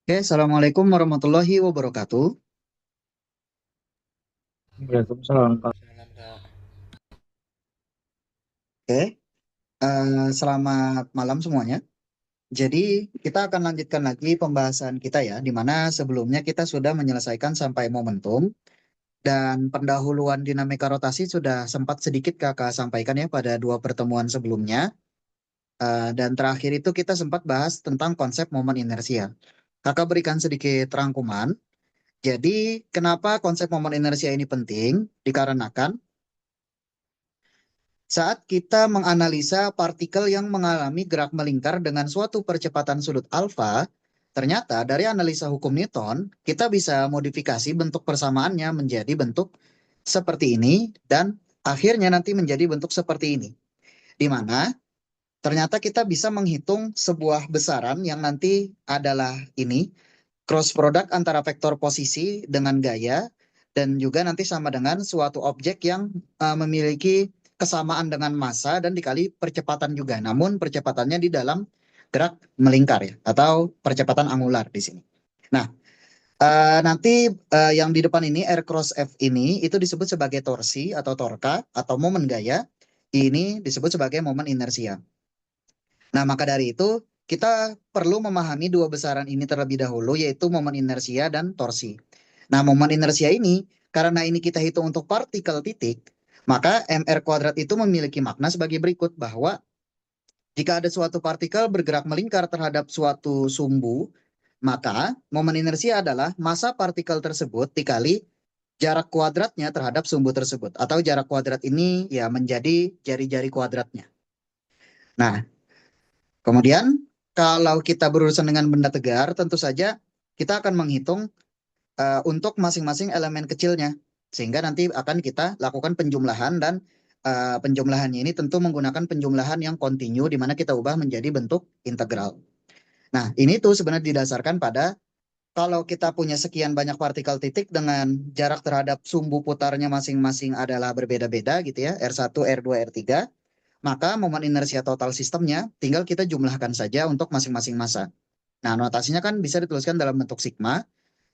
Oke, Assalamualaikum warahmatullahi wabarakatuh. Waalaikumsalam Kak. Oke, selamat malam semuanya. Jadi, kita akan lanjutkan lagi pembahasan kita ya, di mana sebelumnya kita sudah menyelesaikan sampai momentum dan pendahuluan dinamika rotasi sudah sempat sedikit Kakak sampaikan ya pada dua pertemuan sebelumnya. Dan terakhir itu kita sempat bahas tentang konsep momen inersia. Kakak berikan sedikit rangkuman. Jadi, kenapa konsep momen inersia ini penting? Dikarenakan saat kita menganalisa partikel yang mengalami gerak melingkar dengan suatu percepatan sudut alfa, ternyata dari analisa hukum Newton, kita bisa modifikasi bentuk persamaannya menjadi bentuk seperti ini dan akhirnya nanti menjadi bentuk seperti ini. Di mana ternyata kita bisa menghitung sebuah besaran yang nanti adalah ini, cross product antara vektor posisi dengan gaya dan juga nanti sama dengan suatu objek yang memiliki kesamaan dengan massa dan dikali percepatan juga. Namun percepatannya di dalam gerak melingkar ya atau percepatan angular di sini. Nah, nanti yang di depan ini R cross F ini itu disebut sebagai torsi atau torka atau momen gaya. Ini disebut sebagai momen inersia. Nah, maka dari itu kita perlu memahami dua besaran ini terlebih dahulu, yaitu momen inersia dan torsi. Nah, momen inersia ini, karena ini kita hitung untuk partikel titik, maka mr kuadrat itu memiliki makna sebagai berikut, bahwa jika ada suatu partikel bergerak melingkar terhadap suatu sumbu, maka momen inersia adalah massa partikel tersebut dikali jarak kuadratnya terhadap sumbu tersebut. Atau jarak kuadrat ini ya menjadi jari-jari kuadratnya. Nah, kemudian, kalau kita berurusan dengan benda tegar, tentu saja kita akan menghitung untuk masing-masing elemen kecilnya. Sehingga nanti akan kita lakukan penjumlahan dan penjumlahannya ini tentu menggunakan penjumlahan yang kontinu di mana kita ubah menjadi bentuk integral. Nah, ini tuh sebenarnya didasarkan pada kalau kita punya sekian banyak partikel titik dengan jarak terhadap sumbu putarnya masing-masing adalah berbeda-beda gitu ya, R1, R2, R3, maka momen inersia total sistemnya tinggal kita jumlahkan saja untuk masing-masing massa. Nah, notasinya kan bisa dituliskan dalam bentuk sigma.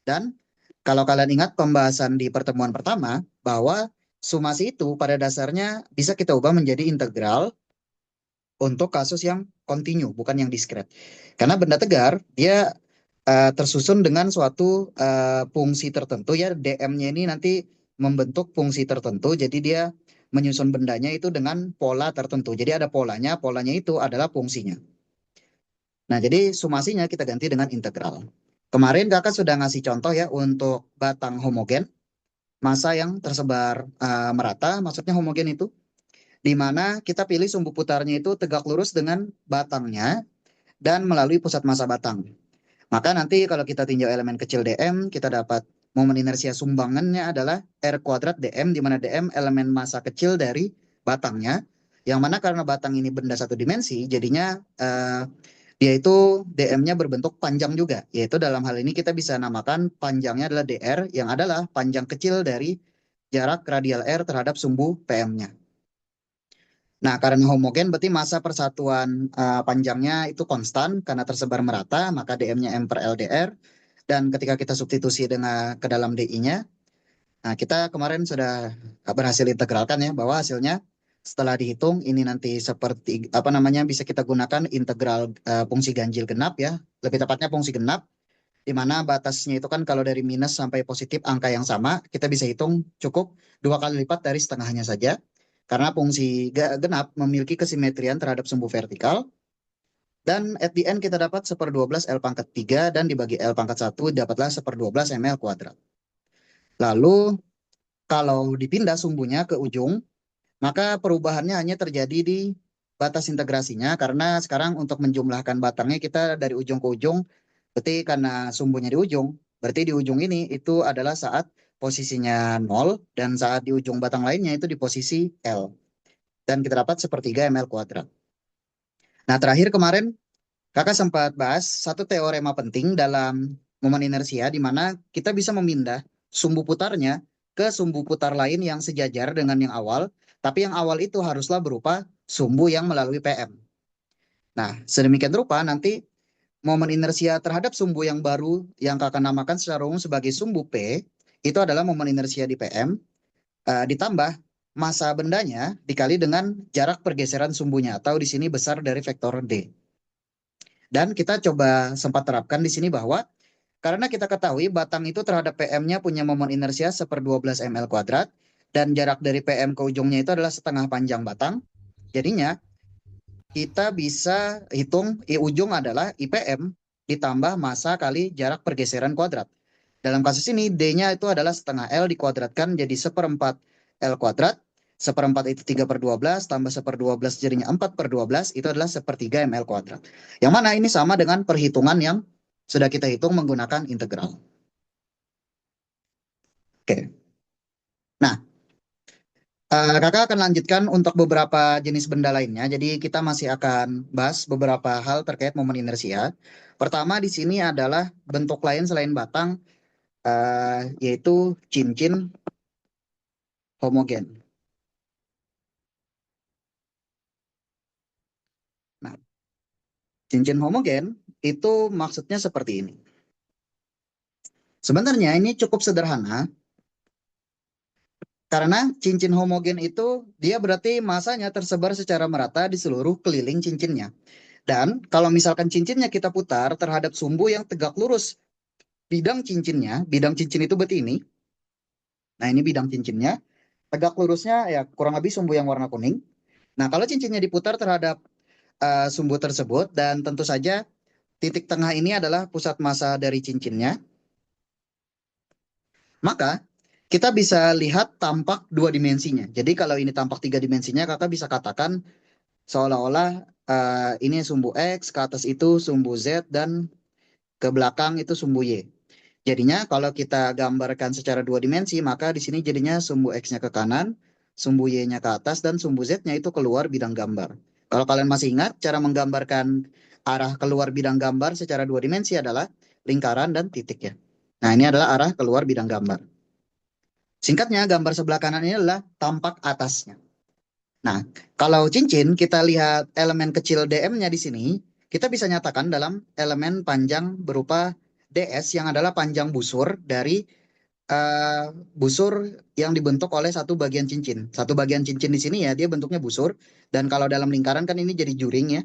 Dan kalau kalian ingat pembahasan di pertemuan pertama, bahwa sumasi itu pada dasarnya bisa kita ubah menjadi integral untuk kasus yang kontinu, bukan yang diskret. Karena benda tegar, dia tersusun dengan suatu fungsi tertentu ya, DM-nya ini nanti membentuk fungsi tertentu, jadi dia menyusun bendanya itu dengan pola tertentu. Jadi ada polanya, polanya itu adalah fungsinya. Nah, jadi sumasinya kita ganti dengan integral. Kemarin kakak sudah ngasih contoh ya untuk batang homogen, massa yang tersebar merata, maksudnya homogen itu, di mana kita pilih sumbu putarnya itu tegak lurus dengan batangnya dan melalui pusat massa batang. Maka nanti kalau kita tinjau elemen kecil dm, kita dapat momen inersia sumbangannya adalah R kuadrat dm, di mana dm elemen massa kecil dari batangnya, yang mana karena batang ini benda satu dimensi, jadinya dia itu dm-nya berbentuk panjang juga, yaitu dalam hal ini kita bisa namakan panjangnya adalah dr, yang adalah panjang kecil dari jarak radial r terhadap sumbu pm-nya. Nah, karena homogen berarti massa persatuan panjangnya itu konstan karena tersebar merata, maka dm-nya m per LDR. Dan ketika kita substitusi dengan ke dalam DI-nya, nah kita kemarin sudah berhasil integralkan ya, bahwa hasilnya setelah dihitung ini nanti seperti apa namanya, bisa kita gunakan integral fungsi ganjil genap ya, lebih tepatnya fungsi genap, di mana batasnya itu kan kalau dari minus sampai positif angka yang sama, kita bisa hitung cukup dua kali lipat dari setengahnya saja. Karena fungsi genap memiliki kesimetrian terhadap sumbu vertikal. Dan at the end kita dapat 1/12 L pangkat 3 dan dibagi L pangkat 1 dapatlah 1/12 ml kuadrat. Lalu kalau dipindah sumbunya ke ujung, maka perubahannya hanya terjadi di batas integrasinya, karena sekarang untuk menjumlahkan batangnya kita dari ujung ke ujung, berarti karena sumbunya di ujung, berarti di ujung ini itu adalah saat posisinya 0 dan saat di ujung batang lainnya itu di posisi L. Dan kita dapat sepertiga ml kuadrat. Nah, terakhir kemarin kakak sempat bahas satu teorema penting dalam momen inersia, di mana kita bisa memindah sumbu putarnya ke sumbu putar lain yang sejajar dengan yang awal, tapi yang awal itu haruslah berupa sumbu yang melalui PM. Nah, sedemikian rupa nanti momen inersia terhadap sumbu yang baru yang kakak namakan secara umum sebagai sumbu P, itu adalah momen inersia di PM, ditambah massa bendanya dikali dengan jarak pergeseran sumbunya, atau di sini besar dari vektor D. Dan kita coba sempat terapkan di sini bahwa karena kita ketahui batang itu terhadap PM-nya punya momen inersia 1/12 ml kuadrat, dan jarak dari PM ke ujungnya itu adalah setengah panjang batang. Jadinya kita bisa hitung I ujung adalah IPM ditambah massa kali jarak pergeseran kuadrat. Dalam kasus ini D-nya itu adalah setengah L dikuadratkan jadi 1/4 L kuadrat. 1/4 itu 3/12 tambah 1/12 jadinya 4/12 itu adalah 1/3 ml kuadrat. Yang mana ini sama dengan perhitungan yang sudah kita hitung menggunakan integral. Oke. Nah, kakak akan lanjutkan untuk beberapa jenis benda lainnya. Jadi kita masih akan bahas beberapa hal terkait momen inersia. Pertama di sini adalah bentuk lain selain batang, yaitu cincin homogen. Nah, cincin homogen itu maksudnya seperti ini. Sebenarnya ini cukup sederhana karena cincin homogen itu dia berarti masanya tersebar secara merata di seluruh keliling cincinnya. Dan kalau misalkan cincinnya kita putar terhadap sumbu yang tegak lurus bidang cincinnya, bidang cincin itu berarti ini. Nah, ini bidang cincinnya. Tegak lurusnya ya kurang lebih sumbu yang warna kuning. Nah, kalau cincinnya diputar terhadap sumbu tersebut dan tentu saja titik tengah ini adalah pusat massa dari cincinnya, maka kita bisa lihat tampak dua dimensinya. Jadi kalau ini tampak tiga dimensinya, kakak bisa katakan seolah-olah ini sumbu X, ke atas itu sumbu Z, dan ke belakang itu sumbu Y. Jadinya kalau kita gambarkan secara dua dimensi, maka di sini jadinya sumbu X-nya ke kanan, sumbu Y-nya ke atas, dan sumbu Z-nya itu keluar bidang gambar. Kalau kalian masih ingat, cara menggambarkan arah keluar bidang gambar secara dua dimensi adalah lingkaran dan titik ya. Nah, ini adalah arah keluar bidang gambar. Singkatnya, gambar sebelah kanan ini adalah tampak atasnya. Nah, kalau cincin, kita lihat elemen kecil DM-nya di sini, kita bisa nyatakan dalam elemen panjang berupa DS yang adalah panjang busur dari busur yang dibentuk oleh satu bagian cincin. Satu bagian cincin di sini ya, dia bentuknya busur. Dan kalau dalam lingkaran kan ini jadi juring ya.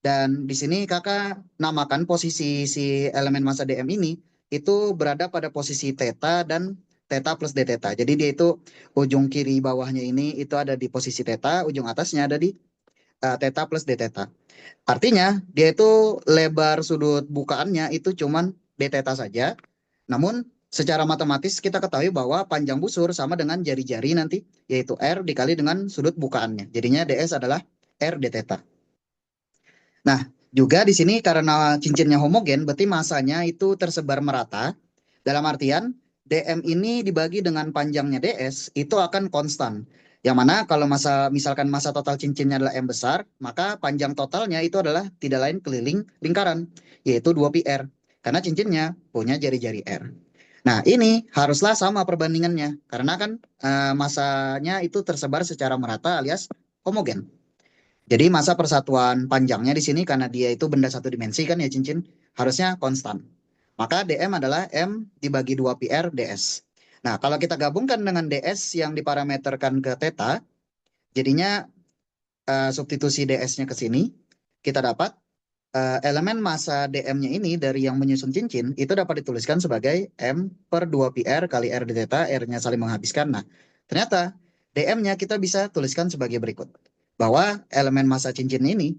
Dan di sini kakak namakan posisi si elemen massa DM ini itu berada pada posisi theta dan theta plus d theta. Jadi dia itu ujung kiri bawahnya ini itu ada di posisi theta, ujung atasnya ada di theta plus d theta. Artinya dia itu lebar sudut bukaannya itu cuman d theta saja. Namun secara matematis kita ketahui bahwa panjang busur sama dengan jari-jari nanti yaitu R dikali dengan sudut bukaannya. Jadinya ds adalah R d theta. Nah, juga di sini karena cincinnya homogen, berarti masanya itu tersebar merata. Dalam artian, DM ini dibagi dengan panjangnya DS, itu akan konstan. Yang mana kalau misalkan masa total cincinnya adalah M besar, maka panjang totalnya itu adalah tidak lain keliling lingkaran, yaitu 2πr. Karena cincinnya punya jari-jari R. Nah, ini haruslah sama perbandingannya. Karena kan masanya itu tersebar secara merata alias homogen. Jadi masa persatuan panjangnya di sini karena dia itu benda satu dimensi kan ya cincin harusnya konstan. Maka DM adalah M dibagi 2πr ds. Nah, kalau kita gabungkan dengan ds yang diparameterkan ke theta, jadinya substitusi ds-nya ke sini, kita dapat elemen massa DM-nya ini dari yang menyusun cincin itu dapat dituliskan sebagai M per 2πr kali R d theta, R-nya saling menghabiskan. Nah, ternyata DM-nya kita bisa tuliskan sebagai berikut. Bahwa elemen massa cincin ini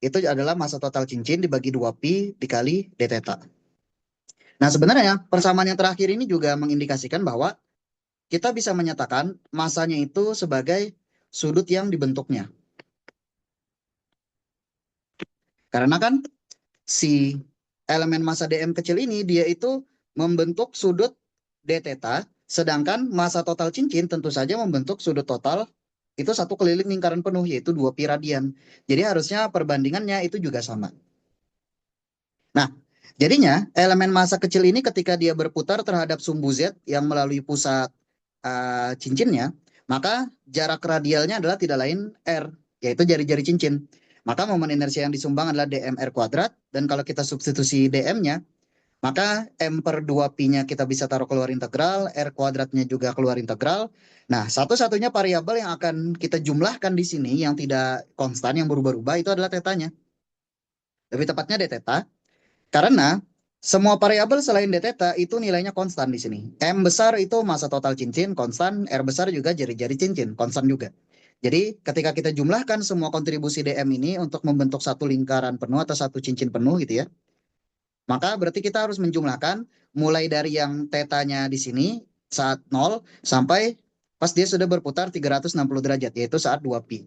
itu adalah massa total cincin dibagi 2π dikali d theta. Nah, sebenarnya persamaan yang terakhir ini juga mengindikasikan bahwa kita bisa menyatakan massanya itu sebagai sudut yang dibentuknya. Karena kan si elemen massa DM kecil ini dia itu membentuk sudut d theta, sedangkan massa total cincin tentu saja membentuk sudut total itu satu keliling lingkaran penuh yaitu 2π radian. Jadi harusnya perbandingannya itu juga sama. Nah, jadinya elemen massa kecil ini ketika dia berputar terhadap sumbu Z yang melalui pusat cincinnya, maka jarak radialnya adalah tidak lain R, yaitu jari-jari cincin. Maka momen inersia yang disumbang adalah dmr kuadrat, dan kalau kita substitusi dm-nya, maka M per 2Pi-nya kita bisa taruh keluar integral, R kuadratnya juga keluar integral. Nah, satu-satunya variabel yang akan kita jumlahkan di sini yang tidak konstan, yang berubah-ubah itu adalah tetanya. Lebih tepatnya d theta, karena semua variabel selain d theta itu nilainya konstan di sini. M besar itu massa total cincin, konstan. R besar juga jari-jari cincin, konstan juga. Jadi ketika kita jumlahkan semua kontribusi DM ini untuk membentuk satu lingkaran penuh atau satu cincin penuh gitu ya, maka berarti kita harus menjumlahkan mulai dari yang tetanya di sini saat 0 sampai pas dia sudah berputar 360 derajat, yaitu saat 2pi.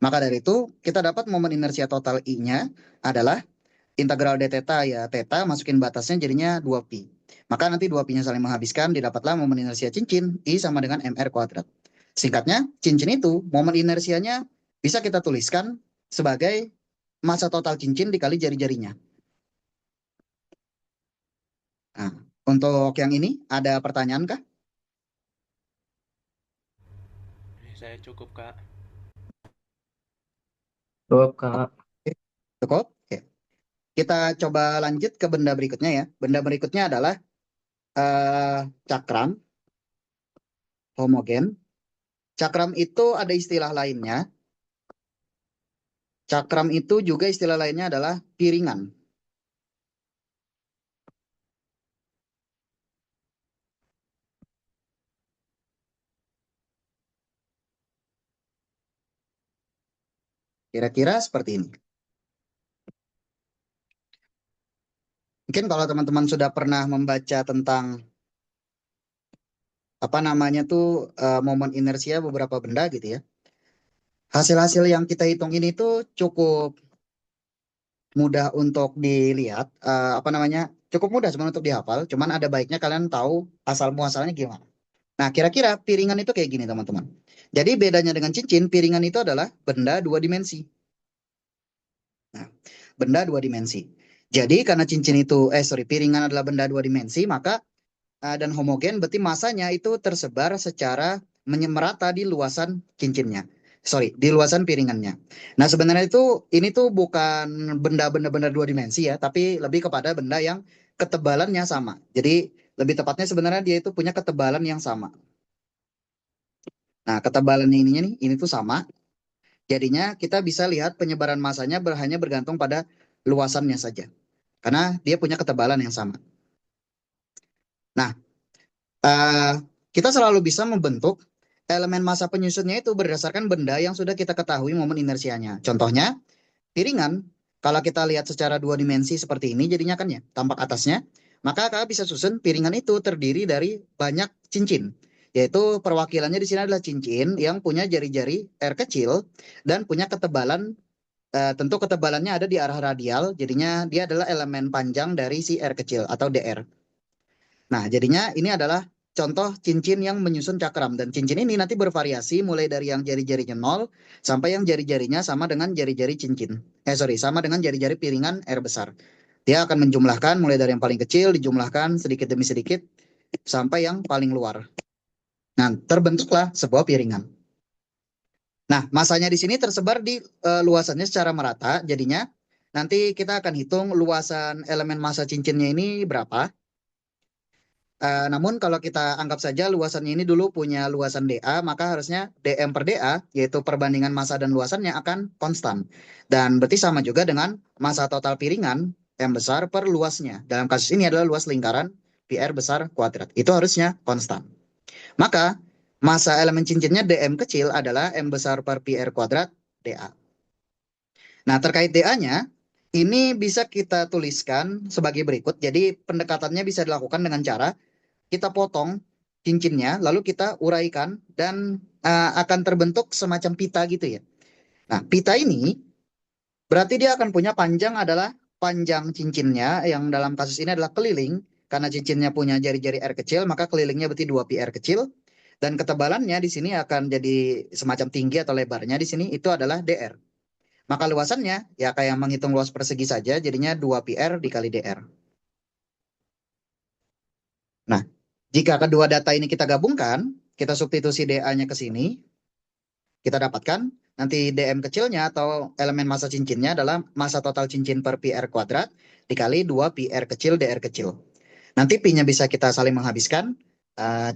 Maka dari itu kita dapat momen inersia total I-nya adalah integral d theta ya theta, masukin batasnya jadinya 2pi. Maka nanti 2pi-nya saling menghabiskan, didapatlah momen inersia cincin I sama dengan mr kuadrat. Singkatnya, cincin itu momen inersianya bisa kita tuliskan sebagai massa total cincin dikali jari-jarinya. Nah, untuk yang ini ada pertanyaan kah? Saya cukup, Kak. Tuh, Kak. Cukup? Oke. Kita coba lanjut ke benda berikutnya ya. Benda berikutnya adalah eh, cakram homogen. Cakram itu ada istilah lainnya. Cakram itu juga istilah lainnya adalah piringan. Kira-kira seperti ini. Mungkin kalau teman-teman sudah pernah membaca tentang apa namanya tuh momen inersia beberapa benda gitu ya. Hasil-hasil yang kita hitung ini tuh cukup mudah untuk dilihat, apa namanya, cukup mudah sebenarnya untuk dihafal. Cuman ada baiknya kalian tahu asal muasalnya gimana. Nah, kira-kira piringan itu kayak gini teman-teman. Jadi bedanya dengan cincin, piringan itu adalah benda dua dimensi. Nah, benda dua dimensi. Jadi karena cincin itu, piringan adalah benda dua dimensi, maka dan homogen berarti masanya itu tersebar secara merata di luasan cincinnya. Di luasan piringannya. Nah, sebenarnya itu ini tuh bukan benda-benda benda dua dimensi ya, tapi lebih kepada benda yang ketebalannya sama. Jadi lebih tepatnya sebenarnya dia itu punya ketebalan yang sama. Nah, ketebalan ininya nih, ini tuh sama. Jadinya kita bisa lihat penyebaran masanya hanya bergantung pada luasannya saja. Karena dia punya ketebalan yang sama. Nah, eh, kita selalu bisa membentuk elemen massa penyusunnya itu berdasarkan benda yang sudah kita ketahui momen inersianya. Contohnya, piringan, kalau kita lihat secara dua dimensi seperti ini, jadinya kan ya, tampak atasnya, maka kakak bisa susun piringan itu terdiri dari banyak cincin. Yaitu perwakilannya di sini adalah cincin yang punya jari-jari R kecil dan punya ketebalan, tentu ketebalannya ada di arah radial, jadinya dia adalah elemen panjang dari si R kecil atau DR. Nah, jadinya ini adalah contoh cincin yang menyusun cakram. Dan cincin ini nanti bervariasi mulai dari yang jari-jarinya 0 sampai yang jari-jarinya sama dengan jari-jari cincin. Sama dengan jari-jari piringan R besar. Dia akan menjumlahkan mulai dari yang paling kecil, dijumlahkan sedikit demi sedikit, sampai yang paling luar. Nah, terbentuklah sebuah piringan. Nah, masanya di sini tersebar di luasannya secara merata. Jadinya nanti kita akan hitung luasan elemen massa cincinnya ini berapa. Namun kalau kita anggap saja luasannya ini dulu punya luasan dA, maka harusnya dm per dA, yaitu perbandingan massa dan luasannya akan konstan. Dan berarti sama juga dengan massa total piringan, M besar per luasnya. Dalam kasus ini adalah luas lingkaran, PR besar kuadrat. Itu harusnya konstan. Maka massa elemen cincinnya dm kecil adalah M besar per PR kuadrat dA. Nah, terkait dA-nya, ini bisa kita tuliskan sebagai berikut. Jadi pendekatannya bisa dilakukan dengan cara kita potong cincinnya, lalu kita uraikan dan akan terbentuk semacam pita gitu ya. Nah, pita ini berarti dia akan punya panjang adalah panjang cincinnya yang dalam kasus ini adalah keliling, karena cincinnya punya jari-jari R kecil, maka kelilingnya berarti 2pi R kecil, dan ketebalannya di sini akan jadi semacam tinggi atau lebarnya di sini itu adalah DR. Maka luasannya ya kayak menghitung luas persegi saja, jadinya 2pi R dikali DR. Nah, jika kedua data ini kita gabungkan, kita substitusi dA-nya ke sini, kita dapatkan nanti dm kecilnya atau elemen massa cincinnya adalah massa total cincin per pi r kuadrat dikali 2 pi r kecil dr kecil. Nanti pi-nya bisa kita saling menghabiskan,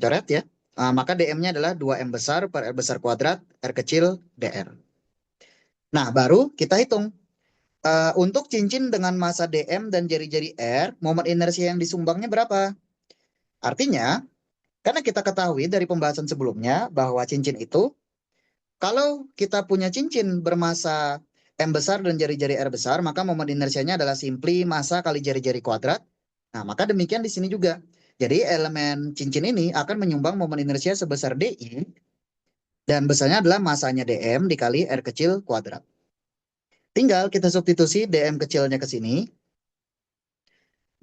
coret ya. Maka dm-nya adalah 2m besar per r besar kuadrat r kecil dr. Nah, baru kita hitung. Untuk cincin dengan massa dm dan jari-jari r, momen inersia yang disumbangnya berapa? Artinya, karena kita ketahui dari pembahasan sebelumnya bahwa cincin itu, kalau kita punya cincin bermassa m besar dan jari-jari r besar, maka momen inersianya adalah simply massa kali jari-jari kuadrat. Nah, maka demikian di sini juga. Jadi elemen cincin ini akan menyumbang momen inersia sebesar dI, dan besarnya adalah massanya dm dikali r kecil kuadrat. Tinggal kita substitusi dm kecilnya ke sini.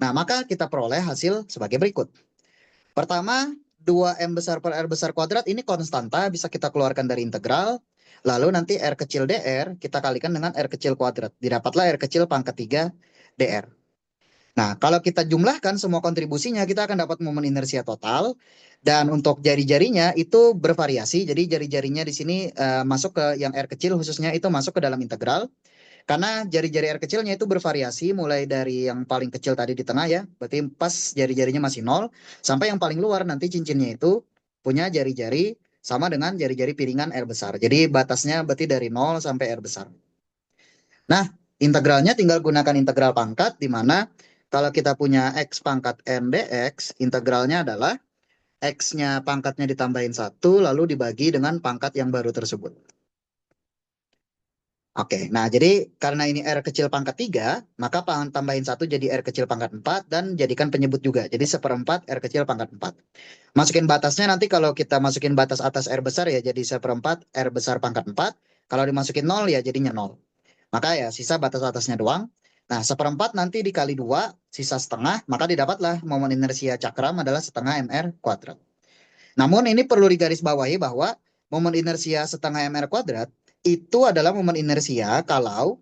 Nah, maka kita peroleh hasil sebagai berikut. Pertama, 2M besar per R besar kuadrat ini konstanta, bisa kita keluarkan dari integral. Lalu nanti R kecil dr kita kalikan dengan R kecil kuadrat. Didapatlah R kecil pangkat 3 dr. Nah, kalau kita jumlahkan semua kontribusinya, kita akan dapat momen inersia total. Dan untuk jari-jarinya itu bervariasi. Jadi jari-jarinya di sini masuk ke yang R kecil khususnya itu masuk ke dalam integral. Karena jari-jari R kecilnya itu bervariasi mulai dari yang paling kecil tadi di tengah ya, berarti pas jari-jarinya masih nol, sampai yang paling luar nanti cincinnya itu punya jari-jari sama dengan jari-jari piringan R besar. Jadi batasnya berarti dari nol sampai R besar. Nah, integralnya tinggal gunakan integral pangkat, di mana kalau kita punya X pangkat N dx, integralnya adalah X-nya pangkatnya ditambahin 1, lalu dibagi dengan pangkat yang baru tersebut. Oke, nah jadi karena ini R kecil pangkat 3, maka tambahin 1 jadi R kecil pangkat 4 dan jadikan penyebut juga. Jadi seperempat R kecil pangkat 4. Masukin batasnya nanti kalau kita masukin batas atas R besar ya jadi seperempat R besar pangkat 4. Kalau dimasukin 0 ya jadinya 0. Maka ya sisa batas atasnya doang. Nah seperempat nanti dikali 2, sisa setengah, maka didapatlah momen inersia cakram adalah setengah MR kuadrat. Namun ini perlu digarisbawahi bahwa momen inersia setengah MR kuadrat itu adalah momen inersia kalau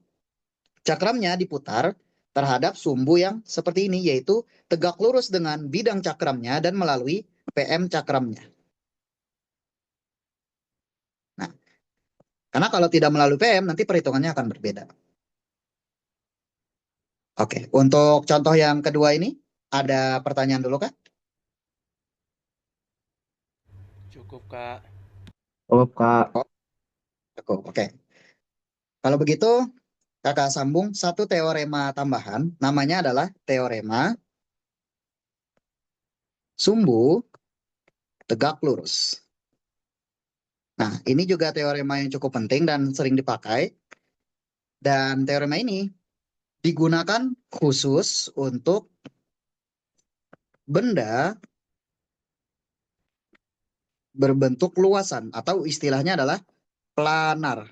cakramnya diputar terhadap sumbu yang seperti ini, yaitu tegak lurus dengan bidang cakramnya dan melalui PM cakramnya. Nah, karena kalau tidak melalui PM, nanti perhitungannya akan berbeda. Oke, untuk contoh yang kedua ini, ada pertanyaan dulu Kak? Cukup, Kak. Oh, Kak. Oh, cukup. Oke. Kalau begitu, Kakak sambung satu teorema tambahan, namanya adalah teorema sumbu tegak lurus. Nah, ini juga teorema yang cukup penting dan sering dipakai. Dan teorema ini digunakan khusus untuk benda berbentuk luasan atau istilahnya adalah planar.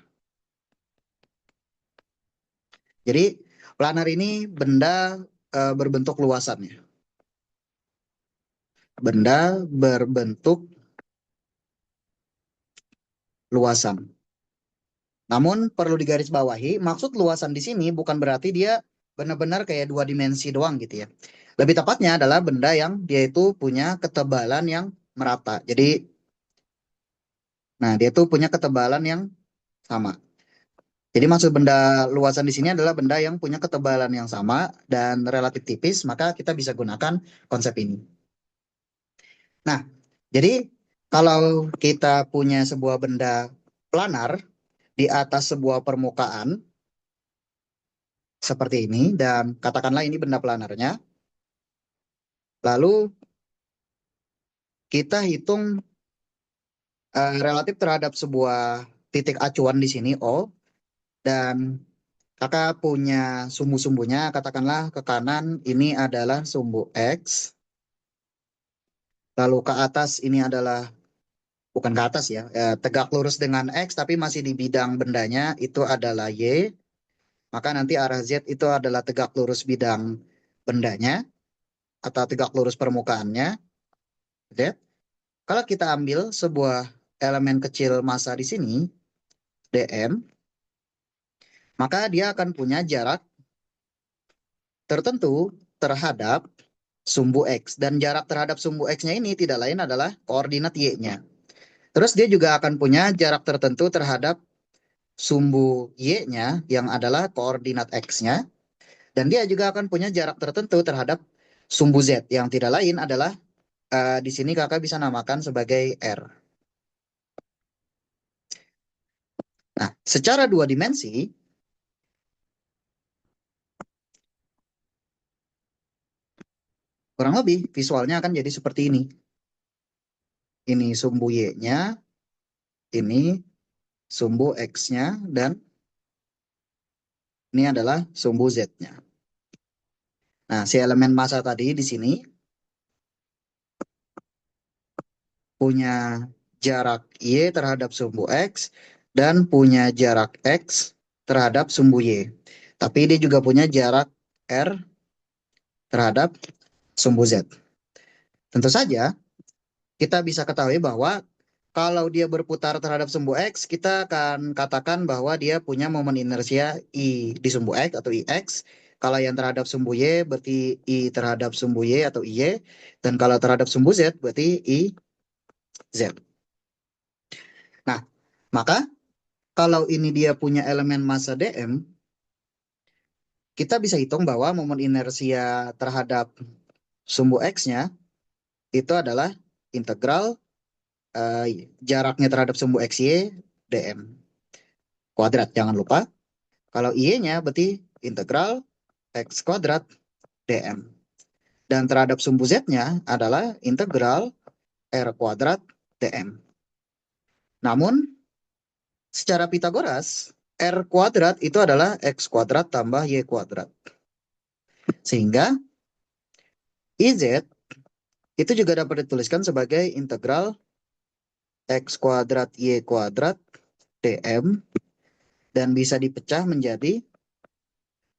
Jadi planar ini benda berbentuk luasannya. Benda berbentuk luasan. Namun perlu digarisbawahi, maksud luasan di sini bukan berarti dia benar-benar kayak 2 dimensi doang gitu ya. Lebih tepatnya adalah benda yang dia itu punya ketebalan yang merata. Jadi, nah dia tuh punya ketebalan yang sama. Jadi maksud benda luasan di sini adalah benda yang punya ketebalan yang sama dan relatif tipis, maka kita bisa gunakan konsep ini. Nah, jadi kalau kita punya sebuah benda planar di atas sebuah permukaan seperti ini, dan katakanlah ini benda planarnya, lalu kita hitung relatif terhadap sebuah titik acuan di sini O, dan kakak punya sumbu-sumbunya, katakanlah ke kanan ini adalah sumbu X, lalu ke atas ini adalah, bukan ke atas ya, tegak lurus dengan X tapi masih di bidang bendanya itu adalah Y, maka nanti arah Z itu adalah tegak lurus bidang bendanya atau tegak lurus permukaannya. Z. Kalau kita ambil sebuah elemen kecil massa di sini, dm, maka dia akan punya jarak tertentu terhadap sumbu X. Dan jarak terhadap sumbu X-nya ini tidak lain adalah koordinat Y-nya. Terus dia juga akan punya jarak tertentu terhadap sumbu Y-nya yang adalah koordinat X-nya. Dan dia juga akan punya jarak tertentu terhadap sumbu Z yang tidak lain adalah di sini kakak bisa namakan sebagai R. Nah, secara dua dimensi, kurang lebih visualnya akan jadi seperti ini. Ini sumbu Y-nya, ini sumbu X-nya, dan ini adalah sumbu Z-nya. Nah, si elemen massa tadi di sini punya jarak Y terhadap sumbu X dan punya jarak X terhadap sumbu Y. Tapi dia juga punya jarak R terhadap sumbu Z. Tentu saja, kita bisa ketahui bahwa kalau dia berputar terhadap sumbu X, kita akan katakan bahwa dia punya momen inersia I di sumbu X atau IX. Kalau yang terhadap sumbu Y berarti I terhadap sumbu Y atau IY. Dan kalau terhadap sumbu Z berarti IZ. Nah, maka kalau ini dia punya elemen massa dm, kita bisa hitung bahwa momen inersia terhadap sumbu X-nya itu adalah integral jaraknya terhadap sumbu XY dm kuadrat. Jangan lupa, kalau Y-nya berarti integral X kuadrat dm. Dan terhadap sumbu Z-nya adalah integral R kuadrat dm. Namun, secara Pitagoras, R kuadrat itu adalah X kuadrat tambah Y kuadrat. Sehingga IZ itu juga dapat dituliskan sebagai integral X kuadrat Y kuadrat dm dan bisa dipecah menjadi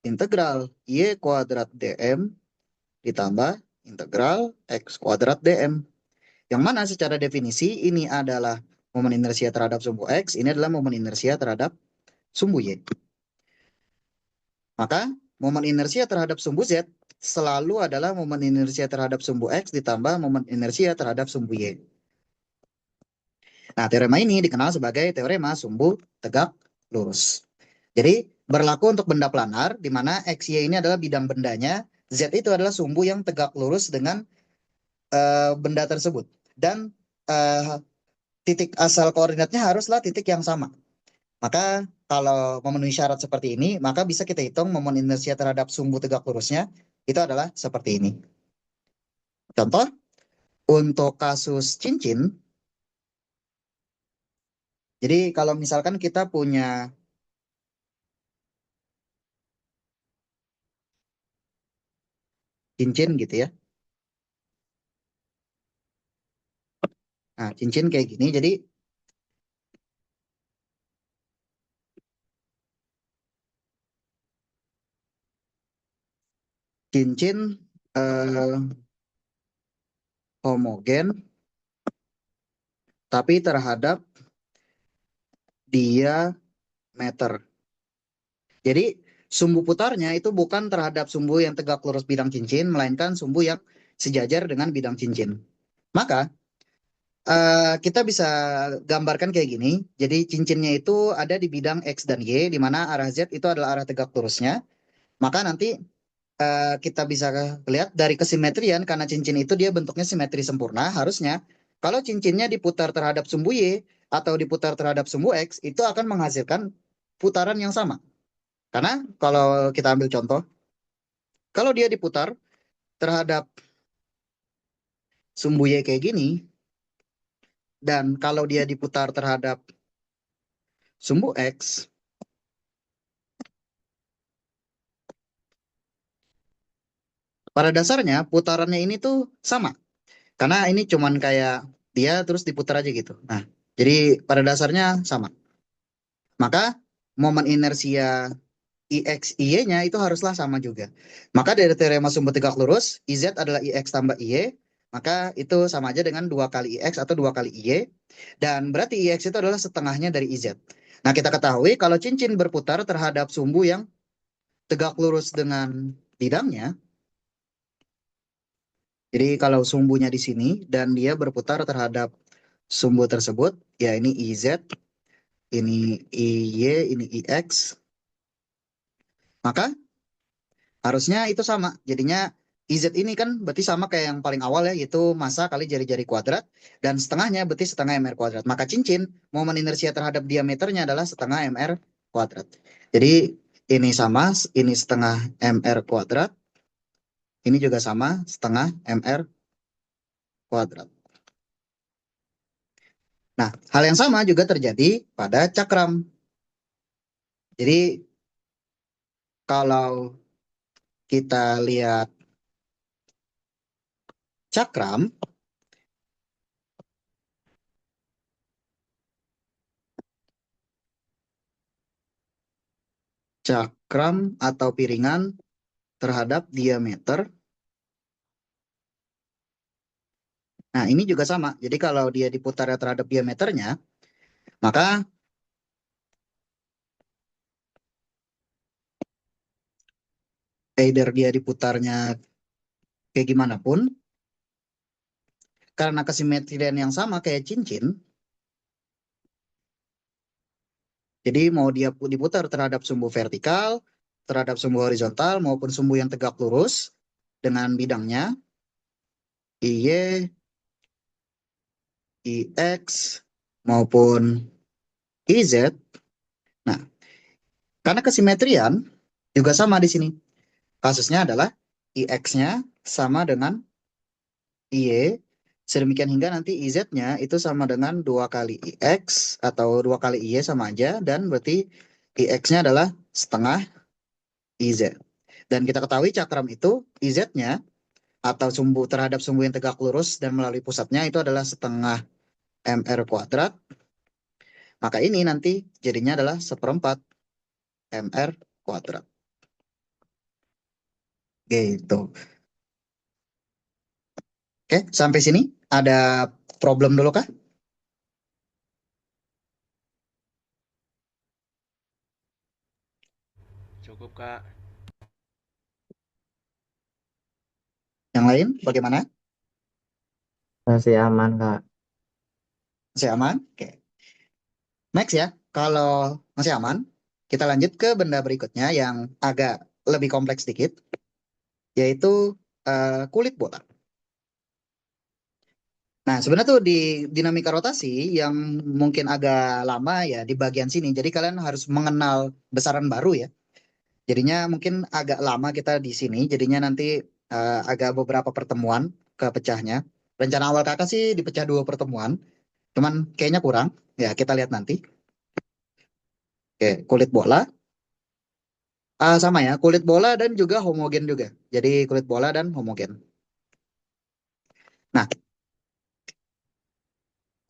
integral Y kuadrat dm ditambah integral X kuadrat dm. Yang mana secara definisi ini adalah momen inersia terhadap sumbu X, ini adalah momen inersia terhadap sumbu Y. Maka momen inersia terhadap sumbu Z selalu adalah momen inersia terhadap sumbu X ditambah momen inersia terhadap sumbu Y. Nah, teorema ini dikenal sebagai teorema sumbu tegak lurus. Jadi, berlaku untuk benda planar, di mana XY ini adalah bidang bendanya, Z itu adalah sumbu yang tegak lurus dengan benda tersebut. Dan uh, titik asal koordinatnya haruslah titik yang sama. Maka kalau memenuhi syarat seperti ini, maka bisa kita hitung momen inersia terhadap sumbu tegak lurusnya itu adalah seperti ini. Contoh, untuk kasus cincin, jadi kalau misalkan kita punya cincin gitu ya. Nah, cincin kayak gini, jadi cincin homogen, tapi terhadap diameter. Jadi sumbu putarnya itu bukan terhadap sumbu yang tegak lurus bidang cincin, melainkan sumbu yang sejajar dengan bidang cincin. Maka kita bisa gambarkan kayak gini. Jadi cincinnya itu ada di bidang X dan Y, di mana arah Z itu adalah arah tegak lurusnya. Maka nanti kita bisa lihat dari kesimetrian, karena cincin itu dia bentuknya simetri sempurna, harusnya kalau cincinnya diputar terhadap sumbu Y atau diputar terhadap sumbu X, itu akan menghasilkan putaran yang sama. Karena kalau kita ambil contoh, kalau dia diputar terhadap sumbu Y kayak gini, dan kalau dia diputar terhadap sumbu X, pada dasarnya putarannya ini tuh sama. Karena ini cuman kayak dia terus diputar aja gitu. Nah, jadi pada dasarnya sama. Maka momen inersia IX IY-nya itu haruslah sama juga. Maka dari teorema sumbu tegak lurus, IZ adalah IX tambah IY, maka itu sama aja dengan 2 kali IX atau 2 kali IY. Dan berarti IX itu adalah setengahnya dari IZ. Nah, kita ketahui kalau cincin berputar terhadap sumbu yang tegak lurus dengan bidangnya, jadi kalau sumbunya di sini dan dia berputar terhadap sumbu tersebut, ya ini IZ, ini IY, ini IX. Maka harusnya itu sama. Jadinya IZ ini kan berarti sama kayak yang paling awal ya, yaitu massa kali jari-jari kuadrat. Dan setengahnya berarti setengah MR kuadrat. Maka cincin, momen inersia terhadap diameternya adalah setengah MR kuadrat. Jadi ini sama, ini setengah MR kuadrat. Ini juga sama, setengah MR kuadrat. Nah, hal yang sama juga terjadi pada cakram. Jadi kalau kita lihat cakram, cakram atau piringan terhadap diameter. Nah, ini juga sama. Jadi kalau dia diputar terhadap diameternya, maka either dia diputarnya kayak gimana pun, karena kesimetrian yang sama kayak cincin, jadi mau dia diputar terhadap sumbu vertikal, terhadap sumbu horizontal, maupun sumbu yang tegak lurus dengan bidangnya, IY, IX, maupun IZ. Nah, karena kesimetrian juga sama di sini. Kasusnya adalah IX-nya sama dengan IY, sedemikian hingga nanti IZ-nya itu sama dengan 2 kali IX atau 2 kali IY sama aja, dan berarti IX-nya adalah setengah IZ. Dan kita ketahui cakram itu IZ-nya atau sumbu terhadap sumbu yang tegak lurus dan melalui pusatnya itu adalah setengah MR kuadrat. Maka ini nanti jadinya adalah seperempat MR kuadrat. Gitu. Oke, sampai sini ada problem dulu kah? Cukup, Kak. Yang lain bagaimana? Masih aman, Kak. Masih aman? Oke. Next ya, kalau masih aman, kita lanjut ke benda berikutnya yang agak lebih kompleks sedikit, yaitu kulit bola. Nah, sebenarnya tuh di dinamika rotasi yang mungkin agak lama ya di bagian sini. Jadi kalian harus mengenal besaran baru ya. Jadinya mungkin agak lama kita di sini. Jadinya nanti agak beberapa pertemuan ke pecahnya. Rencana awal kakak sih dipecah 2 pertemuan. Cuman kayaknya kurang. Ya, kita lihat nanti. Oke, kulit bola. Sama ya, kulit bola dan juga homogen juga. Jadi kulit bola dan homogen. Nah,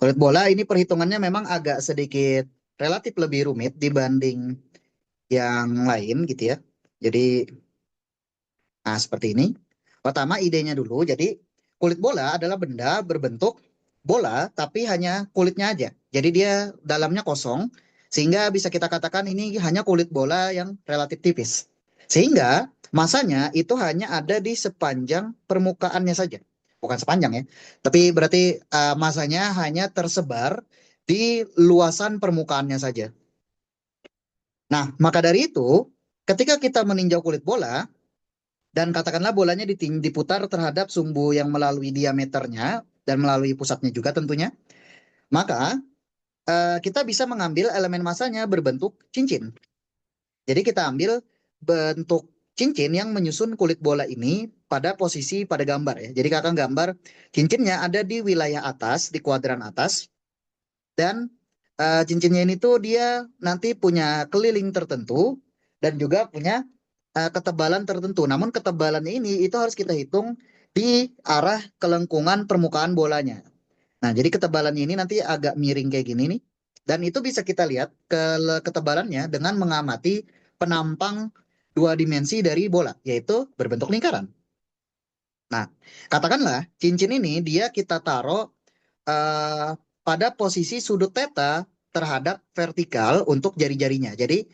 kulit bola ini perhitungannya memang agak sedikit relatif lebih rumit dibanding yang lain gitu ya. Jadi, seperti ini. Pertama idenya dulu. Jadi kulit bola adalah benda berbentuk bola tapi hanya kulitnya aja. Jadi dia dalamnya kosong sehingga bisa kita katakan ini hanya kulit bola yang relatif tipis. Sehingga masanya itu hanya ada di sepanjang permukaannya saja. Bukan sepanjang ya. Tapi berarti masanya hanya tersebar di luasan permukaannya saja. Nah, maka dari itu, ketika kita meninjau kulit bola, dan katakanlah bolanya diputar terhadap sumbu yang melalui diameternya dan melalui pusatnya juga tentunya, maka kita bisa mengambil elemen masanya berbentuk cincin. Jadi kita ambil bentuk cincin yang menyusun kulit bola ini pada posisi pada gambar ya. Jadi kakak gambar cincinnya ada di wilayah atas, di kuadran atas, dan cincinnya ini tuh dia nanti punya keliling tertentu dan juga punya ketebalan tertentu. Namun ketebalannya ini itu harus kita hitung di arah kelengkungan permukaan bolanya. Nah, jadi ketebalannya ini nanti agak miring kayak gini nih. Dan itu bisa kita lihat ketebalannya dengan mengamati penampang 2 dimensi dari bola, yaitu berbentuk lingkaran. Nah, katakanlah cincin ini dia kita taruh eh, pada posisi sudut theta terhadap vertikal untuk jari-jarinya. Jadi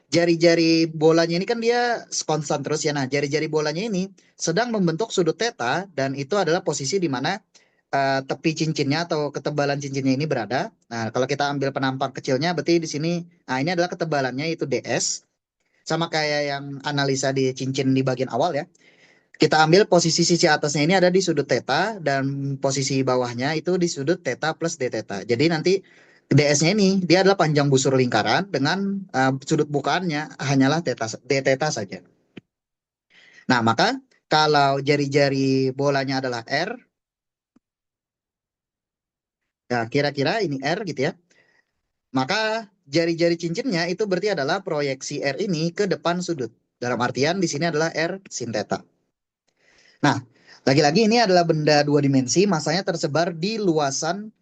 jari-jari bolanya ini kan dia konstan terus ya. Nah, jari-jari bolanya ini sedang membentuk sudut theta dan itu adalah posisi di mana tepi cincinnya atau ketebalan cincinnya ini berada. Nah, kalau kita ambil penampang kecilnya, berarti di sini, nah ini adalah ketebalannya itu DS. Sama kayak yang analisa di cincin di bagian awal ya. Kita ambil posisi sisi atasnya ini ada di sudut theta dan posisi bawahnya itu di sudut theta plus d theta. Jadi nanti DS-nya ini dia adalah panjang busur lingkaran dengan sudut bukaannya hanyalah theta, d theta saja. Nah, maka kalau jari-jari bolanya adalah R, ya kira-kira ini R gitu ya. Maka jari-jari cincinnya itu berarti adalah proyeksi R ini ke depan sudut. Dalam artian di sini adalah R sin theta. Nah, lagi-lagi ini adalah benda dua dimensi, masanya tersebar di luasan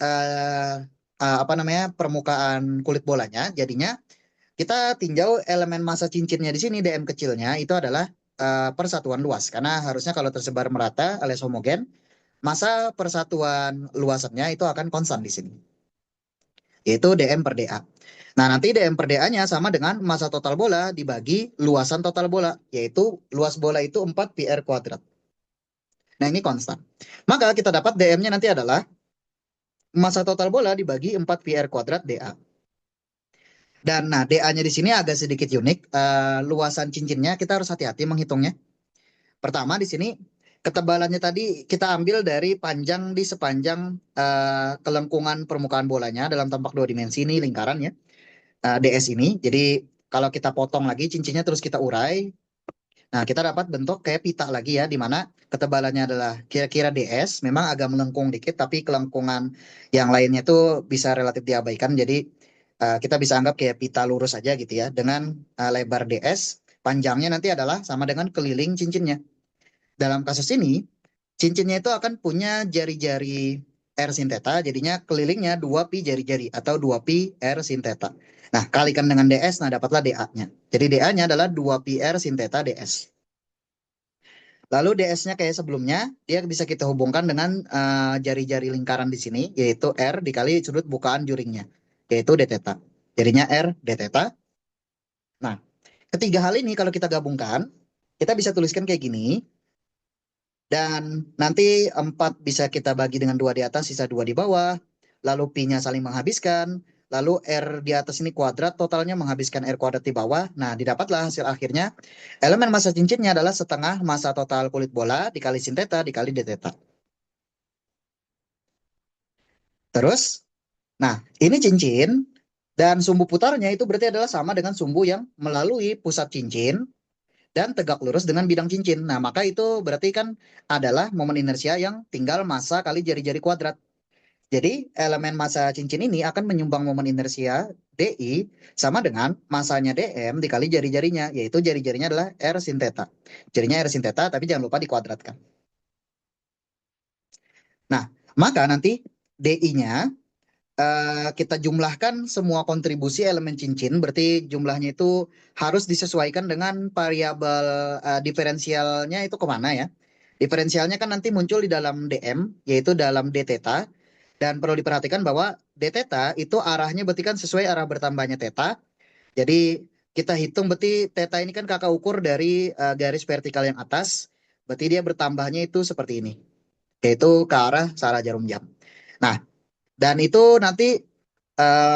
eh, apa namanya permukaan kulit bolanya. Jadinya kita tinjau elemen massa cincinnya di sini dm kecilnya itu adalah persatuan luas karena harusnya kalau tersebar merata alias homogen, massa persatuan luasannya itu akan konstan di sini, yaitu dm per da. Nah, nanti dm per da-nya sama dengan massa total bola dibagi luasan total bola, yaitu luas bola itu 4 pi r kuadrat. Nah, ini konstan. Maka kita dapat dm-nya nanti adalah massa total bola dibagi 4 pi r kuadrat da. Dan nah, DA-nya di sini agak sedikit unik. Luasan cincinnya kita harus hati-hati menghitungnya. Pertama di sini ketebalannya tadi kita ambil dari panjang di sepanjang kelengkungan permukaan bolanya dalam tampak dua dimensi ini lingkaran ya. DS ini. Jadi kalau kita potong lagi cincinnya terus kita urai. Nah, kita dapat bentuk kayak pita lagi ya, di mana ketebalannya adalah kira-kira DS, memang agak melengkung dikit, tapi kelengkungan yang lainnya itu bisa relatif diabaikan. Jadi kita bisa anggap kayak pita lurus aja gitu ya, dengan lebar DS, panjangnya nanti adalah sama dengan keliling cincinnya. Dalam kasus ini, cincinnya itu akan punya jari-jari R sin theta, jadinya kelilingnya 2 pi jari-jari atau 2 pi R sin theta. Nah, kalikan dengan DS, nah dapatlah DA-nya. Jadi DA-nya adalah 2 pi R sin theta DS. Lalu DS-nya kayak sebelumnya, dia bisa kita hubungkan dengan jari-jari lingkaran di sini, yaitu R dikali sudut bukaan juringnya, yaitu d theta. Jadinya R d theta. Nah, ketiga hal ini kalau kita gabungkan, kita bisa tuliskan kayak gini. Dan nanti 4 bisa kita bagi dengan 2 di atas, sisa 2 di bawah. Lalu pi-nya saling menghabiskan. Lalu R di atas ini kuadrat, totalnya menghabiskan R kuadrat di bawah. Nah, didapatlah hasil akhirnya. Elemen massa cincinnya adalah setengah massa total kulit bola dikali sin theta dikali d theta. Terus, nah ini cincin. Dan sumbu putarnya itu berarti adalah sama dengan sumbu yang melalui pusat cincin dan tegak lurus dengan bidang cincin. Nah, maka itu berarti kan adalah momen inersia yang tinggal massa kali jari-jari kuadrat. Jadi, elemen massa cincin ini akan menyumbang momen inersia DI sama dengan massanya DM dikali jari-jarinya, yaitu jari-jarinya adalah R sin theta. Jarinya R sin theta, tapi jangan lupa dikuadratkan. Nah, maka nanti DI-nya kita jumlahkan semua kontribusi elemen cincin, berarti jumlahnya itu harus disesuaikan dengan variabel diferensialnya itu kemana ya. Diferensialnya kan nanti muncul di dalam DM, yaitu dalam d theta. Dan perlu diperhatikan bahwa d theta itu arahnya berarti kan sesuai arah bertambahnya theta. Jadi kita hitung berarti theta ini kan kakak ukur dari garis vertikal yang atas. Berarti dia bertambahnya itu seperti ini, yaitu ke arah searah jarum jam. Nah, dan itu nanti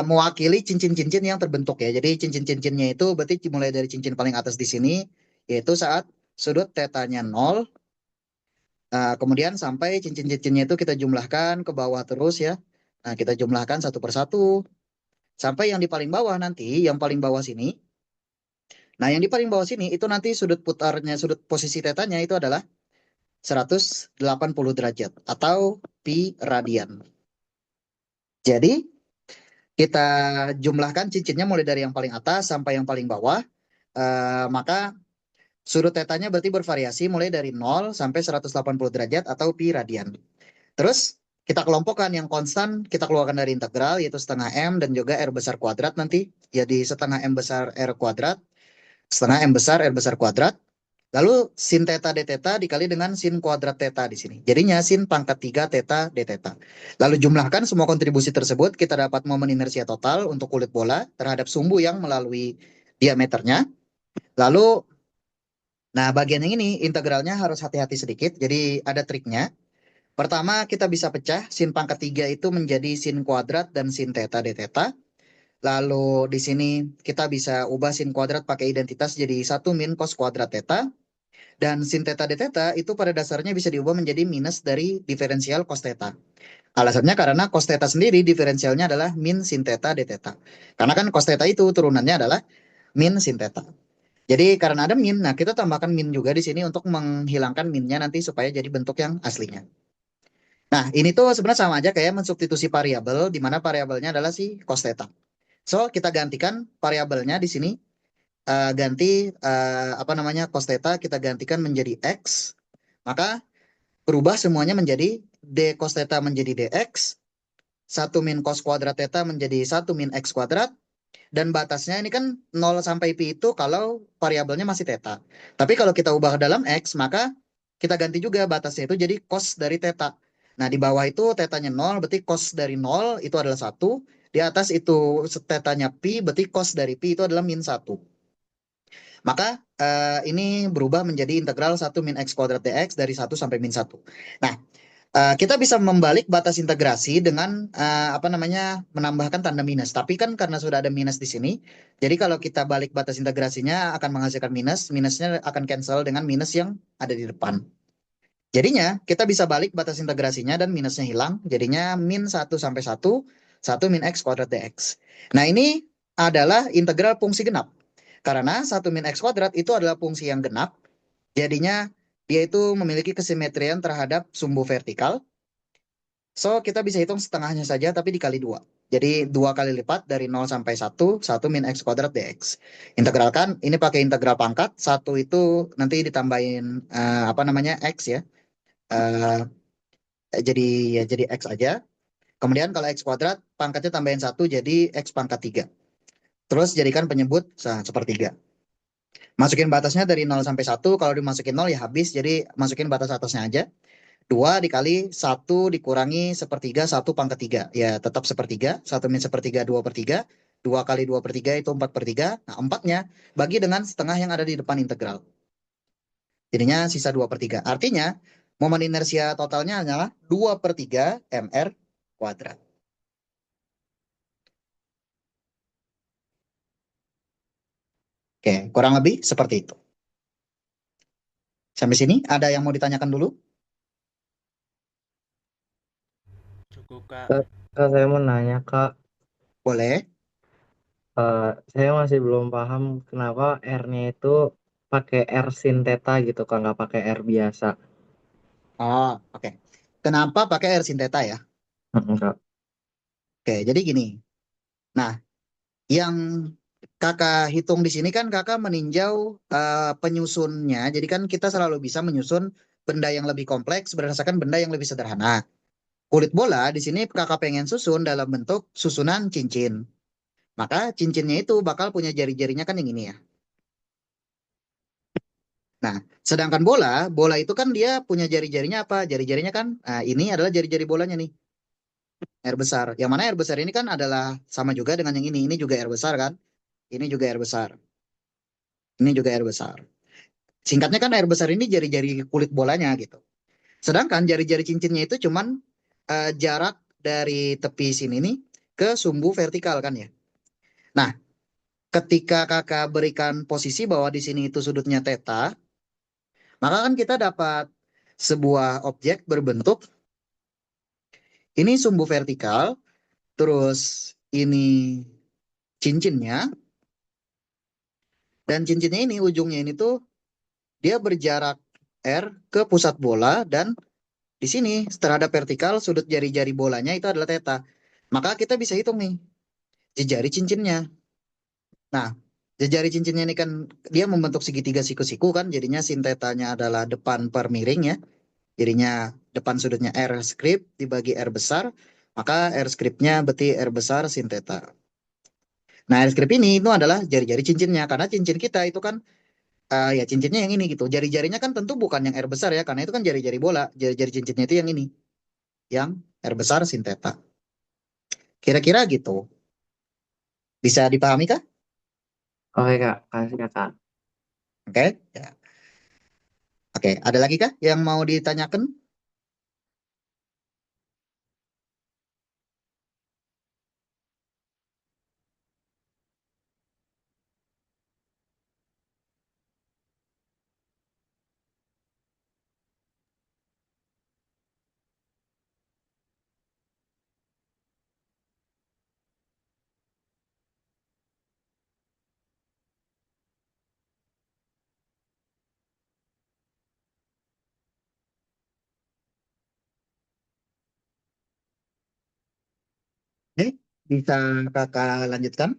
mewakili cincin-cincin yang terbentuk ya. Jadi cincin-cincinnya itu berarti mulai dari cincin paling atas di sini, yaitu saat sudut tetanya 0, kemudian sampai cincin-cincinnya itu kita jumlahkan ke bawah terus ya. Nah, kita jumlahkan satu persatu, sampai yang di paling bawah nanti, yang paling bawah sini. Nah, yang di paling bawah sini itu nanti sudut putarnya, sudut posisi tetanya itu adalah 180 derajat atau pi radian. Jadi, kita jumlahkan cincinnya mulai dari yang paling atas sampai yang paling bawah, maka sudut tetanya berarti bervariasi mulai dari 0 sampai 180 derajat atau pi radian. Terus kita kelompokkan yang konstan, kita keluarkan dari integral yaitu setengah M dan juga R besar kuadrat nanti. Jadi setengah M besar R kuadrat, setengah M besar R besar kuadrat. Lalu sin theta d theta dikali dengan sin kuadrat theta di sini. Jadinya sin pangkat 3 theta d theta. Lalu jumlahkan semua kontribusi tersebut, kita dapat momen inersia total untuk kulit bola terhadap sumbu yang melalui diameternya. Lalu, nah bagian yang ini integralnya harus hati-hati sedikit, jadi ada triknya. Pertama, kita bisa pecah sin pangkat 3 itu menjadi sin kuadrat dan sin theta d theta. Lalu di sini kita bisa ubah sin kuadrat pakai identitas jadi 1 min cos kuadrat theta. Dan sin theta d theta itu pada dasarnya bisa diubah menjadi minus dari diferensial cos theta. Alasannya karena cos theta sendiri diferensialnya adalah min sin theta d theta. Karena kan cos theta itu turunannya adalah min sin theta. Jadi karena ada min, nah kita tambahkan min juga di sini untuk menghilangkan minnya nanti supaya jadi bentuk yang aslinya. Nah, ini tuh sebenarnya sama aja kayak mensubstitusi variabel, di mana variabelnya adalah si cos theta. So, kita gantikan variabelnya di sini, ganti apa namanya cos theta kita gantikan menjadi x, maka berubah semuanya menjadi d cos theta menjadi dx, 1 min cos kuadrat theta menjadi 1 min x kuadrat, dan batasnya ini kan 0 sampai pi itu kalau variabelnya masih theta. Tapi kalau kita ubah ke dalam x, maka kita ganti juga batasnya itu jadi cos dari theta. Nah, di bawah itu tetanya 0, berarti cos dari 0 itu adalah 1. Di atas itu tetanya pi, berarti cos dari pi itu adalah min 1. Maka ini berubah menjadi integral 1 min x kuadrat dx dari 1 sampai min 1. Nah, kita bisa membalik batas integrasi dengan apa namanya menambahkan tanda minus. Tapi kan karena sudah ada minus di sini, jadi kalau kita balik batas integrasinya akan menghasilkan minus, minusnya akan cancel dengan minus yang ada di depan. Jadinya kita bisa balik batas integrasinya dan minusnya hilang, jadinya min 1 sampai 1, 1 min x kuadrat dx. Nah, ini adalah integral fungsi genap. Karena 1 min x kuadrat itu adalah fungsi yang genap, jadinya dia itu memiliki kesimetrian terhadap sumbu vertikal. So, kita bisa hitung setengahnya saja, tapi dikali 2. Jadi, 2 kali lipat dari 0 sampai 1, 1 min x kuadrat dx. Integralkan, ini pakai integral pangkat, 1 itu nanti ditambahin, apa namanya, x ya. Eh, jadi ya jadi x aja. Kemudian kalau x kuadrat, pangkatnya tambahin 1, jadi x pangkat 3. Terus jadikan penyebut sepertiga. Masukin batasnya dari 0 sampai 1, kalau dimasukin 0 ya habis, jadi masukin batas atasnya aja. 2 dikali 1 dikurangi sepertiga 1 pangkat 3. Ya tetap sepertiga. 1 min sepertiga 2 per 3. 2 kali 2 per 3 itu 4 per 3. Nah, 4-nya bagi dengan setengah yang ada di depan integral. Jadinya sisa 2 per 3. Artinya momen inersia totalnya adalah 2 per 3 mr kuadrat. Oke, kurang lebih seperti itu. Sampai sini ada yang mau ditanyakan dulu? Cukup, Kak. Kak, Kak, saya mau nanya, Kak. Boleh. Saya masih belum paham kenapa R-nya itu pakai R sin theta gitu, Kak, nggak pakai R biasa. Oh, oke. Kenapa pakai R sin theta ya? Kak. Oke, jadi gini. Nah, yang kakak hitung di sini kan kakak meninjau penyusunnya. Jadi kan kita selalu bisa menyusun benda yang lebih kompleks berdasarkan benda yang lebih sederhana. Kulit bola di sini kakak pengen susun dalam bentuk susunan cincin. Maka cincinnya itu bakal punya jari-jarinya kan yang ini ya. Nah, sedangkan bola, bola itu kan dia punya jari-jarinya apa? Jari-jarinya kan, ini adalah jari-jari bolanya nih, air besar. Yang mana air besar ini kan adalah sama juga dengan yang ini. Ini juga air besar kan? Ini juga air besar. Ini juga air besar. Singkatnya kan air besar ini jari-jari kulit bolanya gitu. Sedangkan jari-jari cincinnya itu cuman jarak dari tepi sini nih ke sumbu vertikal kan ya. Nah, ketika kakak berikan posisi bahwa di sini itu sudutnya theta, maka kan kita dapat sebuah objek berbentuk ini sumbu vertikal, terus ini cincinnya, dan cincinnya ini ujungnya ini tuh dia berjarak R ke pusat bola dan di sini terhadap vertikal sudut jari-jari bolanya itu adalah theta. Maka kita bisa hitung nih jari cincinnya. Nah, jari cincinnya ini kan dia membentuk segitiga siku-siku kan, jadinya sin tetanya adalah depan per miring ya. Jadinya depan sudutnya R script dibagi R besar, maka R scriptnya berarti R besar sin theta. Nah, R script ini itu adalah jari-jari cincinnya karena cincin kita itu kan ya cincinnya yang ini gitu. Jari-jarinya kan tentu bukan yang R besar ya, karena itu kan jari-jari bola. Jari-jari cincinnya itu yang ini, yang R besar sin theta. Kira-kira gitu. Bisa dipahami kah? Oke, Kak. Kasih, Kak. Oke. Ya. Oke, ada lagi kah yang mau ditanyakan? Bisa kakak lanjutkan?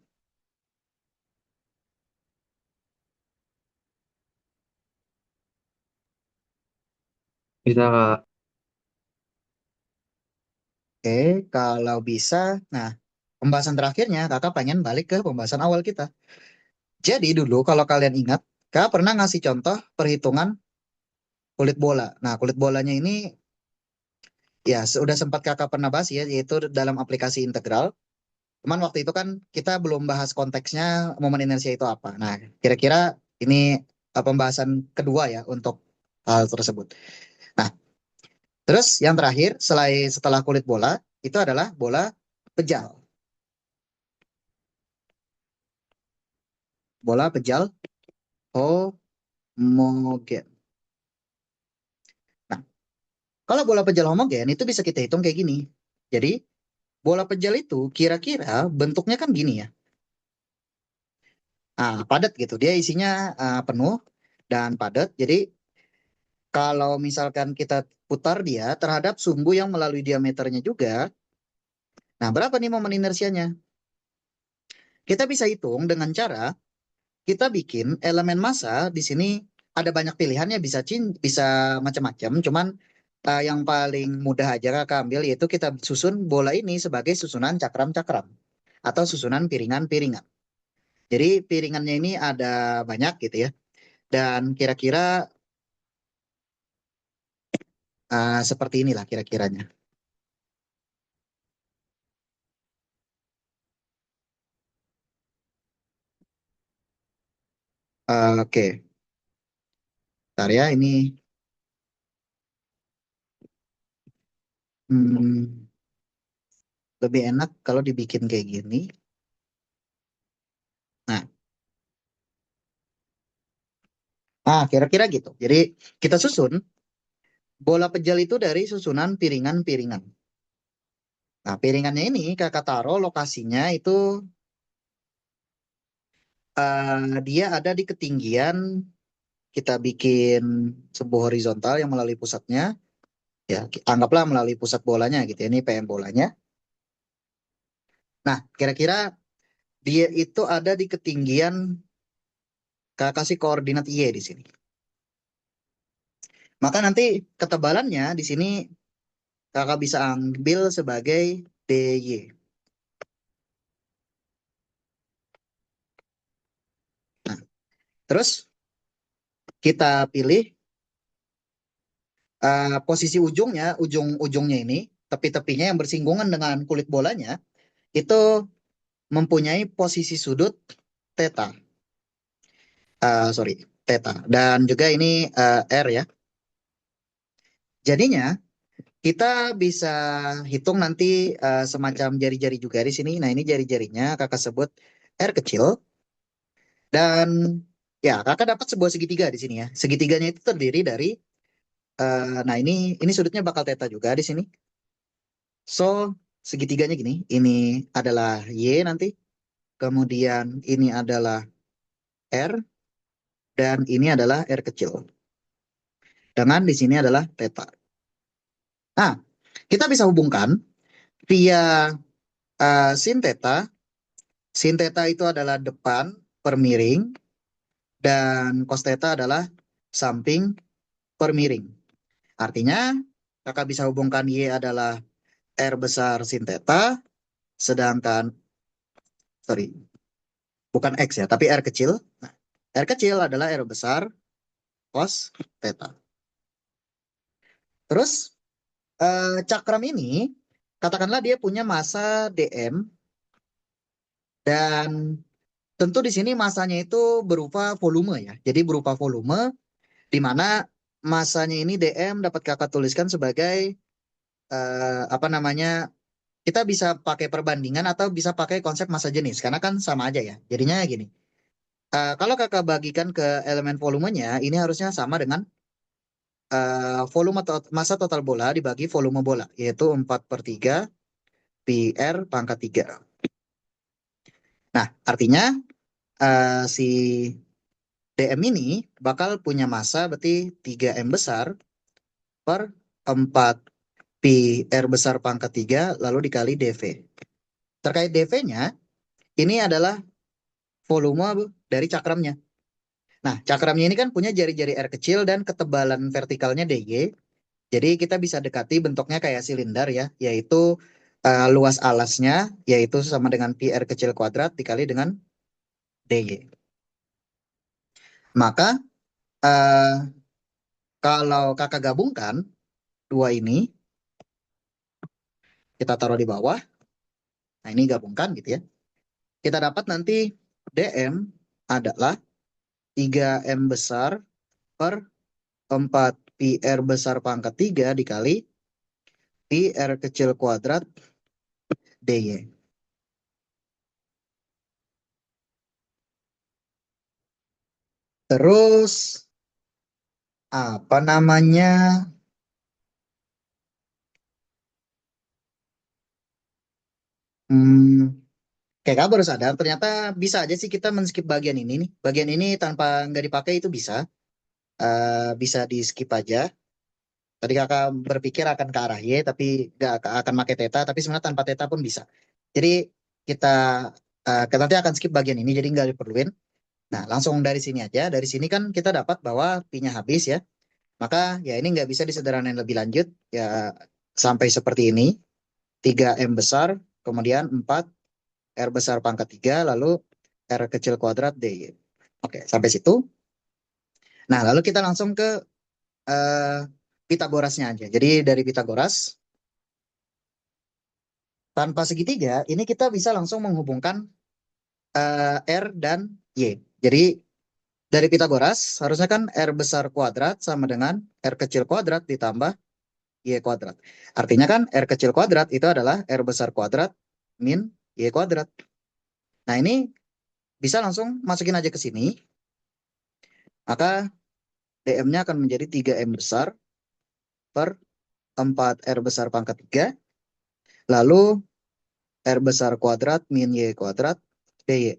Bisa Kak. Oke, kalau bisa, nah pembahasan terakhirnya kakak pengen balik ke pembahasan awal kita. Jadi dulu kalau kalian ingat, kakak pernah ngasih contoh perhitungan kulit bola. Nah, kulit bolanya ini ya sudah sempat kakak pernah bahas ya, yaitu dalam aplikasi integral. Cuman waktu itu kan kita belum bahas konteksnya momen inersia itu apa. Nah, kira-kira ini pembahasan kedua ya untuk hal tersebut. Nah, terus yang terakhir setelah kulit bola itu adalah bola pejal. Bola pejal homogen. Nah, kalau bola pejal homogen itu bisa kita hitung kayak gini. Jadi, bola pejal itu kira-kira bentuknya kan gini ya. Padat gitu. Dia isinya penuh dan padat. Jadi, kalau misalkan kita putar dia terhadap sumbu yang melalui diameternya juga, nah berapa nih momen inersianya? Kita bisa hitung dengan cara kita bikin elemen massa di sini ada banyak pilihannya bisa macam-macam. Cuman yang paling mudah aja kakak ambil yaitu kita susun bola ini sebagai susunan cakram-cakram atau susunan piringan-piringan. Jadi piringannya ini ada banyak gitu ya. Dan kira-kira seperti inilah kira-kiranya. Oke, bentar ya ini hmm, lebih enak kalau dibikin kayak gini. Nah, kira-kira gitu. Jadi kita susun bola pejal itu dari susunan piringan-piringan. Nah, piringannya ini kakak taruh lokasinya itu dia ada di ketinggian kita bikin sebuah horizontal yang melalui pusatnya. Ya, anggaplah melalui pusat bolanya gitu ya. Ini PM bolanya. Nah, kira-kira dia itu ada di ketinggian kakak kasih koordinat Y di sini. Maka nanti ketebalannya di sini kakak bisa ambil sebagai DY. Nah, terus kita pilih posisi ujung-ujungnya ini, tepi-tepinya yang bersinggungan dengan kulit bolanya, itu mempunyai posisi sudut theta. Sorry, theta. Dan juga ini R ya. Jadinya kita bisa hitung nanti semacam jari-jari juga di sini. Nah, ini jari-jarinya kakak sebut R kecil. Dan ya, kakak dapat sebuah segitiga di sini ya. Segitiganya itu terdiri dari, nah ini sudutnya bakal theta juga di sini. So, segitiganya gini. Ini adalah Y nanti. Kemudian ini adalah R. Dan ini adalah R kecil. Dengan di sini adalah theta. Nah, kita bisa hubungkan via sin theta. Sin theta itu adalah depan per miring. Dan cos theta adalah samping per miring. Artinya, kakak bisa hubungkan Y adalah R besar sin theta. Sedangkan, sorry, bukan X ya, tapi R kecil. Nah, R kecil adalah R besar cos theta. Terus, cakram ini, katakanlah dia punya massa dm, dan tentu di sini massanya itu berupa volume ya. Jadi berupa volume, di mana massanya ini dm dapat kakak tuliskan sebagai, apa namanya, kita bisa pakai perbandingan atau bisa pakai konsep massa jenis, karena kan sama aja ya. Jadinya gini, kalau kakak bagikan ke elemen volumenya, ini harusnya sama dengan volume massa total bola dibagi volume bola, yaitu 4/3 pi R pangkat 3. Nah, artinya si DM ini bakal punya massa berarti 3M besar per 4 pi R besar pangkat 3 lalu dikali dV. Terkait dV-nya, ini adalah volume dari cakramnya. Nah, cakramnya ini kan punya jari-jari R kecil dan ketebalan vertikalnya dy. Jadi kita bisa dekati bentuknya kayak silinder ya, yaitu luas alasnya yaitu sama dengan pi R kecil kuadrat dikali dengan dy. Maka eh, kalau kakak gabungkan dua ini, kita taruh di bawah. Nah, ini gabungkan gitu ya. Kita dapat nanti dm adalah 3m besar per 4 pi R besar pangkat 3 dikali pi R kecil kuadrat dy. Terus apa namanya? Hmm, kayak kabar baru sadar, ternyata bisa aja sih kita men-skip bagian ini nih. Bagian ini tanpa nggak dipakai itu bisa. Bisa di skip aja. Tadi kakak berpikir akan ke arah Y, tapi nggak akan pakai theta, tapi sebenarnya tanpa theta pun bisa. Jadi kita kita nanti akan skip bagian ini, jadi nggak diperluin. Nah, langsung dari sini aja. Dari sini kan kita dapat bahwa pi-nya habis ya. Maka ya ini nggak bisa disederhanain lebih lanjut. Ya sampai seperti ini. 3M besar, kemudian 4 R besar pangkat 3, lalu R kecil kuadrat dy. Oke, sampai situ. Nah, lalu kita langsung ke eh, Pitagorasnya aja. Jadi dari Pitagoras, tanpa segitiga, ini kita bisa langsung menghubungkan R dan Y. Jadi dari Pitagoras, harusnya kan R besar kuadrat sama dengan R kecil kuadrat ditambah Y kuadrat. Artinya kan R kecil kuadrat itu adalah R besar kuadrat min Y kuadrat. Nah, ini bisa langsung masukin aja ke sini. Maka dm-nya akan menjadi 3M besar per 4 R besar pangkat 3. Lalu R besar kuadrat min Y kuadrat dy.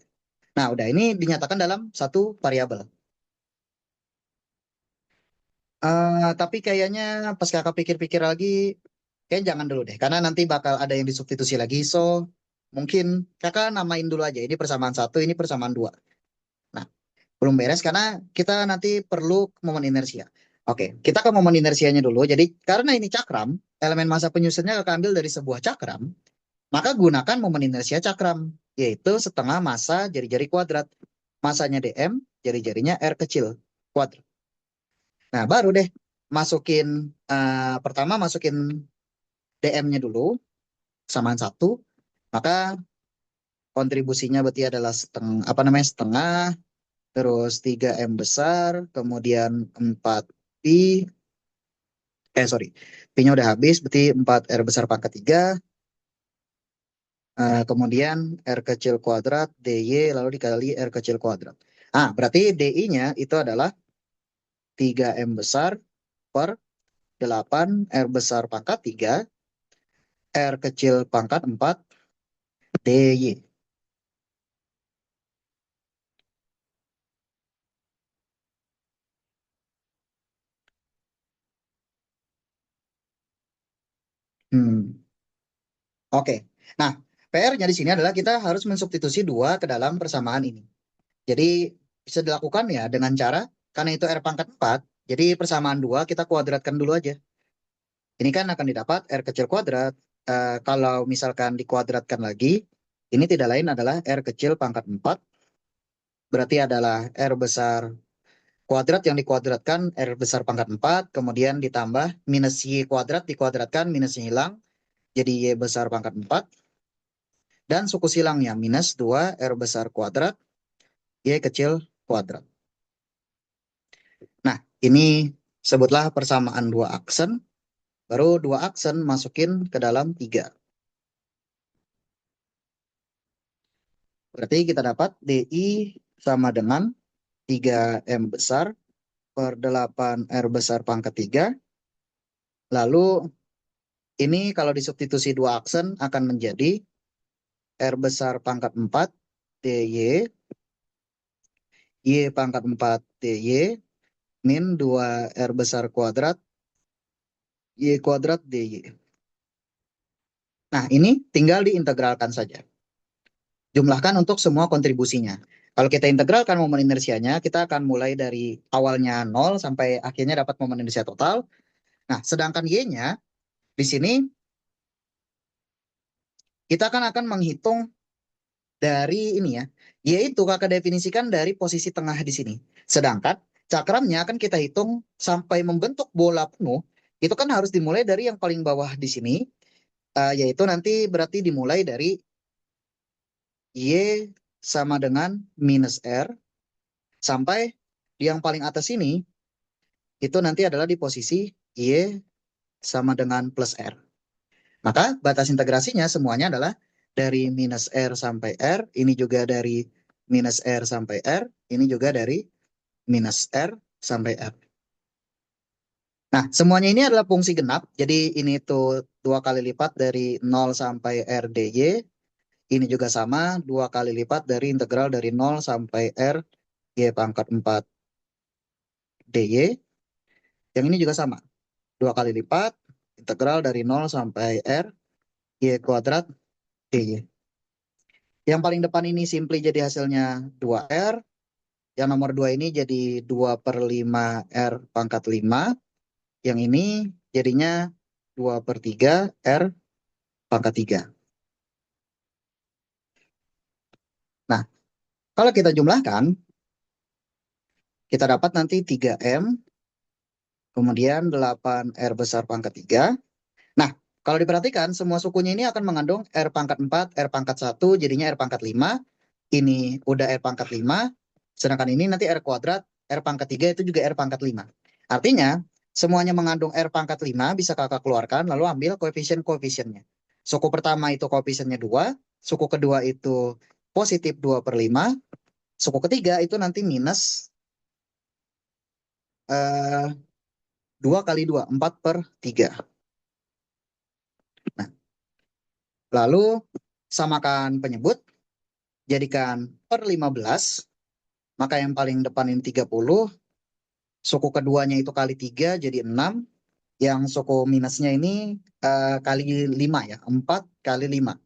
Nah, udah ini dinyatakan dalam satu variabel. Tapi kayaknya pas kakak pikir-pikir lagi, kayak jangan dulu deh. Karena nanti bakal ada yang disubstitusi lagi. So, mungkin kakak namain dulu aja. Ini persamaan satu, ini persamaan dua. Nah, belum beres karena kita nanti perlu momen inersia. Oke, kita ke momen inersianya dulu. Jadi, karena ini cakram, elemen massa penyusunnya kakak ambil dari sebuah cakram, maka gunakan momen inersia cakram, yaitu setengah massa jari-jari kuadrat. Masanya dm, jari-jarinya r kecil kuadrat. Nah, baru deh masukin pertama masukin dm-nya dulu samaan satu, maka kontribusinya berarti adalah setengah apa namanya setengah, terus 3m besar, kemudian 4 pi, sorry, pi-nya udah habis, berarti 4 r besar pangkat 3, kemudian r kecil kuadrat dy lalu dikali r kecil kuadrat. Berarti di-nya itu adalah 3m besar per 8 r besar pangkat 3 r kecil pangkat 4 dy. Hmm. Oke. Nah, PR-nya di sini adalah kita harus mensubstitusi dua ke dalam persamaan ini. Jadi bisa dilakukan ya dengan cara, karena itu R pangkat 4, jadi persamaan dua kita kuadratkan dulu aja. Ini kan akan didapat R kecil kuadrat. Kalau misalkan dikuadratkan lagi, ini tidak lain adalah R kecil pangkat 4, berarti adalah R besar kuadrat yang dikuadratkan R besar pangkat 4, kemudian ditambah minus Y kuadrat dikuadratkan, minusnya hilang, jadi Y besar pangkat 4. Dan suku silangnya minus 2 R besar kuadrat Y kecil kuadrat. Nah, ini sebutlah persamaan dua aksen. Baru dua aksen masukin ke dalam 3. Berarti kita dapat DI sama dengan 3M besar per 8 R besar pangkat 3. Lalu ini kalau disubstitusi dua aksen akan menjadi R besar pangkat 4 DY, Y pangkat 4 DY, min 2 R besar kuadrat Y kuadrat DY. Nah, ini tinggal diintegralkan saja. Jumlahkan untuk semua kontribusinya. Kalau kita integralkan momen inersianya, kita akan mulai dari awalnya 0 sampai akhirnya dapat momen inersia total. Nah, sedangkan Y-nya di sini kita akan menghitung dari ini ya, yaitu kakak definisikan dari posisi tengah di sini. Sedangkan cakramnya akan kita hitung sampai membentuk bola penuh, itu kan harus dimulai dari yang paling bawah di sini, yaitu nanti berarti dimulai dari Y sama dengan minus R, sampai di yang paling atas ini, itu nanti adalah di posisi Y sama dengan plus R. Maka batas integrasinya semuanya adalah dari minus R sampai R, ini juga dari minus R sampai R, ini juga dari minus R sampai R. Nah, semuanya ini adalah fungsi genap, jadi ini tuh 2 kali lipat dari 0 sampai R dy, ini juga sama 2 kali lipat dari integral dari 0 sampai R y pangkat 4 dy, yang ini juga sama 2 kali lipat integral dari 0 sampai R y kuadrat dy. Yang paling depan ini simply jadi hasilnya 2R. Yang nomor 2 ini jadi 2/5 R pangkat 5. Yang ini jadinya 2/3 R pangkat 3. Nah, kalau kita jumlahkan, kita dapat nanti 3M, kemudian 8R besar pangkat 3. Nah, kalau diperhatikan, semua sukunya ini akan mengandung R pangkat 4, R pangkat 1, jadinya R pangkat 5. Ini udah R pangkat 5, sedangkan ini nanti R kuadrat, R pangkat 3 itu juga R pangkat 5. Artinya, semuanya mengandung R pangkat 5, bisa kakak keluarkan, lalu ambil koefisien-koefisiennya. Suku pertama itu koefisiennya 2, suku kedua itu positif 2/5, suku ketiga itu nanti minus 2 kali 2, 4/3. Nah, lalu samakan penyebut, jadikan per 15, maka yang paling depan ini 30, suku keduanya itu kali 3 jadi 6, yang suku minusnya ini kali 5 ya, 4 kali 5,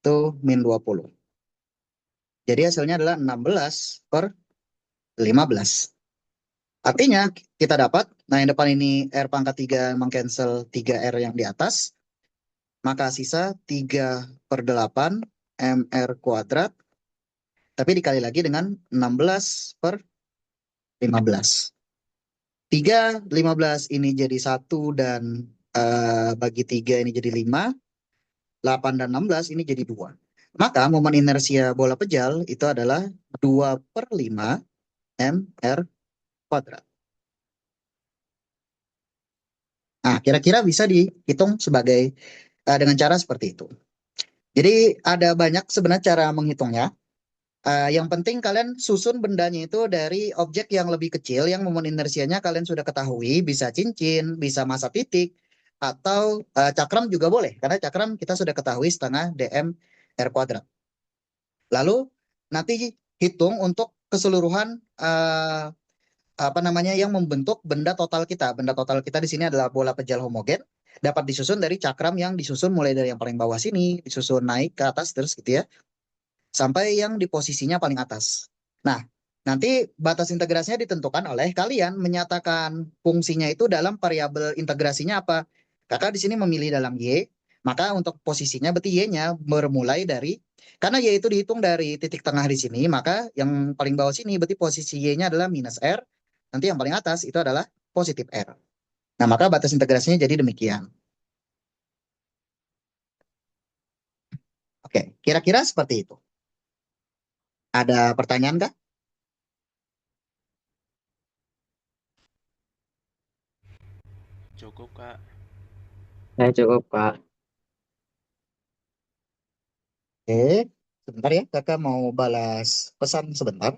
itu min 20. Jadi hasilnya adalah 16/15. Artinya kita dapat, nah yang depan ini R pangkat 3 mengcancel 3R yang di atas, maka sisa 3/8 MR kuadrat, tapi dikali lagi dengan 16/15. 3/15 ini jadi 1 dan bagi 3 ini jadi 5, 8 dan 16 ini jadi 2. Maka momen inersia bola pejal itu adalah 2/5 MR kuadrat. Nah, kira-kira bisa dihitung sebagai dengan cara seperti itu. Jadi ada banyak sebenarnya cara menghitungnya. Yang penting kalian susun bendanya itu dari objek yang lebih kecil, yang momen inersianya kalian sudah ketahui, bisa cincin, bisa massa titik, atau cakram juga boleh, karena cakram kita sudah ketahui setengah dm r kuadrat. Lalu nanti hitung untuk keseluruhan apa namanya yang membentuk benda total kita. Benda total kita di sini adalah bola pejal homogen, dapat disusun dari cakram yang disusun mulai dari yang paling bawah sini, disusun naik ke atas terus gitu ya, sampai yang di posisinya paling atas. Nah, nanti batas integrasinya ditentukan oleh kalian menyatakan fungsinya itu dalam variabel integrasinya apa. Kakak di sini memilih dalam Y, maka untuk posisinya berarti Y-nya bermulai dari, karena Y itu dihitung dari titik tengah di sini, maka yang paling bawah sini berarti posisi Y-nya adalah minus R, nanti yang paling atas itu adalah positif R. Nah, maka batas integrasinya jadi demikian. Oke, kira-kira seperti itu. Ada pertanyaan kah? Cukup, Kak. Ya cukup, Kak. Oke, sebentar ya, kakak mau balas pesan sebentar.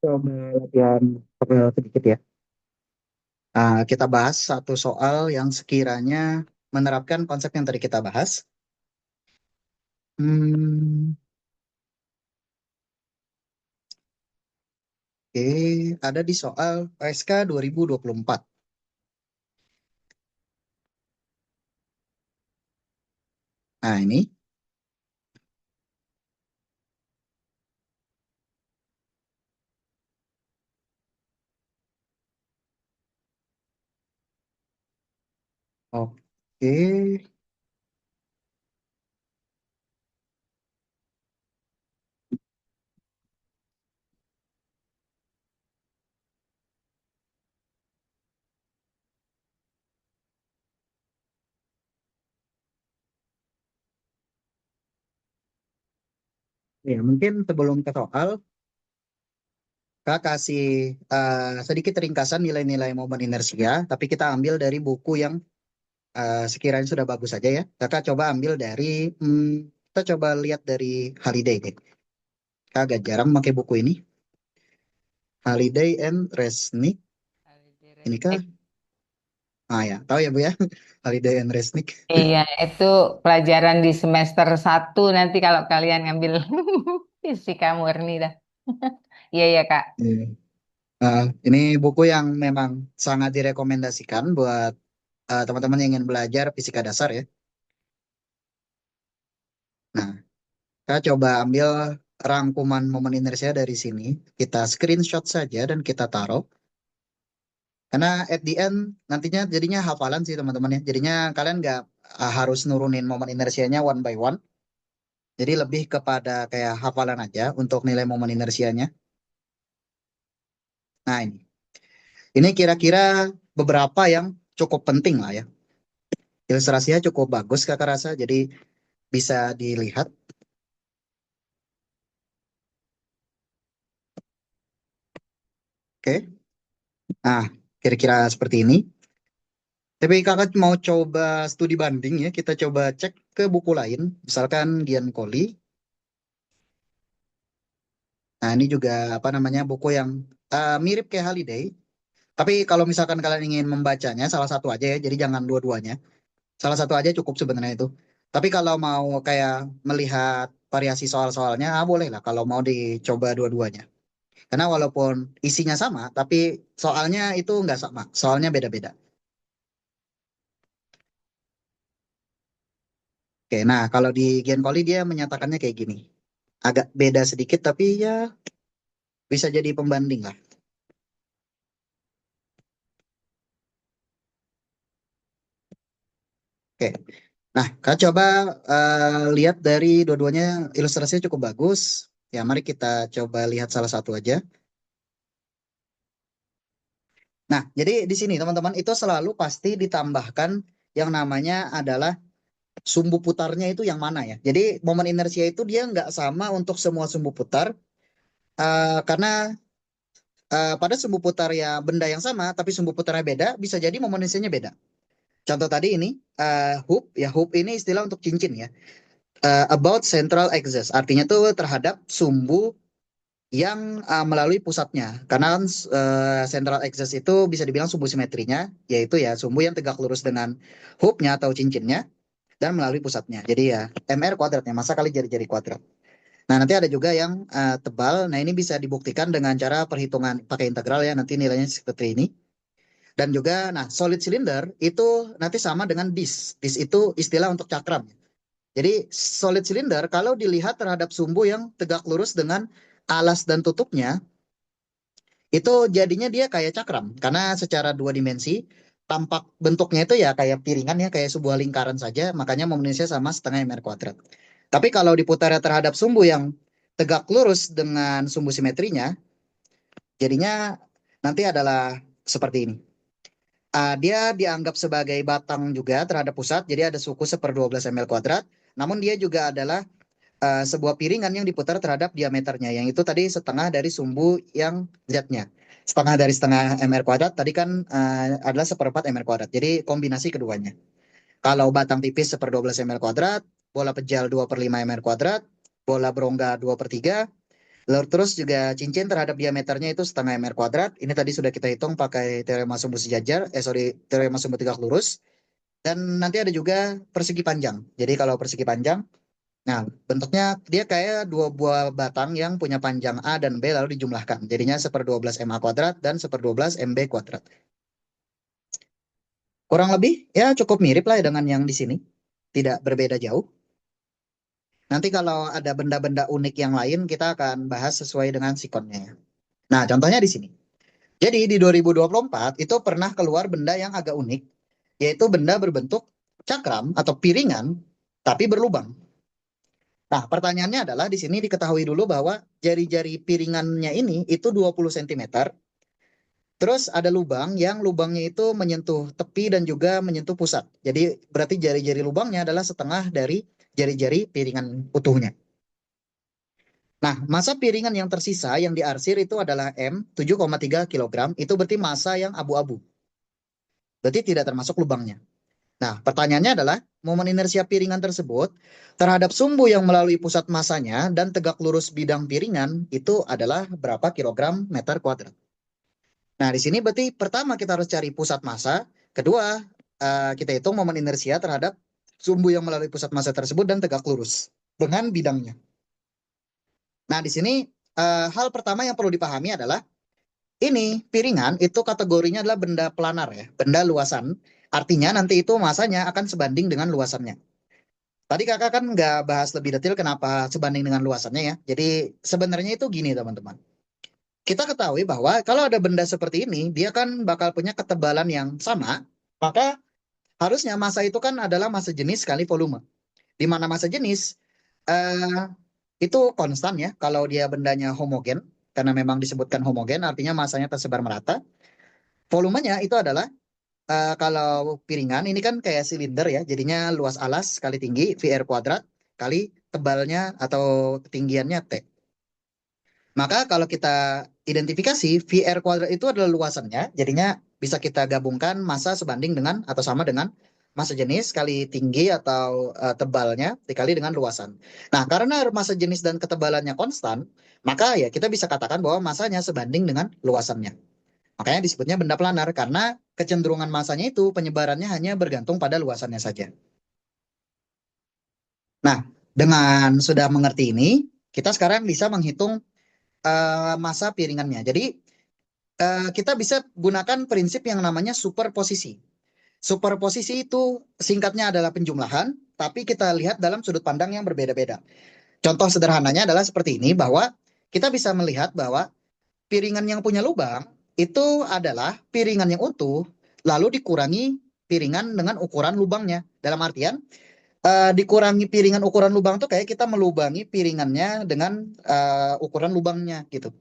coba latihan sedikit ya. Kita bahas satu soal yang sekiranya menerapkan konsep yang tadi kita bahas. Hmm, oke, ada di soal PSK 2024. Nah, ini. Oke. Ya, mungkin sebelum ke soal, Kak kasih sedikit ringkasan nilai-nilai momen inersia, tapi kita ambil dari buku yang sekiranya sudah bagus saja ya. Kakak coba ambil dari, kita coba lihat dari Holiday deh. Kak agak jarang pakai buku ini. Holiday and Resnick. Ini kah? Ya, tahu ya Bu ya. Holiday and Resnick. Iya, itu pelajaran di semester 1 nanti kalau kalian ngambil fisika murni dah. Iya, iya, Kak. Iya. Ini buku yang memang sangat direkomendasikan buat teman-teman yang ingin belajar fisika dasar ya. Nah, kita coba ambil rangkuman momen inersia dari sini. Kita screenshot saja dan kita taruh. Karena at the end nantinya jadinya hafalan sih teman-teman ya. Jadinya kalian nggak harus nurunin momen inersianya one by one. Jadi lebih kepada kayak hafalan aja untuk nilai momen inersianya. Nah ini. Ini kira-kira beberapa yang cukup penting lah ya. Ilustrasinya cukup bagus kakak rasa. Jadi bisa dilihat. Oke. Nah, kira-kira seperti ini. Tapi kakak mau coba studi banding ya. Kita coba cek ke buku lain. Misalkan Gian Coli. Nah, ini juga apa namanya buku yang mirip kayak Holiday. Tapi kalau misalkan kalian ingin membacanya, salah satu aja ya. Jadi jangan dua-duanya. Salah satu aja cukup sebenarnya itu. Tapi kalau mau kayak melihat variasi soal-soalnya, boleh lah kalau mau dicoba dua-duanya. Karena walaupun isinya sama, tapi soalnya itu nggak sama. Soalnya beda-beda. Oke, nah kalau di Gen Poli dia menyatakannya kayak gini. Agak beda sedikit, tapi ya bisa jadi pembanding lah. Oke, nah Kak coba lihat dari dua-duanya ilustrasinya cukup bagus. Ya, mari kita coba lihat salah satu aja. Nah, jadi di sini teman-teman itu selalu pasti ditambahkan yang namanya adalah sumbu putarnya itu yang mana ya. Jadi momen inersia itu dia nggak sama untuk semua sumbu putar karena pada sumbu putar ya benda yang sama tapi sumbu putarnya beda bisa jadi momen inersianya beda. Contoh tadi ini hoop ya hoop ini istilah untuk cincin ya. About central axis artinya tuh terhadap sumbu yang melalui pusatnya. Karena central axis itu bisa dibilang sumbu simetrinya, yaitu ya sumbu yang tegak lurus dengan hoopnya atau cincinnya dan melalui pusatnya. Jadi ya MR kuadratnya, masa kali jari-jari kuadrat. Nah, nanti ada juga yang tebal. Nah, ini bisa dibuktikan dengan cara perhitungan pakai integral ya, nanti nilainya seperti ini. Dan juga, nah, solid cylinder itu nanti sama dengan disk. Disk itu istilah untuk cakram. Jadi, solid cylinder kalau dilihat terhadap sumbu yang tegak lurus dengan alas dan tutupnya, itu jadinya dia kayak cakram karena secara dua dimensi tampak bentuknya itu ya kayak piringan ya kayak sebuah lingkaran saja makanya momennya sama setengah mr kuadrat. Tapi kalau diputarnya terhadap sumbu yang tegak lurus dengan sumbu simetrinya jadinya nanti adalah seperti ini. Dia dianggap sebagai batang juga terhadap pusat jadi ada suku 1/12 ml kuadrat namun dia juga adalah sebuah piringan yang diputar terhadap diameternya, yang itu tadi setengah dari sumbu yang Z-nya. Setengah dari setengah MR kuadrat, tadi kan adalah 1/4 MR kuadrat. Jadi kombinasi keduanya. Kalau batang tipis 1/12 MR kuadrat, bola pejal 2/5 MR kuadrat, bola berongga 2/3, Lalu terus juga cincin terhadap diameternya itu setengah meter kuadrat. Ini tadi sudah kita hitung pakai teorema sumbu sejajar, teorema sumbu tegak lurus. Dan nanti ada juga persegi panjang. Jadi kalau persegi panjang, nah bentuknya dia kayak dua buah batang yang punya panjang A dan B lalu dijumlahkan. Jadinya 1/12 MA kuadrat dan 1/12 MB kuadrat. Kurang lebih ya cukup mirip lah dengan yang di sini. Tidak berbeda jauh. Nanti kalau ada benda-benda unik yang lain kita akan bahas sesuai dengan sikonnya. Nah, contohnya di sini. Jadi di 2024 itu pernah keluar benda yang agak unik, yaitu benda berbentuk cakram atau piringan tapi berlubang. Nah, pertanyaannya adalah di sini diketahui dulu bahwa jari-jari piringannya ini itu 20 cm. Terus ada lubang yang lubangnya itu menyentuh tepi dan juga menyentuh pusat. Jadi berarti jari-jari lubangnya adalah setengah dari jari-jari piringan utuhnya. Nah, massa piringan yang tersisa yang diarsir itu adalah M 7,3 kg. Itu berarti massa yang abu-abu. Berarti tidak termasuk lubangnya. Nah, pertanyaannya adalah momen inersia piringan tersebut terhadap sumbu yang melalui pusat massanya dan tegak lurus bidang piringan itu adalah berapa kilogram meter kuadrat. Nah, di sini berarti pertama kita harus cari pusat massa, kedua kita hitung momen inersia terhadap sumbu yang melalui pusat massa tersebut dan tegak lurus dengan bidangnya. Nah, di sini hal pertama yang perlu dipahami adalah ini piringan itu kategorinya adalah benda planar ya, benda luasan. Artinya nanti itu masanya akan sebanding dengan luasannya. Tadi kakak kan nggak bahas lebih detail kenapa sebanding dengan luasannya ya. Jadi sebenarnya itu gini teman-teman. Kita ketahui bahwa kalau ada benda seperti ini, dia kan bakal punya ketebalan yang sama, maka harusnya massa itu kan adalah massa jenis kali volume. Di mana massa jenis eh, itu konstan ya, kalau dia bendanya homogen, karena memang disebutkan homogen, artinya massanya tersebar merata. Volumenya itu adalah kalau piringan ini kan kayak silinder ya, jadinya luas alas kali tinggi VR kuadrat kali tebalnya atau ketinggiannya T. Maka kalau kita identifikasi VR kuadrat itu adalah luasannya, jadinya bisa kita gabungkan massa sebanding dengan atau sama dengan massa jenis kali tinggi atau tebalnya dikali dengan luasan. Nah, karena massa jenis dan ketebalannya konstan, maka ya kita bisa katakan bahwa massanya sebanding dengan luasannya. Makanya disebutnya benda planar karena kecenderungan massanya itu penyebarannya hanya bergantung pada luasannya saja. Nah, dengan sudah mengerti ini, kita sekarang bisa menghitung massa piringannya. Jadi kita bisa gunakan prinsip yang namanya superposisi. Superposisi itu singkatnya adalah penjumlahan, tapi kita lihat dalam sudut pandang yang berbeda-beda. Contoh sederhananya adalah seperti ini, bahwa kita bisa melihat bahwa piringan yang punya lubang itu adalah piringan yang utuh, lalu dikurangi piringan dengan ukuran lubangnya. Dalam artian, dikurangi piringan ukuran lubang tuh kayak kita melubangi piringannya dengan ukuran lubangnya gitu.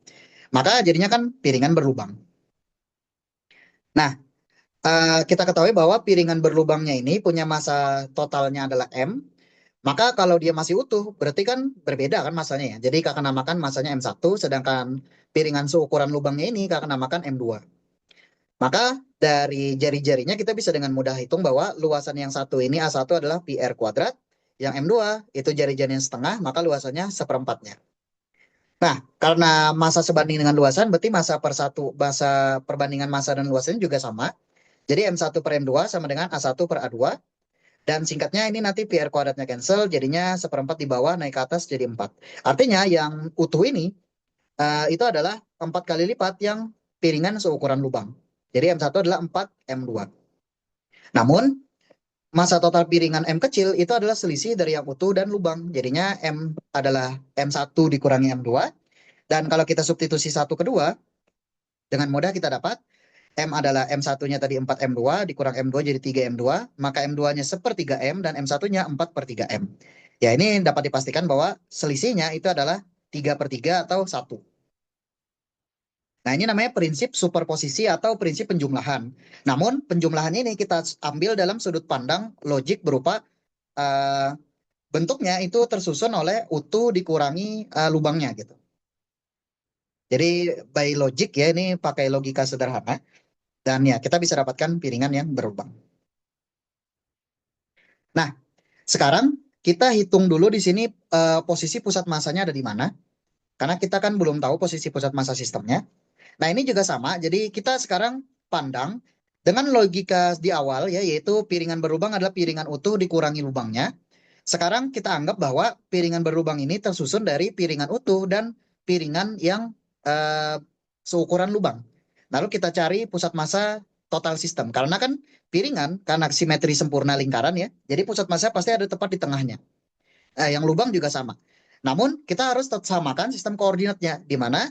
Maka jadinya kan piringan berlubang. Nah, kita ketahui bahwa piringan berlubangnya ini punya massa totalnya adalah M. Maka kalau dia masih utuh, berarti kan berbeda kan masanya ya. Jadi kakak namakan masanya M1, sedangkan piringan seukuran lubangnya ini kakak namakan M2. Maka dari jari-jarinya kita bisa dengan mudah hitung bahwa luasan yang satu ini A1 adalah PR kuadrat, yang M2 itu jari-jari yang setengah, maka luasannya seperempatnya. Nah, karena massa sebanding dengan luasan, berarti massa perbandingan massa dan luasannya juga sama. Jadi M1 per M2 sama dengan A1 per A2. Dan singkatnya ini nanti PR kuadratnya cancel, jadinya seperempat di bawah naik ke atas jadi 4. Artinya yang utuh ini itu adalah 4 kali lipat yang piringan seukuran lubang. Jadi M1 adalah 4 M2. Namun, massa total piringan M kecil itu adalah selisih dari yang utuh dan lubang. Jadinya M adalah M1 dikurangi M2. Dan kalau kita substitusi satu kedua, dengan mudah kita dapat M adalah M1-nya tadi 4 M2, dikurang M2 jadi 3 M2, maka M2-nya sepertiga M dan M1-nya 4 per 3 M. Ya ini dapat dipastikan bahwa selisihnya itu adalah 3 per 3 atau 1. Nah ini namanya prinsip superposisi atau prinsip penjumlahan. Namun penjumlahan ini kita ambil dalam sudut pandang logik berupa uh, bentuknya itu tersusun oleh utuh dikurangi lubangnya gitu. Jadi by logic ya ini pakai logika sederhana. Dan ya, kita bisa dapatkan piringan yang berlubang. Nah, sekarang kita hitung dulu di sini posisi pusat massanya ada di mana. Karena kita kan belum tahu posisi pusat massa sistemnya. Nah, ini juga sama. Jadi kita sekarang pandang dengan logika di awal ya, yaitu piringan berlubang adalah piringan utuh dikurangi lubangnya. Sekarang kita anggap bahwa piringan berlubang ini tersusun dari piringan utuh dan piringan yang eh, seukuran lubang. Lalu kita cari pusat massa total sistem. Karena kan piringan, karena simetri sempurna lingkaran ya, jadi pusat massa pasti ada tepat di tengahnya. Yang lubang juga sama. Namun kita harus tetap samakan sistem koordinatnya, di mana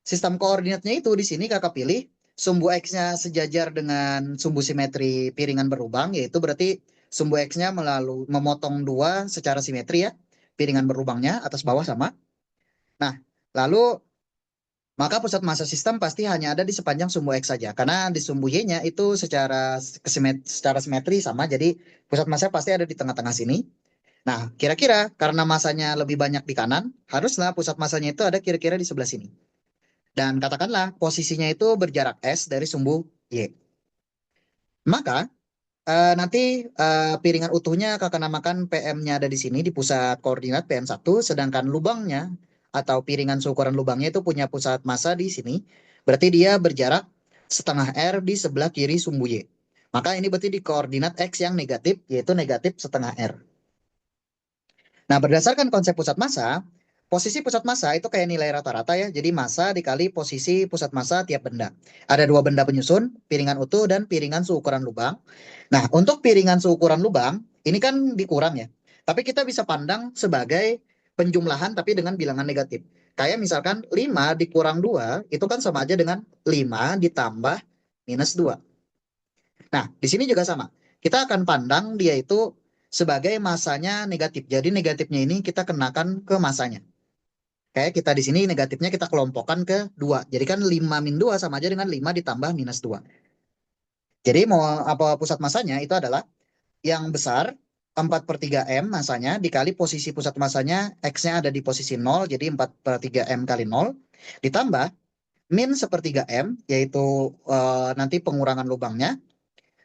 sistem koordinatnya itu di sini kakak pilih sumbu X-nya sejajar dengan sumbu simetri piringan berlubang, yaitu berarti sumbu X-nya memotong dua secara simetri ya, piringan berlubangnya atas bawah sama. Nah, lalu maka pusat massa sistem pasti hanya ada di sepanjang sumbu X saja, karena di sumbu Y-nya itu secara simetri sama, jadi pusat massa pasti ada di tengah-tengah sini. Nah, kira-kira karena masanya lebih banyak di kanan, haruslah pusat massanya itu ada kira-kira di sebelah sini. Dan katakanlah posisinya itu berjarak S dari sumbu Y. Maka nanti piringan utuhnya kakak namakan PM-nya ada di sini di pusat koordinat PM1, sedangkan lubangnya atau piringan seukuran lubangnya itu punya pusat massa di sini. Berarti dia berjarak setengah R di sebelah kiri sumbu Y. Maka ini berarti di koordinat X yang negatif, yaitu negatif setengah R. Nah, berdasarkan konsep pusat massa, posisi pusat massa itu kayak nilai rata-rata ya. Jadi massa dikali posisi pusat massa tiap benda. Ada dua benda penyusun, piringan utuh dan piringan seukuran lubang. Nah, untuk piringan seukuran lubang, ini kan dikurang ya. Tapi kita bisa pandang sebagai penjumlahan tapi dengan bilangan negatif. Kayak misalkan 5 dikurang 2, itu kan sama aja dengan 5 ditambah minus 2. Nah, di sini juga sama. Kita akan pandang dia itu sebagai masanya negatif. Jadi negatifnya ini kita kenakan ke masanya. Kayak kita di sini negatifnya kita kelompokkan ke 2. Jadi kan 5 min 2 sama aja dengan 5 ditambah minus 2. Jadi mau apa pusat masanya itu adalah yang besar 4/3 M masanya dikali posisi pusat masanya X-nya ada di posisi 0. Jadi 4/3 M kali 0. Ditambah min 1/3 M yaitu nanti pengurangan lubangnya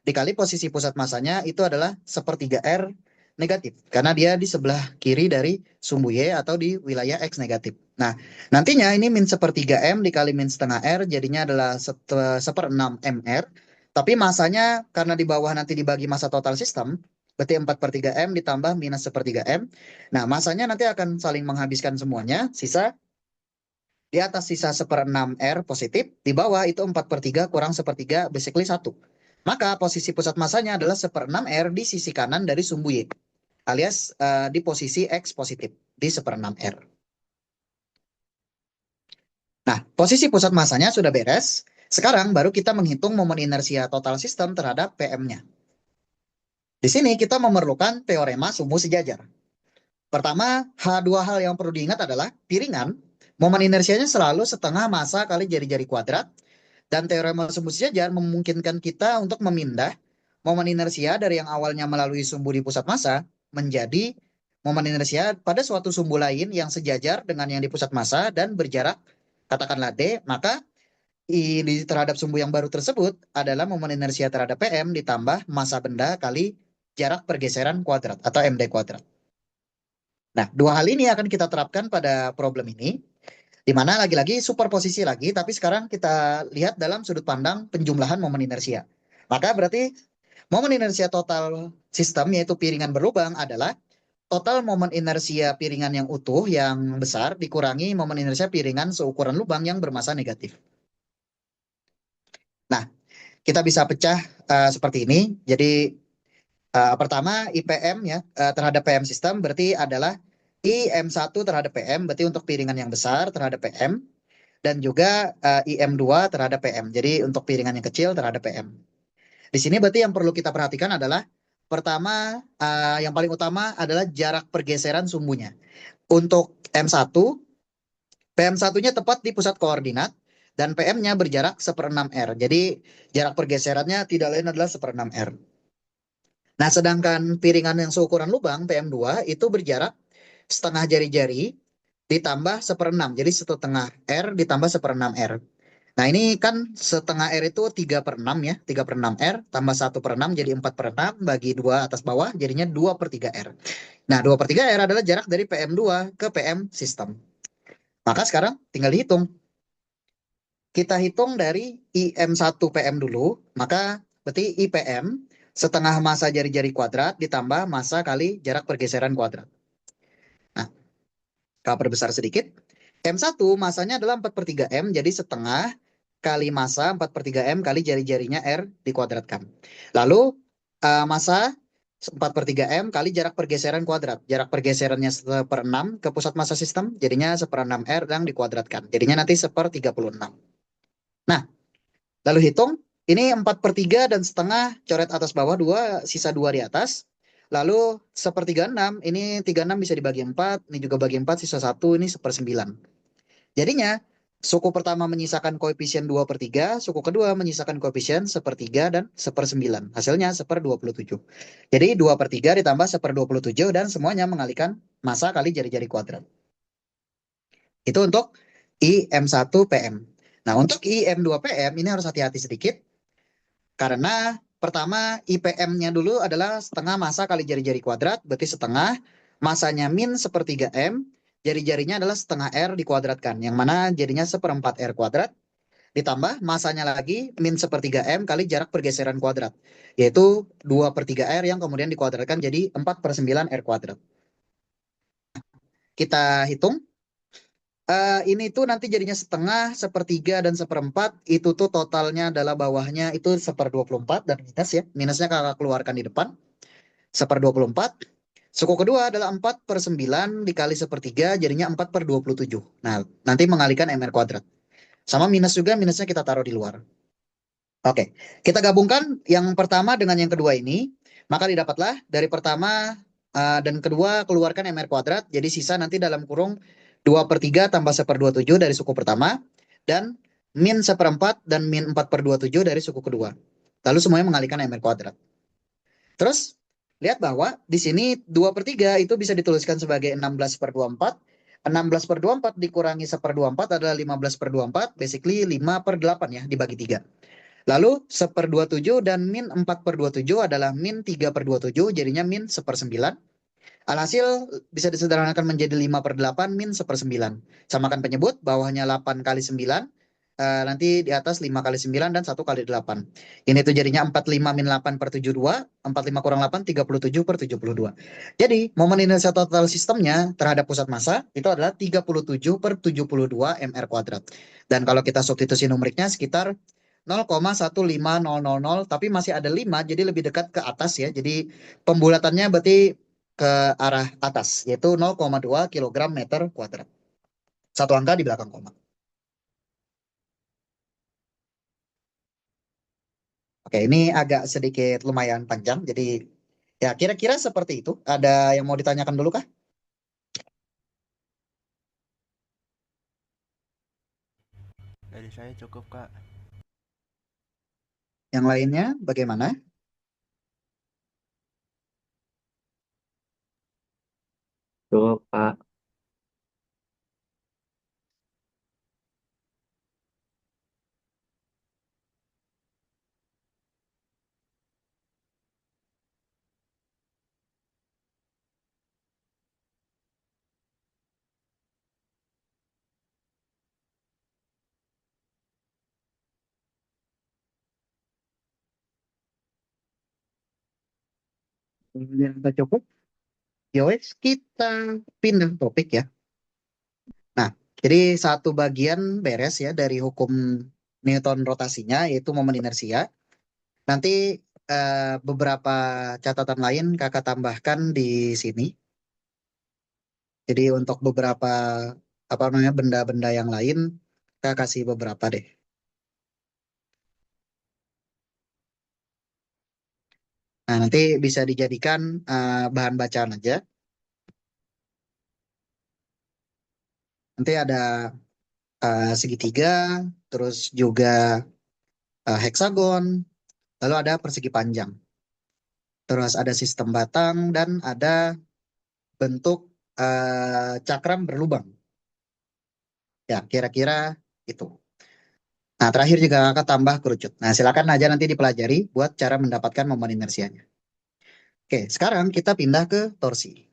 dikali posisi pusat masanya itu adalah 1/3 R negatif. Karena dia di sebelah kiri dari sumbu Y atau di wilayah X negatif. Nah, nantinya ini min 1/3 M dikali min setengah R jadinya adalah 1/6 MR. Tapi masanya karena di bawah nanti dibagi massa total sistem, berarti 4/3 M ditambah minus 1/3 M. Nah, masanya nanti akan saling menghabiskan semuanya, sisa di atas sisa 1/6 R positif, di bawah itu 4/3 kurang 1/3 basically 1. Maka posisi pusat masanya adalah 1/6 R di sisi kanan dari sumbu Y, alias di posisi X positif, di 1/6 R. Nah, posisi pusat masanya sudah beres. Sekarang baru kita menghitung momen inersia total sistem terhadap PM-nya. Di sini kita memerlukan teorema sumbu sejajar. Pertama, dua hal yang perlu diingat adalah piringan, momen inersianya selalu setengah massa kali jari-jari kuadrat, dan teorema sumbu sejajar memungkinkan kita untuk memindah momen inersia dari yang awalnya melalui sumbu di pusat massa menjadi momen inersia pada suatu sumbu lain yang sejajar dengan yang di pusat massa dan berjarak katakanlah D, maka terhadap sumbu yang baru tersebut adalah momen inersia terhadap PM ditambah massa benda kali jarak pergeseran kuadrat atau MD kuadrat. Nah, dua hal ini akan kita terapkan pada problem ini, di mana lagi-lagi superposisi lagi, tapi sekarang kita lihat dalam sudut pandang penjumlahan momen inersia. Maka berarti momen inersia total sistem, yaitu piringan berlubang, adalah total momen inersia piringan yang utuh yang besar dikurangi momen inersia piringan seukuran lubang yang bermassa negatif. Nah, kita bisa pecah seperti ini. Jadi pertama IPM ya terhadap PM sistem berarti adalah IM1 terhadap PM, berarti untuk piringan yang besar terhadap PM, dan juga IM2 terhadap PM. Jadi untuk piringan yang kecil terhadap PM. Di sini berarti yang perlu kita perhatikan adalah pertama yang paling utama adalah jarak pergeseran sumbunya. Untuk M1, PM1-nya tepat di pusat koordinat dan PM-nya berjarak 1/6 R. Jadi jarak pergeserannya tidak lain adalah 1/6 R. Nah, sedangkan piringan yang seukuran lubang PM2 itu berjarak setengah jari-jari ditambah 1/6. Jadi 1/2 R ditambah 1/6 R. Nah, ini kan setengah R itu 3/6 ya. 3/6 R tambah 1/6 jadi 4/6 bagi 2 atas bawah jadinya 2/3 R. Nah, 2/3 R adalah jarak dari PM2 ke PM sistem. Maka sekarang tinggal dihitung. Kita hitung dari IM1PM dulu, maka berarti IPM setengah massa jari-jari kuadrat ditambah massa kali jarak pergeseran kuadrat. Nah, kalau perbesar sedikit, M1 massanya adalah 4/3 M, jadi setengah kali massa 4/3 M kali jari-jarinya R dikuadratkan. Lalu massa 4/3 M kali jarak pergeseran kuadrat. Jarak pergeserannya 1/6 ke pusat massa sistem, jadinya 1/6 R yang dikuadratkan. Jadinya nanti 1/36. Nah, lalu hitung, ini 4/3 dan setengah, coret atas bawah 2, sisa 2 di atas. Lalu 1/36, ini 36 bisa dibagi 4, ini juga bagi 4, sisa 1, ini 1/9. Jadinya, suku pertama menyisakan koefisien 2/3, suku kedua menyisakan koefisien 1/3 dan 1/9. Hasilnya 1/27. Jadi 2/3 ditambah 1/27 dan semuanya mengalihkan massa kali jari-jari kuadrat. Itu untuk IM1PM. Nah, untuk IM2PM ini harus hati-hati sedikit. Karena pertama IPM-nya dulu adalah setengah massa kali jari-jari kuadrat, berarti setengah. Massanya min 1/3 M, jari-jarinya adalah setengah R dikuadratkan, yang mana jadinya 1/4 R kuadrat. Ditambah massanya lagi min 1/3 M kali jarak pergeseran kuadrat, yaitu 2/3 R yang kemudian dikuadratkan jadi 4/9 R kuadrat. Kita hitung. Ini tuh nanti jadinya setengah, 1/3, dan 1/4. Itu tuh totalnya adalah bawahnya itu 1/24 dan minus ya. Minusnya kakak keluarkan di depan. 1/24. Suku kedua adalah 4/9 dikali 1/3 jadinya 4/27. Nah, nanti mengalihkan MR kuadrat. Sama minus juga, minusnya kita taruh di luar. Oke, kita gabungkan yang pertama dengan yang kedua ini. Maka didapatlah dari pertama dan kedua keluarkan MR kuadrat. Jadi sisa nanti dalam kurung 2/3 tambah 1/27 dari suku pertama. Dan min 1/4 dan min 4/27 dari suku kedua. Lalu semuanya mengalihkan MR kuadrat. Terus lihat bahwa di sini 2/3 itu bisa dituliskan sebagai 16/24. 16/24 dikurangi 1/24 adalah 15/24. Basically 5/8 ya dibagi 3. Lalu 1/27 dan min 4/27 adalah min 3/27, jadinya min 1/9. Alhasil bisa disederhanakan menjadi 5/8 min 1/9. Samakan penyebut, bawahnya 8 kali 9, nanti di atas 5 kali 9 dan 1 kali 8. Ini tuh jadinya 45 min 8/72, 45 kurang 8, 37/72. Jadi momen inersia total sistemnya terhadap pusat massa itu adalah 37/72 mr kuadrat. Dan kalau kita substitusi numeriknya sekitar 0,15000, tapi masih ada 5, jadi lebih dekat ke atas ya. Jadi pembulatannya berarti ke arah atas, yaitu 0,2 kg meter kuadrat. Satu angka di belakang koma. Oke, ini agak sedikit lumayan panjang, jadi ya kira-kira seperti itu. Ada yang mau ditanyakan dulu kah? Dari saya cukup, Kak. Yang lainnya bagaimana? Cukup, Pak. Yang kita cukup, ya wes kita pindah topik ya. Nah, jadi satu bagian beres ya dari hukum Newton rotasinya, yaitu momen inersia. Nanti beberapa catatan lain kakak tambahkan di sini. Jadi untuk beberapa apa namanya benda-benda yang lain, kakak kasih beberapa deh. Nah, nanti bisa dijadikan bahan bacaan aja. Nanti ada segitiga, terus juga heksagon, lalu ada persegi panjang. Terus ada sistem batang dan ada bentuk cakram berlubang. Ya, kira-kira itu. Nah, terakhir juga kakak tambah kerucut. Nah, silakan aja nanti dipelajari buat cara mendapatkan momen inersianya. Oke, sekarang kita pindah ke torsi.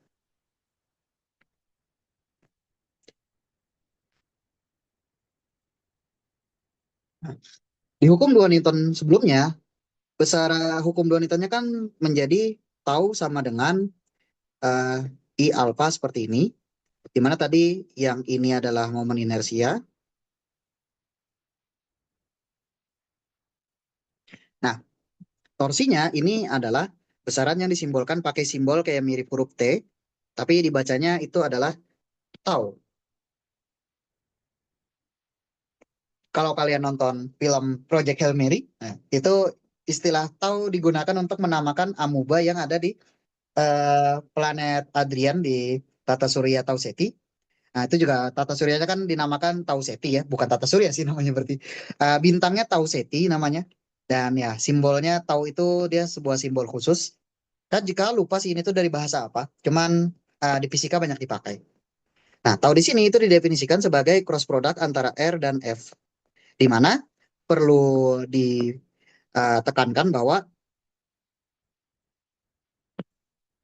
Di hukum 2 Newton sebelumnya, besar hukum 2 Newtonnya kan menjadi tau sama dengan eh, I alfa seperti ini. Di mana tadi yang ini adalah momen inersia. Nah, torsinya ini adalah besaran yang disimbolkan pakai simbol kayak mirip huruf T, tapi dibacanya itu adalah tau. Kalau kalian nonton film Project Hail Mary, nah, itu istilah tau digunakan untuk menamakan amuba yang ada di planet Adrian di Tata Surya Tau Ceti. Nah, itu juga Tata Suryanya kan dinamakan Tau Ceti ya, bukan Tata Surya sih namanya berarti. Bintangnya Tau Ceti namanya. Dan ya, simbolnya Tau itu dia sebuah simbol khusus. Dan jika lupa sih ini tuh dari bahasa apa, cuman di fisika banyak dipakai. Nah, Tau di sini itu didefinisikan sebagai cross product antara R dan F. Di mana perlu ditekankan bahwa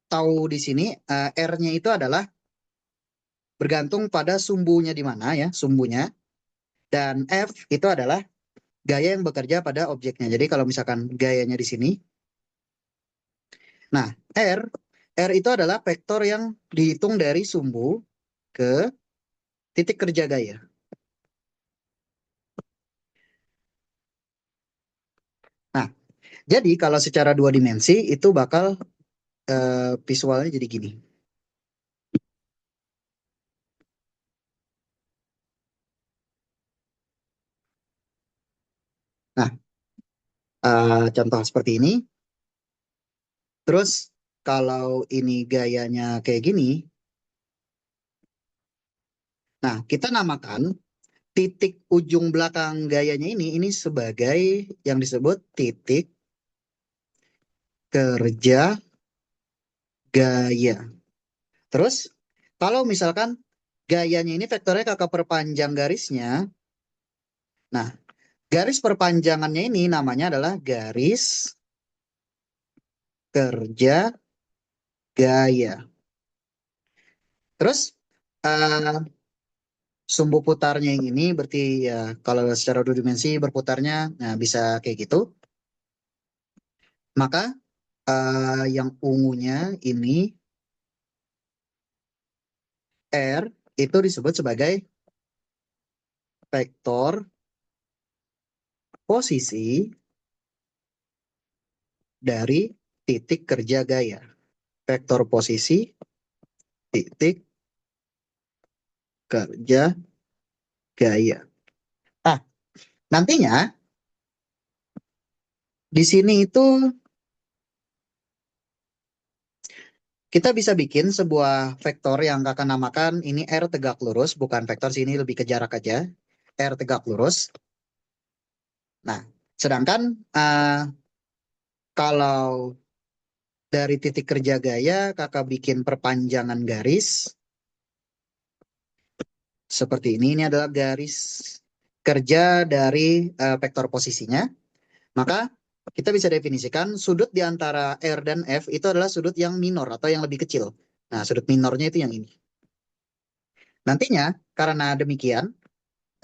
Tau di sini R-nya itu adalah bergantung pada sumbunya di mana ya, sumbunya. Dan F itu adalah gaya yang bekerja pada objeknya. Jadi kalau misalkan gayanya di sini, nah R itu adalah vektor yang dihitung dari sumbu ke titik kerja gaya. Nah, jadi kalau secara dua dimensi itu bakal visualnya jadi gini. Nah, contoh seperti ini. Terus kalau ini gayanya kayak gini, nah kita namakan titik ujung belakang gayanya ini sebagai yang disebut titik kerja gaya. Terus kalau misalkan gayanya ini vektornya kakak perpanjang garisnya, nah garis perpanjangannya ini namanya adalah garis kerja gaya. Terus eh, sumbu putarnya yang ini berarti ya kalau secara dua dimensi berputarnya nah bisa kayak gitu. Maka yang ungunya ini R itu disebut sebagai vektor posisi dari titik kerja gaya. Vektor posisi titik kerja gaya. Ah, nantinya di sini itu kita bisa bikin sebuah vektor yang kakak namakan ini R tegak lurus, bukan vektor sini lebih ke jarak aja. R tegak lurus. Nah, sedangkan kalau dari titik kerja gaya kakak bikin perpanjangan garis seperti ini adalah garis kerja dari vektor posisinya. Maka kita bisa definisikan sudut di antara R dan F itu adalah sudut yang minor atau yang lebih kecil. Nah, sudut minornya itu yang ini. Nantinya, karena demikian,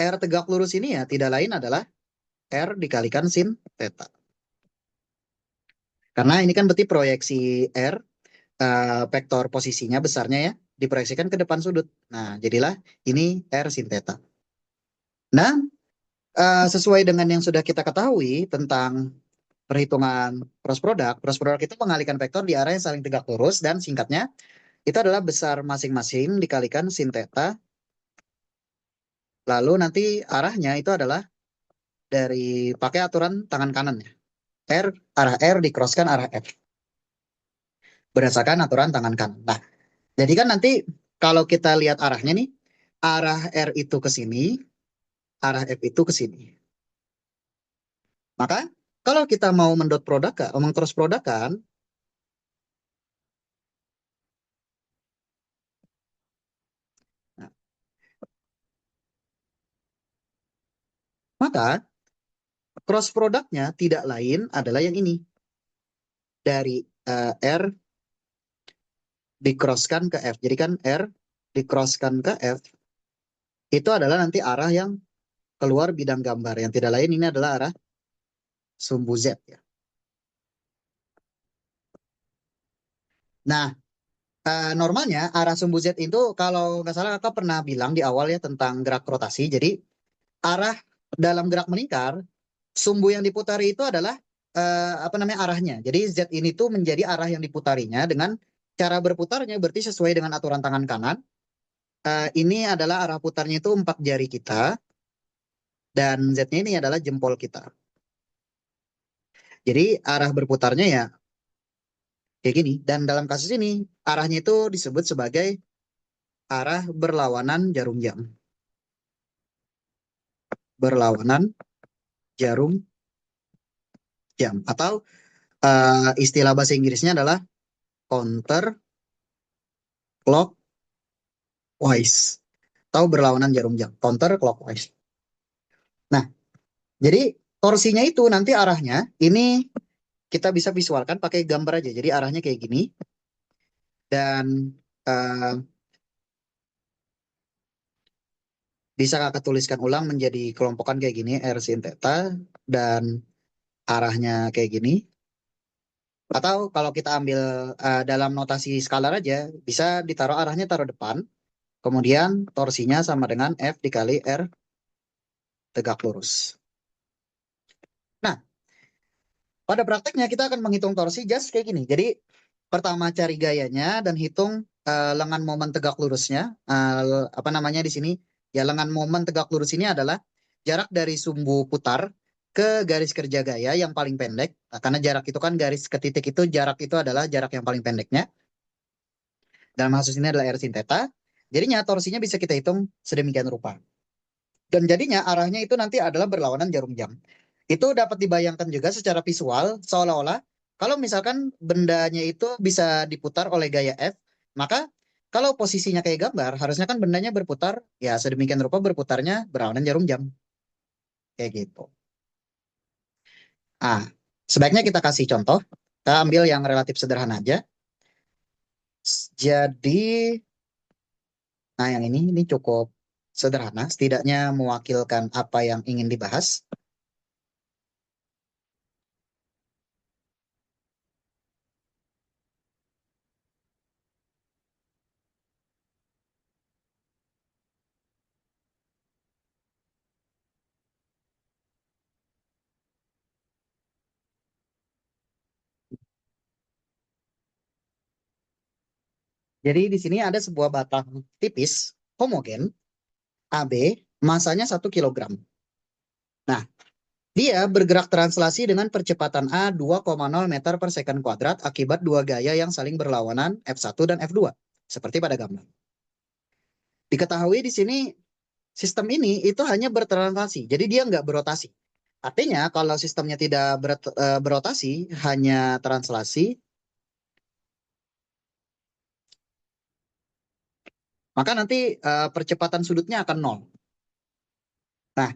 R tegak lurus ini ya tidak lain adalah R dikalikan sin theta. Karena ini kan berarti proyeksi R, vektor posisinya besarnya ya, diproyeksikan ke depan sudut. Nah, jadilah ini R sin theta. Nah, sesuai dengan yang sudah kita ketahui tentang perhitungan cross product itu mengalihkan vektor di arah yang saling tegak lurus dan singkatnya itu adalah besar masing-masing dikalikan sin theta. Lalu nanti arahnya itu adalah dari pakai aturan tangan kanan ya. Arah R dikrosskan arah F berdasarkan aturan tangan kanan. Nah, jadi kan nanti kalau kita lihat arahnya nih, arah R itu ke sini, arah F itu ke sini. Maka kalau kita mau mendot produk, mengcross produk kan, nah, maka cross produknya tidak lain adalah yang ini. Dari R dicrosskan ke F. Jadi kan R dicrosskan ke F itu adalah nanti arah yang keluar bidang gambar. Yang tidak lain ini adalah arah sumbu Z ya. Nah, normalnya arah sumbu Z itu kalau nggak salah kakak pernah bilang di awal ya tentang gerak rotasi. Jadi arah dalam gerak melingkar, sumbu yang diputari itu adalah apa namanya arahnya. Jadi Z ini tuh menjadi arah yang diputarinya dengan cara berputarnya berarti sesuai dengan aturan tangan kanan. Ini adalah arah putarnya itu 4 jari kita dan Z-nya ini adalah jempol kita. Jadi arah berputarnya ya kayak gini. Dan dalam kasus ini arahnya itu disebut sebagai arah berlawanan jarum jam. Berlawanan jarum jam. Atau istilah bahasa Inggrisnya adalah counter clockwise. Atau berlawanan jarum jam. Counter clockwise. Nah, jadi torsinya itu nanti arahnya ini kita bisa visualkan pakai gambar aja. Jadi arahnya kayak gini. Dan eh, bisa kakak tuliskan ulang menjadi kelompokan kayak gini. R sin theta. Dan arahnya kayak gini. Atau kalau kita ambil dalam notasi skalar aja. Bisa ditaruh arahnya taruh depan. Kemudian torsinya sama dengan F dikali R tegak lurus. Nah, pada prakteknya kita akan menghitung torsi just kayak gini. Jadi pertama cari gayanya dan hitung lengan momen tegak lurusnya. Apa namanya di sini? Ya lengan momen tegak lurus ini adalah jarak dari sumbu putar ke garis kerja gaya yang paling pendek. Nah, karena jarak itu kan garis ke titik itu jarak itu adalah jarak yang paling pendeknya. Dalam kasus ini adalah R sin theta. Jadinya torsinya bisa kita hitung sedemikian rupa. Dan jadinya arahnya itu nanti adalah berlawanan jarum jam. Itu dapat dibayangkan juga secara visual seolah-olah kalau misalkan bendanya itu bisa diputar oleh gaya F, maka kalau posisinya kayak gambar, harusnya kan bendanya berputar, ya sedemikian rupa berputarnya berlawanan jarum jam. Kayak gitu. Ah, sebaiknya kita kasih contoh. Kita ambil yang relatif sederhana aja. Jadi, nah yang ini cukup sederhana, setidaknya mewakilkan apa yang ingin dibahas. Jadi di sini ada sebuah batang tipis, homogen, AB, masanya 1 kg. Nah, dia bergerak translasi dengan percepatan A 2,0 meter per second kuadrat akibat dua gaya yang saling berlawanan F1 dan F2, seperti pada gambar. Diketahui di sini sistem ini itu hanya bertranslasi, jadi dia nggak berotasi. Artinya kalau sistemnya tidak berotasi, hanya translasi, maka nanti percepatan sudutnya akan nol. Nah,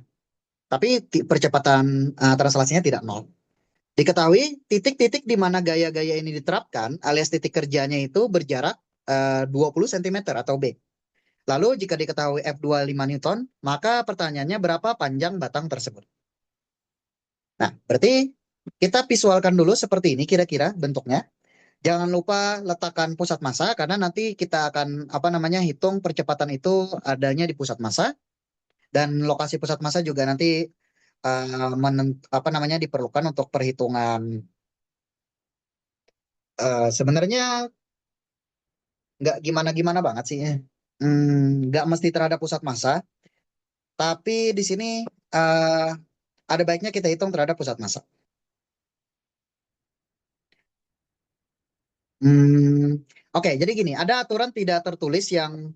tapi percepatan translasinya tidak nol. Diketahui titik-titik di mana gaya-gaya ini diterapkan alias titik kerjanya itu berjarak 20 cm atau B. Lalu jika diketahui F25 Newton, maka pertanyaannya berapa panjang batang tersebut? Nah, berarti kita visualkan dulu seperti ini kira-kira bentuknya. Jangan lupa letakkan pusat massa karena nanti kita akan apa namanya hitung percepatan itu adanya di pusat massa dan lokasi pusat massa juga nanti apa namanya diperlukan untuk perhitungan sebenarnya nggak gimana-gimana banget sih. Nggak mesti terhadap pusat massa, tapi di sini eh, ada baiknya kita hitung terhadap pusat massa. Oke, jadi gini, ada aturan tidak tertulis yang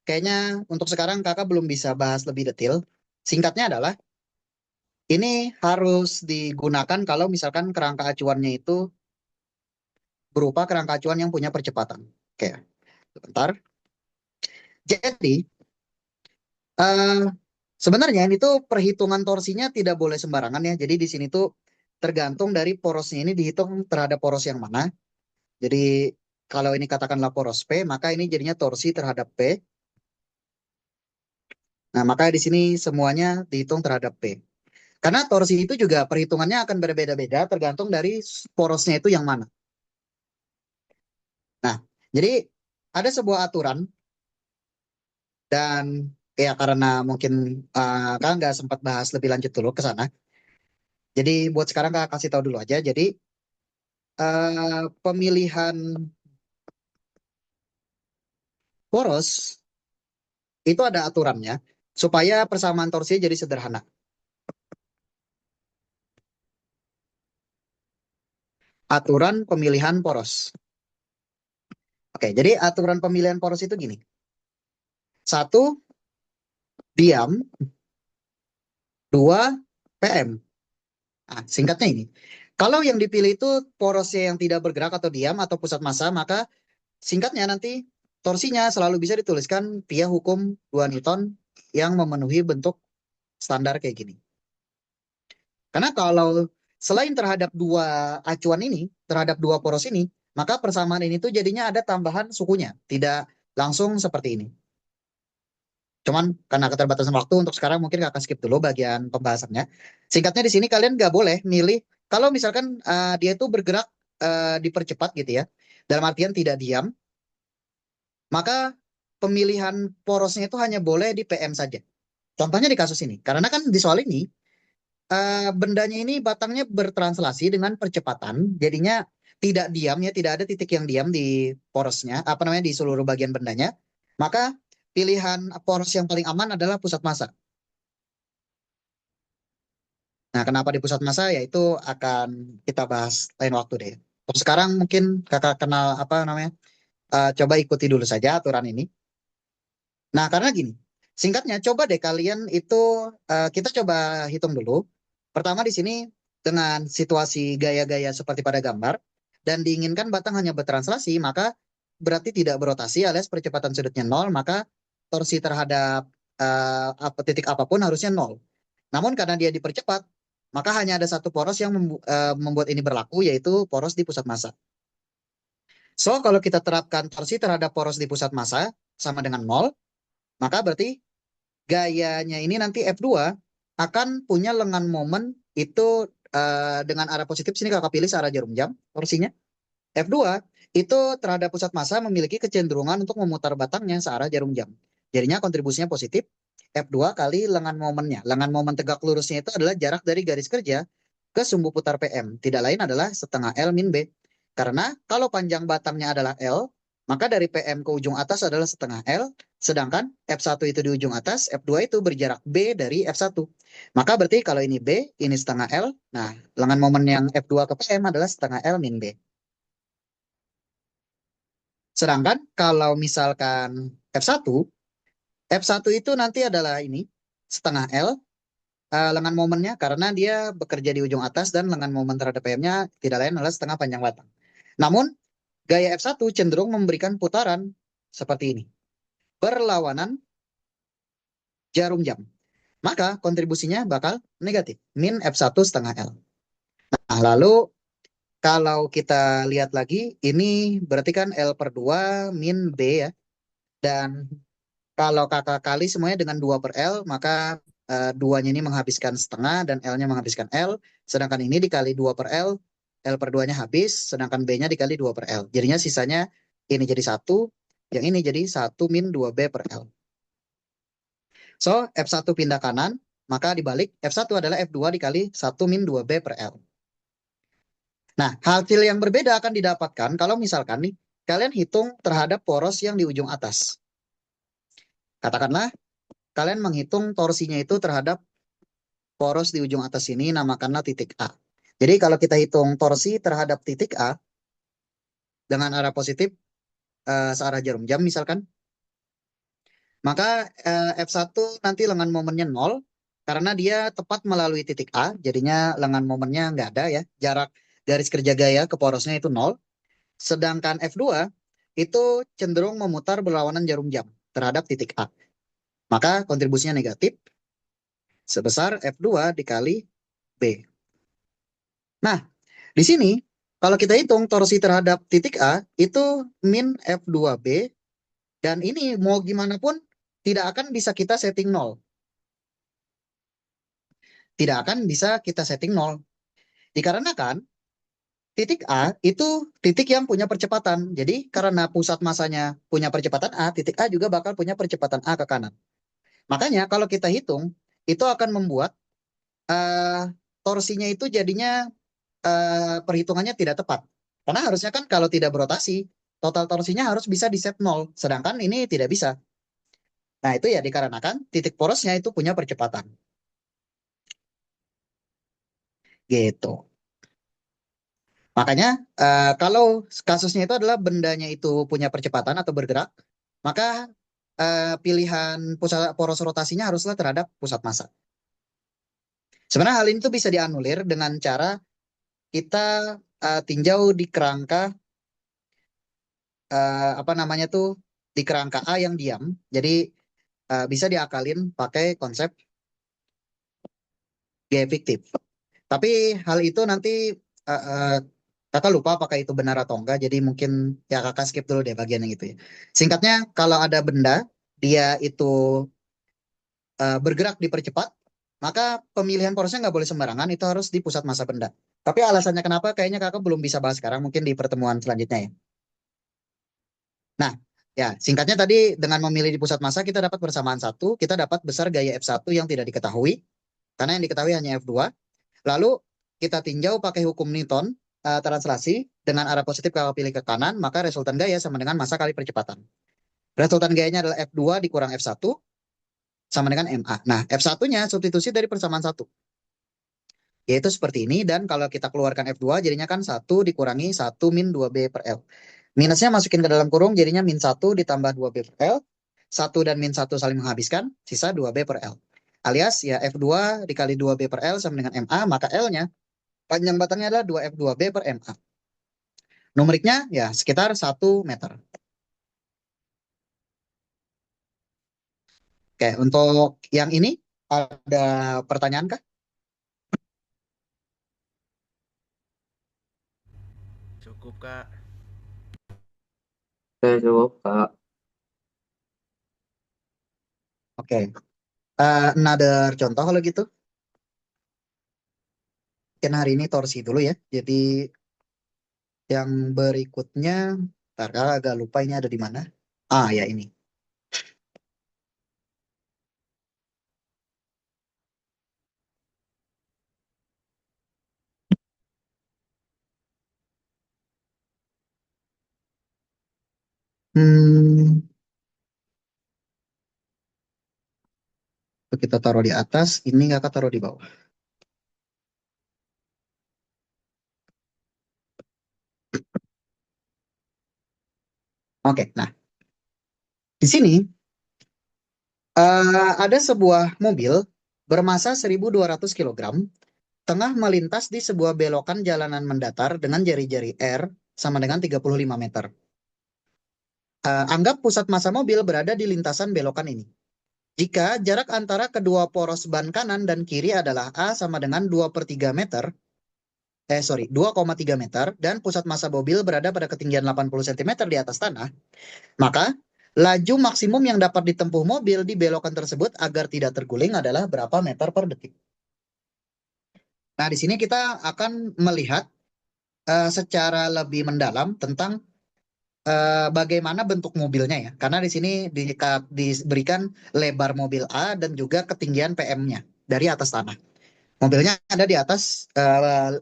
kayaknya untuk sekarang kakak belum bisa bahas lebih detail. Singkatnya adalah, ini harus digunakan kalau misalkan kerangka acuannya itu berupa kerangka acuan yang punya percepatan. Oke, sebentar. Jadi, eh, sebenarnya ini tuh perhitungan torsinya tidak boleh sembarangan ya. Jadi di sini tuh tergantung dari porosnya ini dihitung terhadap poros yang mana. Jadi kalau ini katakanlah poros P, maka ini jadinya torsi terhadap P. Nah, maka di sini semuanya dihitung terhadap P. Karena torsi itu juga perhitungannya akan berbeda-beda tergantung dari porosnya itu yang mana. Nah, jadi ada sebuah aturan dan ya karena mungkin kan nggak sempat bahas lebih lanjut dulu ke sana. Jadi buat sekarang Kak kasih tahu dulu aja. Jadi pemilihan poros itu ada aturannya supaya persamaan torsi jadi sederhana. Aturan pemilihan poros. Oke, jadi aturan pemilihan poros itu gini. Satu, diam. Dua, PM. Nah, singkatnya ini. Kalau yang dipilih itu porosnya yang tidak bergerak atau diam atau pusat massa, maka singkatnya nanti torsinya selalu bisa dituliskan via hukum 2 Newton yang memenuhi bentuk standar kayak gini. Karena kalau selain terhadap dua acuan ini, terhadap dua poros ini, maka persamaan ini tuh jadinya ada tambahan sukunya, tidak langsung seperti ini. Cuman karena keterbatasan waktu untuk sekarang mungkin akan skip dulu bagian pembahasannya. Singkatnya di sini kalian nggak boleh milih kalau misalkan dia itu bergerak dipercepat gitu ya. Dalam artian tidak diam, maka pemilihan porosnya itu hanya boleh di PM saja. Contohnya di kasus ini. Karena kan di soal ini bendanya ini batangnya bertranslasi dengan percepatan, jadinya tidak diam ya, tidak ada titik yang diam di porosnya, apa namanya di seluruh bagian bendanya. Maka pilihan poros yang paling aman adalah pusat massa. Nah, kenapa di pusat massa ya itu akan kita bahas lain waktu deh. Untuk sekarang mungkin kakak kenal apa namanya, coba ikuti dulu saja aturan ini. Nah, karena gini, singkatnya coba deh kalian itu kita coba hitung dulu. Pertama di sini dengan situasi gaya-gaya seperti pada gambar dan diinginkan batang hanya bertranslasi, maka berarti tidak berotasi alias percepatan sudutnya nol, maka torsi terhadap titik apapun harusnya nol. Namun karena dia dipercepat, maka hanya ada satu poros yang membuat ini berlaku, yaitu poros di pusat massa. So, kalau kita terapkan torsi terhadap poros di pusat massa sama dengan nol, maka berarti gayanya ini nanti F2 akan punya lengan momen itu dengan arah positif. Sini kakak pilih searah jarum jam torsinya. F2 itu terhadap pusat massa memiliki kecenderungan untuk memutar batangnya searah jarum jam. Jadinya kontribusinya positif. F2 kali lengan momennya. Lengan momen tegak lurusnya itu adalah jarak dari garis kerja ke sumbu putar PM. Tidak lain adalah setengah L min B. Karena kalau panjang batangnya adalah L, maka dari PM ke ujung atas adalah setengah L, sedangkan F1 itu di ujung atas, F2 itu berjarak B dari F1. Maka berarti kalau ini B, ini setengah L, nah lengan momen yang F2 ke PM adalah setengah L min B. Sedangkan kalau misalkan F1 itu nanti adalah ini setengah L lengan momennya karena dia bekerja di ujung atas dan lengan momen terhadap PM-nya tidak lain adalah setengah panjang batang. Namun gaya F1 cenderung memberikan putaran seperti ini. Berlawanan jarum jam. Maka kontribusinya bakal negatif. Min F1 setengah L. Nah, lalu kalau kita lihat lagi, ini berarti kan L per 2 min B ya. Dan kalau kakak kali semuanya dengan 2 per L, maka duanya ini menghabiskan setengah dan L-nya menghabiskan L. Sedangkan ini dikali 2 per L per 2-nya habis, sedangkan B-nya dikali 2 per L. Jadinya sisanya ini jadi 1, yang ini jadi 1 min 2B per L. So, F1 pindah kanan, maka dibalik F1 adalah F2 dikali 1 min 2B per L. Nah, hasil yang berbeda akan didapatkan kalau misalkan nih, kalian hitung terhadap poros yang di ujung atas. Katakanlah, kalian menghitung torsinya itu terhadap poros di ujung atas ini, namakanlah titik A. Jadi kalau kita hitung torsi terhadap titik A, dengan arah positif, searah jarum jam misalkan, maka F1 nanti lengan momennya 0, karena dia tepat melalui titik A, jadinya lengan momennya nggak ada ya, jarak garis kerja gaya ke porosnya itu 0. Sedangkan F2 itu cenderung memutar berlawanan jarum jam terhadap titik A. Maka kontribusinya negatif sebesar F2 dikali B. Nah, di sini kalau kita hitung torsi terhadap titik A itu min F2B dan ini mau gimana pun tidak akan bisa kita setting nol. Tidak akan bisa kita setting nol. Dikarenakan titik A itu titik yang punya percepatan. Jadi karena pusat masanya punya percepatan A, titik A juga bakal punya percepatan A ke kanan. Makanya kalau kita hitung, itu akan membuat torsinya itu jadinya perhitungannya tidak tepat. Karena harusnya kan kalau tidak berotasi, total torsinya harus bisa di set nol. Sedangkan ini tidak bisa. Nah itu ya dikarenakan titik porosnya itu punya percepatan. Gitu. Makanya kalau kasusnya itu adalah bendanya itu punya percepatan atau bergerak, maka pilihan pusat poros rotasinya haruslah terhadap pusat massa. Sebenarnya hal ini tuh bisa dianulir dengan cara kita tinjau di kerangka apa namanya tuh di kerangka A yang diam. Jadi bisa diakalin pakai konsep gaya fiktif. Tapi hal itu nanti uh, uh, kakak lupa apakah itu benar atau enggak. Jadi mungkin ya kakak skip dulu deh bagian yang itu ya. Singkatnya kalau ada benda dia itu bergerak dipercepat, maka pemilihan porosnya nggak boleh sembarangan. Itu harus di pusat massa benda. Tapi alasannya kenapa kayaknya kakak belum bisa bahas sekarang. Mungkin di pertemuan selanjutnya ya. Nah, ya singkatnya tadi dengan memilih di pusat massa kita dapat persamaan satu, kita dapat besar gaya F1 yang tidak diketahui, karena yang diketahui hanya F2. Lalu kita tinjau pakai hukum Newton, translasi, dengan arah positif kalau pilih ke kanan, maka resultan gaya sama dengan massa kali percepatan. Resultan gayanya adalah F2 dikurang F1, sama dengan MA. Nah, F1-nya substitusi dari persamaan satu. Yaitu seperti ini, dan kalau kita keluarkan F2, jadinya kan 1 dikurangi 1 min 2B per L. Minusnya masukin ke dalam kurung, jadinya min 1 ditambah 2B per L. 1 dan min 1 saling menghabiskan, sisa 2B per L. Alias ya F2 dikali 2B per L sama dengan MA, maka L-nya panjang batangnya adalah 2F2B per MA. Numeriknya ya sekitar 1 meter. Oke, untuk yang ini ada pertanyaan kah? Cukup, Kak. Oke, cukup, Kak. Oke, another contoh kalau gitu. Mungkin hari ini torsi dulu ya. Jadi yang berikutnya, ntar kakak agak lupa ini ada di mana. Ah ya ini. Hmm, kita taruh di atas, ini kakak taruh di bawah. Oke, nah di sini ada sebuah mobil bermasa 1.200 kilogram tengah melintas di sebuah belokan jalanan mendatar dengan jari-jari R sama dengan 35 meter. Anggap pusat massa mobil berada di lintasan belokan ini. Jika jarak antara kedua poros ban kanan dan kiri adalah A sama dengan 2/3 meter, 2,3 meter, dan pusat massa mobil berada pada ketinggian 80 cm di atas tanah, maka laju maksimum yang dapat ditempuh mobil di belokan tersebut agar tidak terguling adalah berapa meter per detik. Nah, di sini kita akan melihat secara lebih mendalam tentang bagaimana bentuk mobilnya ya. Karena di sini diberikan lebar mobil A dan juga ketinggian PM-nya dari atas tanah. Mobilnya ada di atas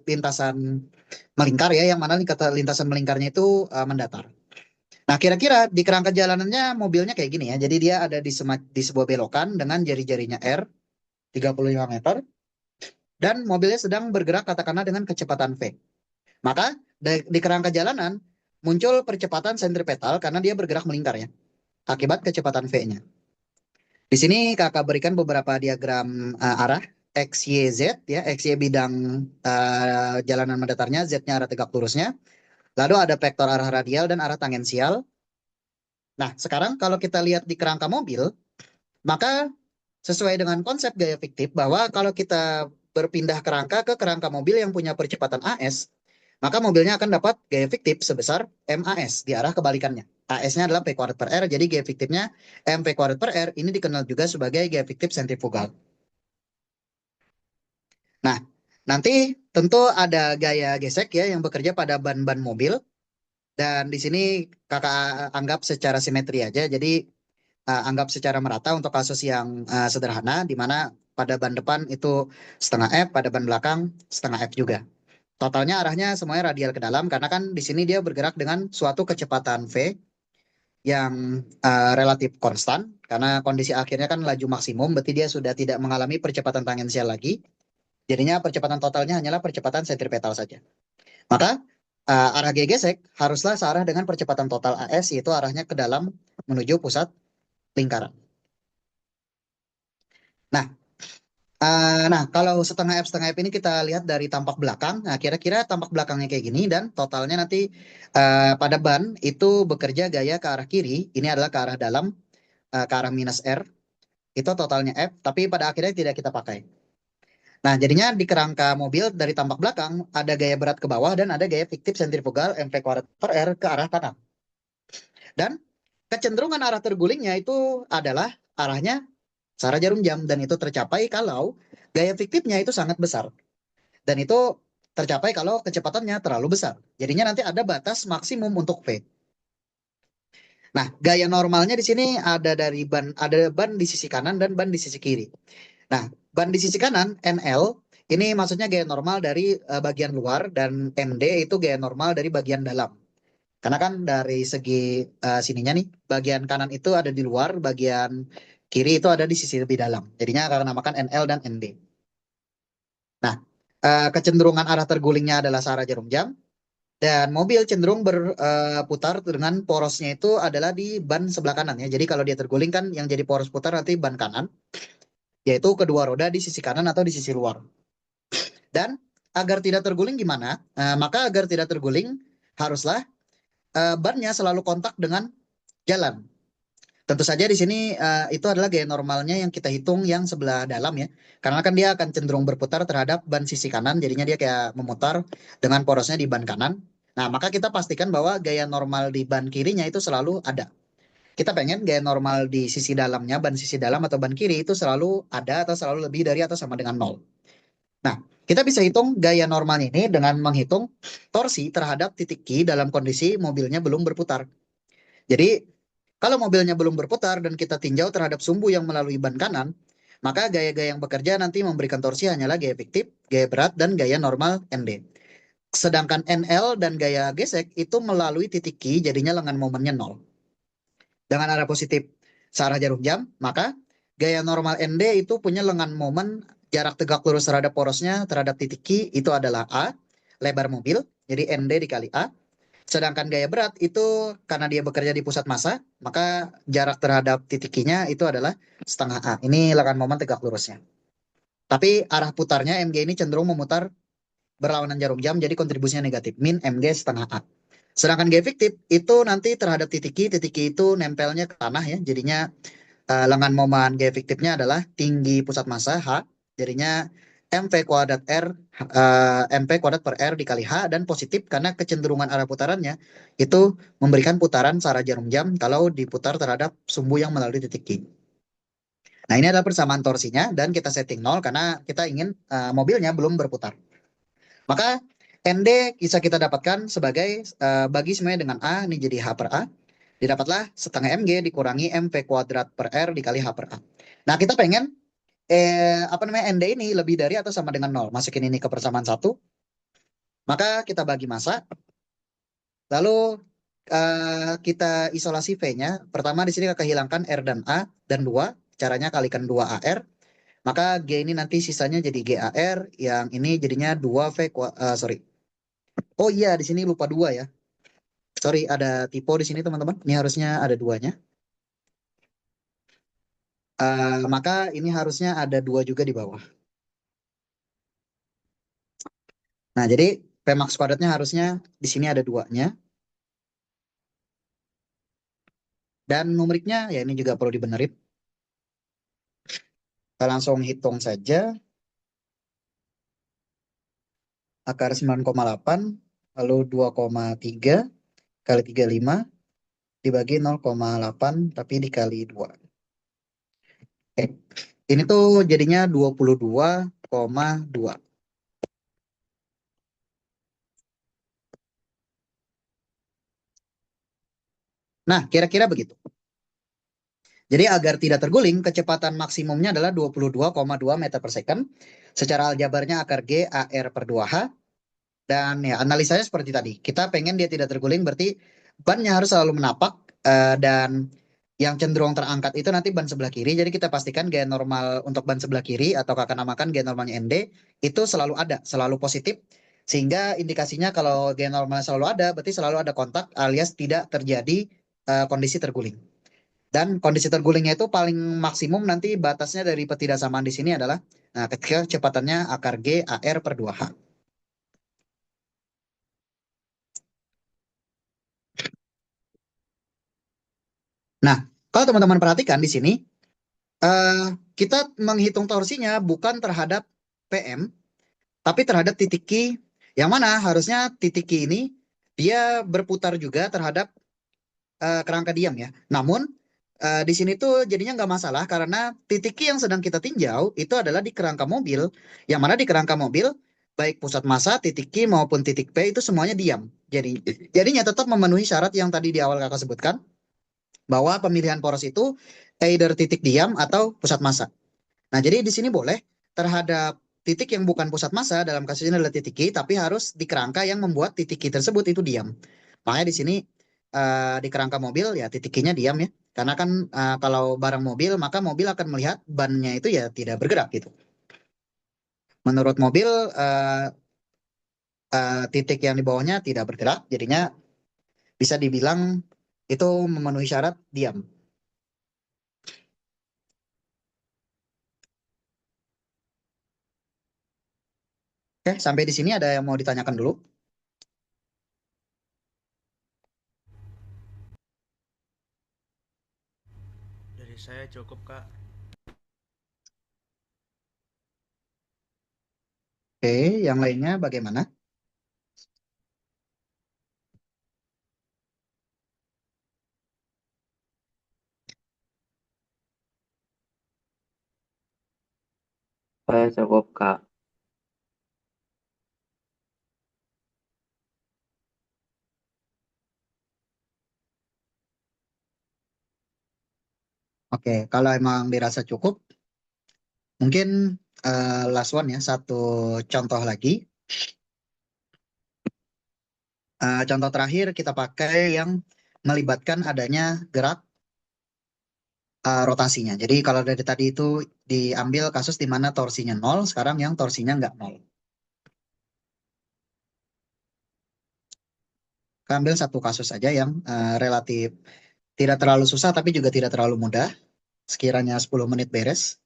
lintasan melingkar ya, yang mana lintasan melingkarnya itu mendatar. Nah, kira-kira di kerangka jalanannya mobilnya kayak gini ya. Jadi dia ada di sebuah belokan dengan jari-jarinya R 35 meter dan mobilnya sedang bergerak katakanlah dengan kecepatan V. Maka di kerangka jalanan muncul percepatan sentripetal karena dia bergerak melingkar ya, akibat kecepatan V-nya. Di sini kakak berikan beberapa diagram arah X, Y, Z ya. X, Y bidang jalanan mendatarnya, Z-nya arah tegak lurusnya. Lalu ada vektor arah radial dan arah tangensial. Nah, sekarang kalau kita lihat di kerangka mobil, maka sesuai dengan konsep gaya fiktif bahwa kalau kita berpindah kerangka ke kerangka mobil yang punya percepatan AS, maka mobilnya akan dapat gaya fiktif sebesar MAS di arah kebalikannya. AS-nya adalah P kuadrat per R, jadi gaya fiktifnya MP kuadrat per R, ini dikenal juga sebagai gaya fiktif sentrifugal. Nah, nanti tentu ada gaya gesek ya yang bekerja pada ban-ban mobil, dan di sini kakak anggap secara simetri aja, jadi anggap secara merata untuk kasus yang sederhana, di mana pada ban depan itu setengah F, pada ban belakang setengah F juga. Totalnya arahnya semuanya radial ke dalam karena kan di sini dia bergerak dengan suatu kecepatan V yang relatif konstan karena kondisi akhirnya kan laju maksimum, berarti dia sudah tidak mengalami percepatan tangensial lagi. Jadinya percepatan totalnya hanyalah percepatan sentripetal saja. Maka arah G gesek haruslah searah dengan percepatan total AS, yaitu arahnya ke dalam menuju pusat lingkaran. Nah, nah, kalau setengah F ini kita lihat dari tampak belakang. Nah, kira-kira tampak belakangnya kayak gini dan totalnya nanti pada ban itu bekerja gaya ke arah kiri. Ini adalah ke arah dalam, ke arah minus R. Itu totalnya F, tapi pada akhirnya tidak kita pakai. Nah, jadinya di kerangka mobil dari tampak belakang ada gaya berat ke bawah dan ada gaya fiktif sentrifugal MP kuadrat per R ke arah kanan. Dan kecenderungan arah tergulingnya itu adalah arahnya searah jarum jam dan itu tercapai kalau gaya fiktifnya itu sangat besar. Dan itu tercapai kalau kecepatannya terlalu besar. Jadinya nanti ada batas maksimum untuk V. Nah, gaya normalnya di sini ada ban di sisi kanan dan ban di sisi kiri. Nah, ban di sisi kanan NL ini maksudnya gaya normal dari bagian luar dan MD itu gaya normal dari bagian dalam. Karena kan dari segi sininya nih, bagian kanan itu ada di luar, bagian kiri itu ada di sisi lebih dalam. Jadinya akan namakan NL dan ND. Nah, kecenderungan arah tergulingnya adalah searah jarum jam. Dan mobil cenderung berputar dengan porosnya itu adalah di ban sebelah kanan ya. Jadi kalau dia terguling kan yang jadi poros putar nanti ban kanan, yaitu kedua roda di sisi kanan atau di sisi luar. Dan agar tidak terguling gimana? Maka agar tidak terguling haruslah bannya selalu kontak dengan jalan. Tentu saja di sini itu adalah gaya normalnya yang kita hitung yang sebelah dalam ya. Karena kan dia akan cenderung berputar terhadap ban sisi kanan, jadinya dia kayak memutar dengan porosnya di ban kanan. Nah, maka kita pastikan bahwa gaya normal di ban kirinya itu selalu ada. Kita pengen gaya normal di sisi dalamnya, ban sisi dalam atau ban kiri itu selalu ada atau selalu lebih dari atau sama dengan nol. Nah, kita bisa hitung gaya normalnya ini dengan menghitung torsi terhadap titik Q dalam kondisi mobilnya belum berputar. Jadi, kalau mobilnya belum berputar dan kita tinjau terhadap sumbu yang melalui ban kanan, maka gaya-gaya yang bekerja nanti memberikan torsi hanyalah gaya fiktif, gaya berat, dan gaya normal ND. Sedangkan NL dan gaya gesek itu melalui titik Q, jadinya lengan momennya nol. Dengan arah positif searah jarum jam, maka gaya normal ND itu punya lengan momen jarak tegak lurus terhadap porosnya terhadap titik Q itu adalah A, lebar mobil, jadi ND dikali A. Sedangkan gaya berat itu karena dia bekerja di pusat massa, maka jarak terhadap titik Q-nya itu adalah setengah A. Ini lengan momen tegak lurusnya. Tapi arah putarnya MG ini cenderung memutar berlawanan jarum jam, jadi kontribusinya negatif. Min MG setengah A. Sedangkan gaya fiktif itu nanti terhadap titik Q itu nempelnya ke tanah ya. Jadinya lengan momen gaya fiktifnya adalah tinggi pusat massa H. Jadinya MP kuadrat R, MP kuadrat per R dikali H, dan positif karena kecenderungan arah putarannya itu memberikan putaran searah jarum jam kalau diputar terhadap sumbu yang melalui titik Q. Nah, ini adalah persamaan torsinya dan kita setting 0 karena kita ingin mobilnya belum berputar. Maka ND bisa kita dapatkan sebagai bagi semuanya dengan A, ini jadi H per A. Didapatlah setengah MG dikurangi MP kuadrat per R dikali H per A. Nah, kita pengen ND ini lebih dari atau sama dengan 0. Masukin ini ke persamaan 1. Maka kita bagi massa. Lalu kita isolasi V-nya. Pertama di sini kita hilangkan R dan A dan 2. Caranya kalikan 2AR. Maka G ini nanti sisanya jadi GAR. Yang ini jadinya 2V, sorry. Oh iya, di sini lupa 2 ya. Sorry, ada typo di sini teman-teman. Ini harusnya ada 2-nya. Maka ini harusnya ada 2 juga di bawah. Nah, jadi Pmax kuadratnya harusnya di sini ada 2-nya. Dan numeriknya ya ini juga perlu dibenerin. Kita langsung hitung saja. Akar 9,8 lalu 2,3 kali 35 dibagi 0,8 tapi dikali 2. Oke. Ini tuh jadinya 22,2. Nah, kira-kira begitu. Jadi agar tidak terguling, kecepatan maksimumnya adalah 22,2 meter per second. Secara aljabarnya akar G AR per 2H. Dan ya analisanya seperti tadi. Kita pengen dia tidak terguling berarti bannya harus selalu menapak. Dan yang cenderung terangkat itu nanti ban sebelah kiri. Jadi kita pastikan G normal untuk ban sebelah kiri atau kakak namakan G normalnya ND itu selalu ada, selalu positif. Sehingga indikasinya kalau G normal selalu ada, berarti selalu ada kontak alias tidak terjadi kondisi terguling. Dan kondisi tergulingnya itu paling maksimum nanti batasnya dari ketidaksamaan di sini adalah ketika kecepatannya akar G AR per 2H. Nah, kalau teman-teman perhatikan di sini, kita menghitung torsinya bukan terhadap PM, tapi terhadap titik Q, yang mana harusnya titik Q ini dia berputar juga terhadap kerangka diam ya. Namun di sini tuh jadinya nggak masalah karena titik Q yang sedang kita tinjau itu adalah di kerangka mobil, yang mana di kerangka mobil baik pusat massa, titik Q maupun titik P itu semuanya diam. Jadinya tetap memenuhi syarat yang tadi di awal kakak sebutkan bahwa pemilihan poros itu either titik diam atau pusat massa. Nah, jadi di sini boleh terhadap titik yang bukan pusat massa, dalam kasus ini adalah titik Q, tapi harus di kerangka yang membuat titik Q tersebut itu diam. Makanya di sini di kerangka mobil ya titik Q-nya diam ya. Karena kan kalau barang mobil, maka mobil akan melihat bannya itu ya tidak bergerak gitu. Menurut mobil, titik yang di bawahnya tidak bergerak, jadinya bisa dibilang itu memenuhi syarat diam. Oke, sampai di sini ada yang mau ditanyakan dulu? Dari saya cukup, Kak. Oke, yang lainnya bagaimana? Saya cukup, Kak. Oke, kalau emang dirasa cukup, mungkin last one ya, satu contoh lagi. Contoh terakhir kita pakai yang melibatkan adanya gerak rotasinya. Jadi kalau dari tadi itu diambil kasus di mana torsinya nol, sekarang yang torsinya nggak nol. Kita ambil satu kasus saja yang relatif tidak terlalu susah tapi juga tidak terlalu mudah. Sekiranya 10 menit beres.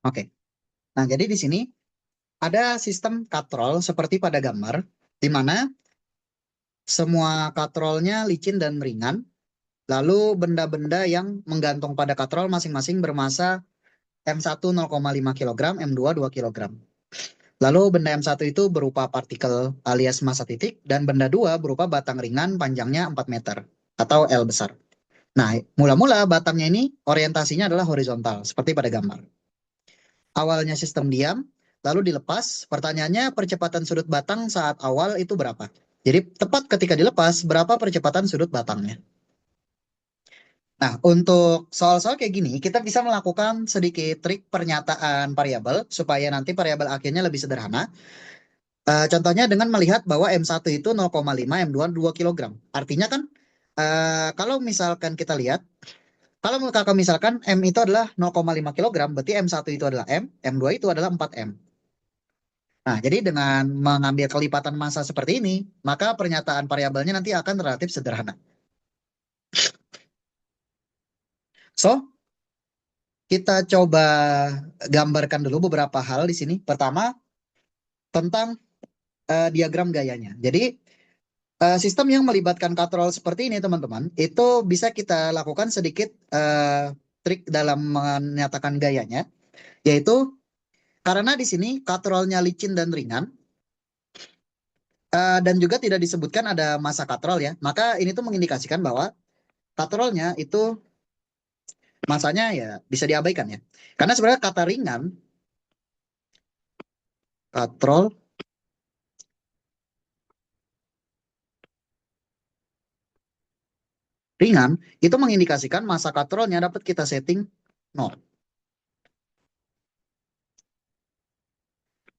Oke. Nah, jadi di sini ada sistem katrol seperti pada gambar, di mana semua katrolnya licin dan ringan. Lalu benda-benda yang menggantung pada katrol masing-masing bermasa M1 0,5 kg, M2 2 kg. Lalu benda M1 itu berupa partikel alias massa titik dan benda 2 berupa batang ringan panjangnya 4 meter atau L besar. Nah, mula-mula batangnya ini orientasinya adalah horizontal seperti pada gambar. Awalnya sistem diam, lalu dilepas. Pertanyaannya percepatan sudut batang saat awal itu berapa? Jadi tepat ketika dilepas, berapa percepatan sudut batangnya? Nah, untuk soal-soal kayak gini, kita bisa melakukan sedikit trik pernyataan variabel supaya nanti variabel akhirnya lebih sederhana. Contohnya dengan melihat bahwa M1 itu 0,5, M2 2 kg. Artinya kan, kalau misalkan kita lihat, kalau kakak misalkan M itu adalah 0,5 kg, berarti M1 itu adalah M, M2 itu adalah 4M. Nah, jadi dengan mengambil kelipatan massa seperti ini, maka pernyataan variabelnya nanti akan relatif sederhana. So, kita coba gambarkan dulu beberapa hal di sini. Pertama, tentang diagram gayanya. Jadi sistem yang melibatkan katrol seperti ini teman-teman, itu bisa kita lakukan sedikit trik dalam menyatakan gayanya, yaitu karena di sini katrolnya licin dan ringan, dan juga tidak disebutkan ada massa katrol ya, maka ini tuh mengindikasikan bahwa katrolnya itu masanya ya bisa diabaikan ya. Karena sebenarnya kata ringan, katrol ringan itu mengindikasikan massa katrolnya dapat kita setting 0.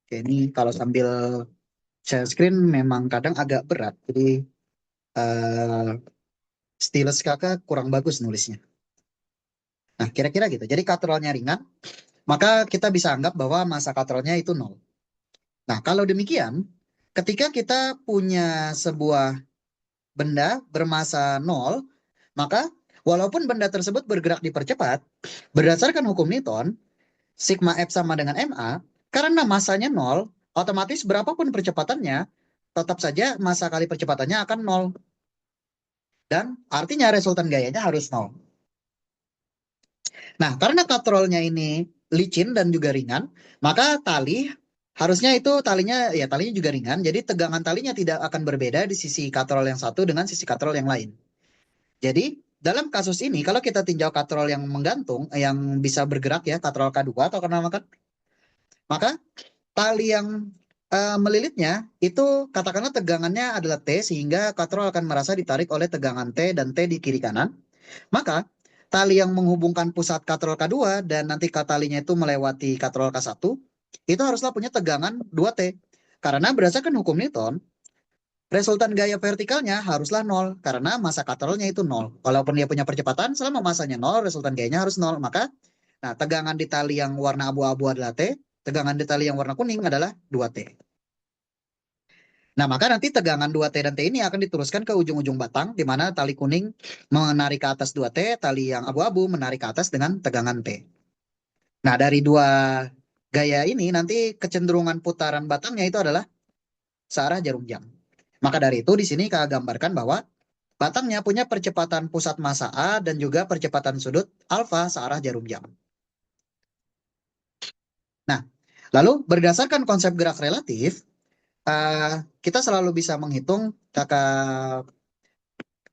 Oke, ini kalau sambil share screen memang kadang agak berat, jadi eh, stylus kakak kurang bagus nulisnya. Nah, kira-kira gitu. Jadi katrolnya ringan, maka kita bisa anggap bahwa massa katrolnya itu 0. Nah, kalau demikian, ketika kita punya sebuah benda bermassa 0, maka walaupun benda tersebut bergerak dipercepat, berdasarkan hukum Newton, sigma F sama dengan ma, karena massanya 0, otomatis berapapun percepatannya, tetap saja massa kali percepatannya akan 0. Dan artinya resultan gayanya harus 0. Nah, karena katrolnya ini licin dan juga ringan, maka tali harusnya itu talinya juga ringan, jadi tegangan talinya tidak akan berbeda di sisi katrol yang satu dengan sisi katrol yang lain. Jadi, dalam kasus ini kalau kita tinjau katrol yang menggantung, yang bisa bergerak ya, katrol K2 atau kenamakan, maka tali yang melilitnya itu katakanlah tegangannya adalah T sehingga katrol akan merasa ditarik oleh tegangan T dan T di kiri kanan. Maka tali yang menghubungkan pusat katrol K2 dan nanti talinya itu melewati katrol K1 itu haruslah punya tegangan 2T. Karena berdasarkan hukum Newton, resultan gaya vertikalnya haruslah 0 karena massa katrolnya itu 0. Walaupun dia punya percepatan, selama massanya 0, resultan gayanya harus 0. Maka tegangan di tali yang warna abu-abu adalah T, tegangan di tali yang warna kuning adalah 2T. Nah, maka nanti tegangan 2T dan T ini akan diteruskan ke ujung-ujung batang, di mana tali kuning menarik ke atas 2T, tali yang abu-abu menarik ke atas dengan tegangan T. Nah, dari dua gaya ini, nanti kecenderungan putaran batangnya itu adalah searah jarum jam. Maka dari itu, di sini kita gambarkan bahwa batangnya punya percepatan pusat massa A dan juga percepatan sudut alfa searah jarum jam. Nah, lalu berdasarkan konsep gerak relatif, kita selalu bisa menghitung, kakak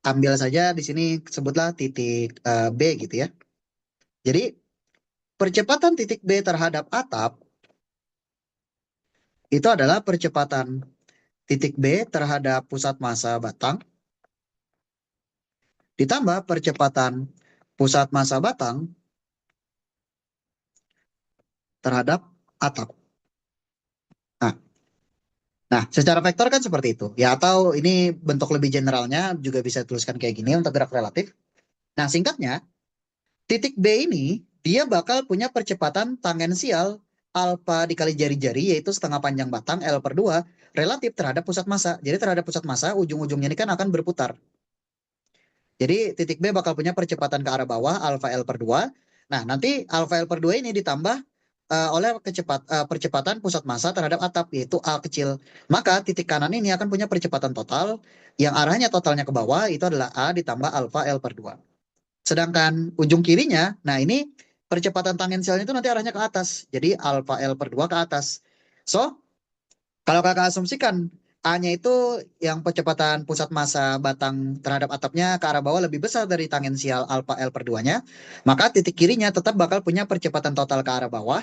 ambil saja di sini sebutlah titik B gitu ya. Jadi percepatan titik B terhadap atap itu adalah percepatan titik B terhadap pusat massa batang ditambah percepatan pusat massa batang terhadap atap. Nah, nah, secara vektor kan seperti itu. Ya, atau ini bentuk lebih generalnya juga bisa tuliskan kayak gini untuk gerak relatif. Nah, singkatnya, titik B ini dia bakal punya percepatan tangensial alfa dikali jari-jari yaitu setengah panjang batang L/2 relatif terhadap pusat massa. Jadi terhadap pusat massa ujung-ujungnya ini kan akan berputar. Jadi titik B bakal punya percepatan ke arah bawah alfa L/2. Nah, nanti alfa L/2 ini ditambah oleh percepatan pusat massa terhadap atap yaitu A kecil. Maka titik kanan ini akan punya percepatan total yang arahnya totalnya ke bawah itu adalah A ditambah alfa L/2. Sedangkan ujung kirinya, nah ini percepatan tangensialnya itu nanti arahnya ke atas. Jadi alfa L/2 ke atas. So, kalau kakak asumsikan A-nya itu yang percepatan pusat massa batang terhadap atapnya ke arah bawah lebih besar dari tangensial alfa L/2-nya, maka titik kirinya tetap bakal punya percepatan total ke arah bawah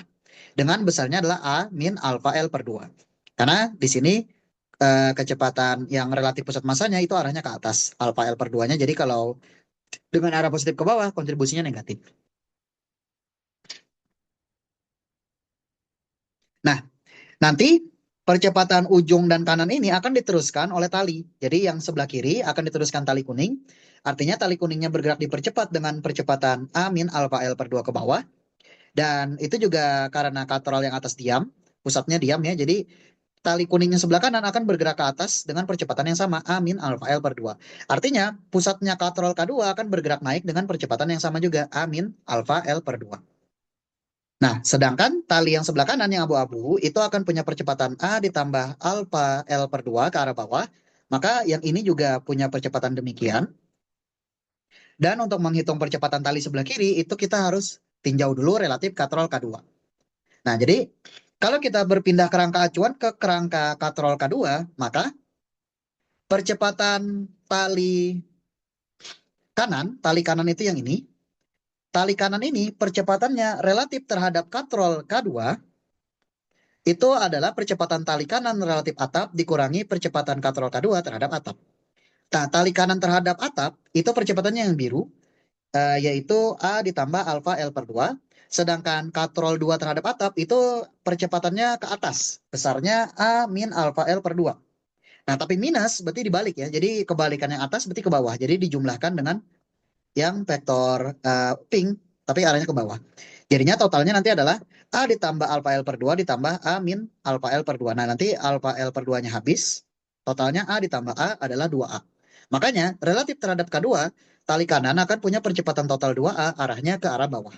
dengan besarnya adalah A min alfa L/2. Karena di sini kecepatan yang relatif pusat massanya itu arahnya ke atas alfa L/2-nya. Jadi kalau dengan arah positif ke bawah, kontribusinya negatif. Nah, nanti percepatan ujung dan kanan ini akan diteruskan oleh tali. Jadi yang sebelah kiri akan diteruskan tali kuning. Artinya tali kuningnya bergerak dipercepat dengan percepatan A min alfa L/2 ke bawah. Dan itu juga karena katrol yang atas diam, pusatnya diam ya. Jadi tali kuningnya sebelah kanan akan bergerak ke atas dengan percepatan yang sama A min alfa L/2. Artinya pusatnya katrol K2 akan bergerak naik dengan percepatan yang sama juga A min alfa L/2. Nah, sedangkan tali yang sebelah kanan yang abu-abu itu akan punya percepatan A ditambah alfa L per 2 ke arah bawah. Maka yang ini juga punya percepatan demikian. Dan untuk menghitung percepatan tali sebelah kiri itu kita harus tinjau dulu relatif katrol K2. Nah, jadi kalau kita berpindah kerangka acuan ke kerangka katrol K2, maka percepatan tali kanan itu yang ini. Tali kanan ini percepatannya relatif terhadap katrol K2 itu adalah percepatan tali kanan relatif atap dikurangi percepatan katrol K2 terhadap atap. Nah, tali kanan terhadap atap itu percepatannya yang biru, yaitu A ditambah alfa L per 2. Sedangkan katrol 2 terhadap atap itu percepatannya ke atas, besarnya A min alfa L per 2. Nah, tapi minus berarti dibalik ya. Jadi kebalikan yang atas berarti ke bawah. Jadi dijumlahkan dengan yang vektor pink, tapi arahnya ke bawah. Jadinya totalnya nanti adalah A ditambah alfa L per 2 ditambah A min alfa L per 2. Nah, nanti alfa L per 2-nya habis. Totalnya A ditambah A adalah 2A. Makanya, relatif terhadap K2, tali kanan akan punya percepatan total 2A arahnya ke arah bawah.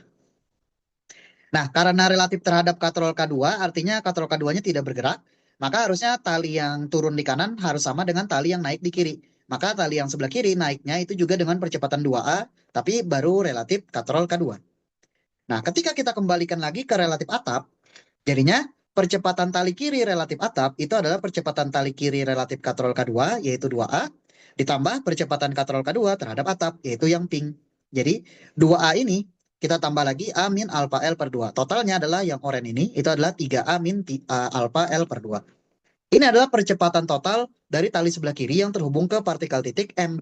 Nah, karena relatif terhadap katrol K2, artinya katrol K2-nya tidak bergerak, maka harusnya tali yang turun di kanan harus sama dengan tali yang naik di kiri. Maka tali yang sebelah kiri naiknya itu juga dengan percepatan 2A, tapi baru relatif katrol K2. Nah, ketika kita kembalikan lagi ke relatif atap, jadinya percepatan tali kiri relatif atap itu adalah percepatan tali kiri relatif katrol K2, yaitu 2A, ditambah percepatan katrol K2 terhadap atap, yaitu yang pink. Jadi 2A ini kita tambah lagi A min alfa L per 2. Totalnya adalah yang oranye ini, itu adalah 3A min alfa L per 2. Ini adalah percepatan total dari tali sebelah kiri yang terhubung ke partikel titik M.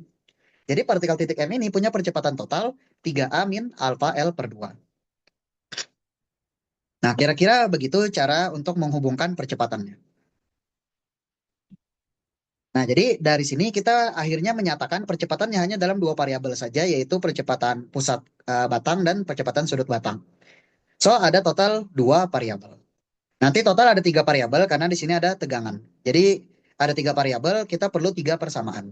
Jadi partikel titik M ini punya percepatan total 3A min alfa L per 2. Nah, kira-kira begitu cara untuk menghubungkan percepatannya. Nah, jadi dari sini kita akhirnya menyatakan percepatannya hanya dalam dua variabel saja, yaitu percepatan pusat batang dan percepatan sudut batang. So, ada total dua variabel. Nanti total ada tiga variabel karena di sini ada tegangan. Jadi, ada tiga variabel, kita perlu tiga persamaan.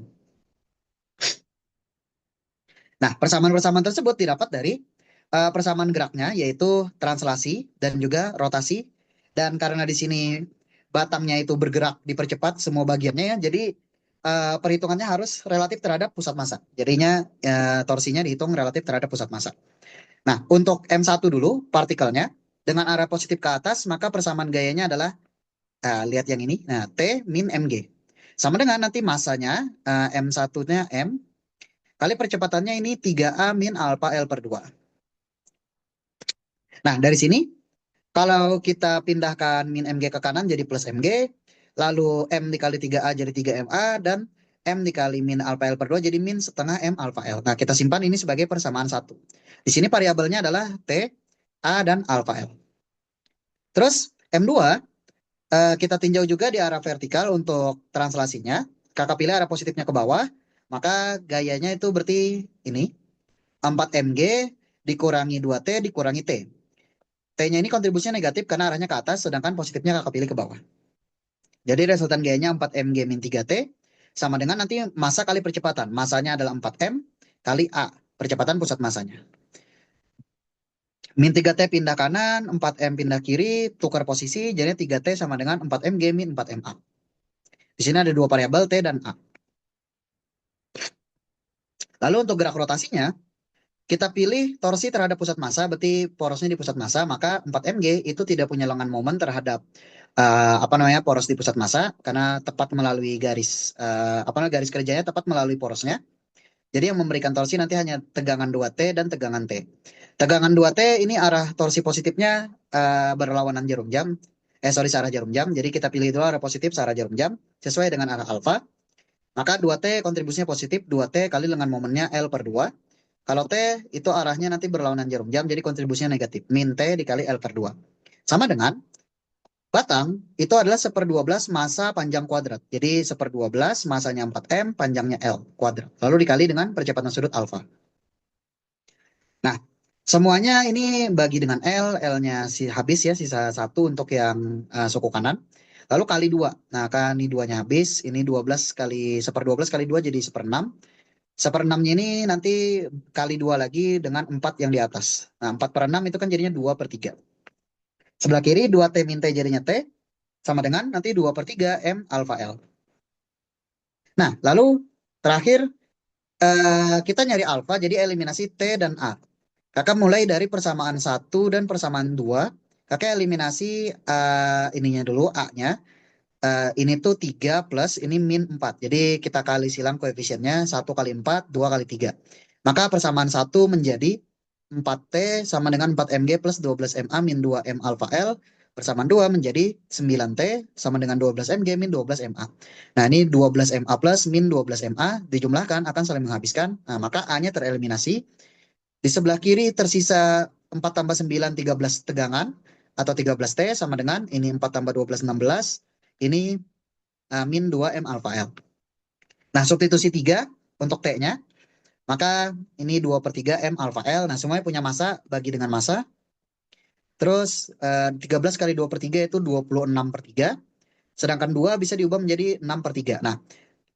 Nah, persamaan-persamaan tersebut didapat dari persamaan geraknya, yaitu translasi dan juga rotasi. Dan karena di sini batangnya itu bergerak dipercepat semua bagiannya ya, jadi perhitungannya harus relatif terhadap pusat massa. Jadinya torsinya dihitung relatif terhadap pusat massa. Nah, untuk M1 dulu, partikelnya, dengan arah positif ke atas, maka persamaan gayanya adalah, lihat yang ini, nah, T min mg. Sama dengan nanti massanya, M1-nya M, kali percepatannya ini 3A min alfa L per 2. Nah, dari sini, kalau kita pindahkan min mg ke kanan jadi plus mg, lalu M dikali 3A jadi 3MA, dan M dikali min alfa L per 2 jadi min setengah M alfa L. Nah, kita simpan ini sebagai persamaan satu. Di sini variabelnya adalah T, A, dan alfa L. Terus M2, kita tinjau juga di arah vertikal untuk translasinya. Kakak pilih arah positifnya ke bawah, maka gayanya itu berarti ini, 4mg dikurangi 2T dikurangi T. T-nya ini kontribusinya negatif karena arahnya ke atas, sedangkan positifnya kakak pilih ke bawah. Jadi resultan gayanya 4mg min 3T, sama dengan nanti massa kali percepatan. Massanya adalah 4M kali A, percepatan pusat massanya. Min 3T pindah kanan, 4M pindah kiri, tukar posisi, jadi 3T sama dengan 4mg min 4MA. Di sini ada dua variabel T dan A. Lalu untuk gerak rotasinya, kita pilih torsi terhadap pusat massa, berarti porosnya di pusat massa, maka 4mg itu tidak punya lengan momen terhadap poros di pusat massa, karena tepat melalui garis, garis kerjanya tepat melalui porosnya. Jadi yang memberikan torsi nanti hanya tegangan 2T dan tegangan T. Tegangan 2T ini arah torsi positifnya berlawanan jarum jam. Searah jarum jam. Jadi kita pilih dulu arah positif searah jarum jam sesuai dengan arah alfa. Maka 2T kontribusinya positif, 2T kali lengan momennya L per 2. Kalau T itu arahnya nanti berlawanan jarum jam, jadi kontribusinya negatif. Min T dikali L per 2. Sama dengan batang itu adalah 1/12 massa panjang kuadrat. Jadi 1/12 massanya 4M, panjangnya L kuadrat. Lalu dikali dengan percepatan sudut alfa. Nah, semuanya ini bagi dengan L, L-nya habis ya, sisa 1 untuk yang suku kanan. Lalu kali 2. Nah, kan ini 2-nya habis, ini 12 kali 1/12 kali 2 jadi 1/6. 1/6-nya ini nanti kali 2 lagi dengan 4 yang di atas. Nah, 4/6 itu kan jadinya 2/3. Sebelah kiri 2T min T jadinya T, sama dengan nanti 2/3 M alfa L. Nah, lalu terakhir kita nyari alfa, jadi eliminasi T dan A. Kakak mulai dari persamaan 1 dan persamaan 2. Kakak eliminasi ininya dulu, A-nya. Ini tuh 3 plus ini min 4. Jadi kita kali silang koefisiennya 1 kali 4, 2 kali 3. Maka persamaan 1 menjadi 4T sama dengan 4Mg plus 12Ma min 2M alfa L. Persamaan 2 menjadi 9T sama dengan 12Mg min 12Ma. Nah ini 12Ma plus min 12Ma dijumlahkan akan saling menghabiskan. Nah maka A-nya tereliminasi. Di sebelah kiri tersisa 4 tambah 9, 13 tegangan. Atau 13T sama dengan ini 4 tambah 12, 16. Ini min 2M alfa L. Nah, substitusi 3 untuk T-nya. Maka ini 2/3 M alfa L. Nah, semuanya punya massa, bagi dengan massa. Terus 13 kali 2/3 itu 26/3. Sedangkan 2 bisa diubah menjadi 6/3. Nah,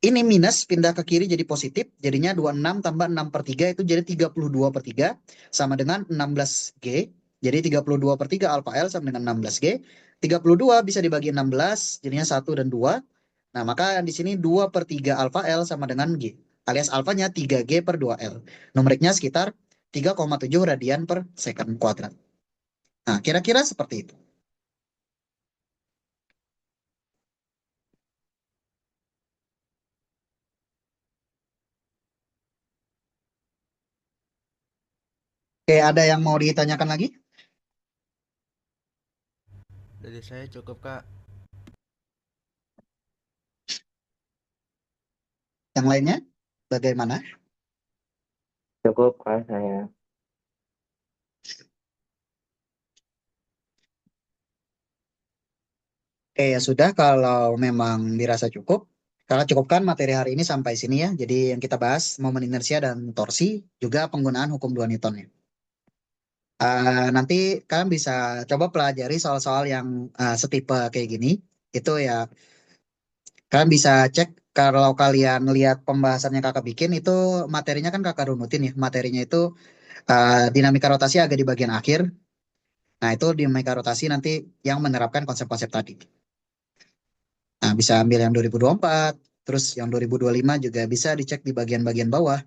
ini minus pindah ke kiri jadi positif. Jadinya 26 tambah 6/3 itu jadi 32/3. Sama dengan 16G. Jadi 32/3 alfa L sama dengan 16G. 32 bisa dibagi 16, jadinya 1 dan 2. Nah, maka di sini 2/3 alfa L sama dengan G. Alias alfanya 3G per 2L. Numeriknya sekitar 3,7 radian per second kuadrat. Nah, kira-kira seperti itu. Oke, ada yang mau ditanyakan lagi? Dari saya cukup, Kak. Yang lainnya? Bagaimana? Cukup Kak saya. Oke, ya sudah. Kalau memang dirasa cukup, kakak cukupkan materi hari ini sampai sini ya. Jadi yang kita bahas momen inersia dan torsi, juga penggunaan hukum 2 Newton ya. Nanti kalian bisa coba pelajari soal-soal yang setipe kayak gini. Itu ya, kalian bisa cek kalau kalian lihat pembahasannya kakak bikin, itu materinya kan kakak runutin ya. Materinya itu dinamika rotasi agak di bagian akhir. Nah, itu dinamika rotasi nanti yang menerapkan konsep-konsep tadi. Nah, bisa ambil yang 2024, terus yang 2025 juga bisa dicek di bagian-bagian bawah.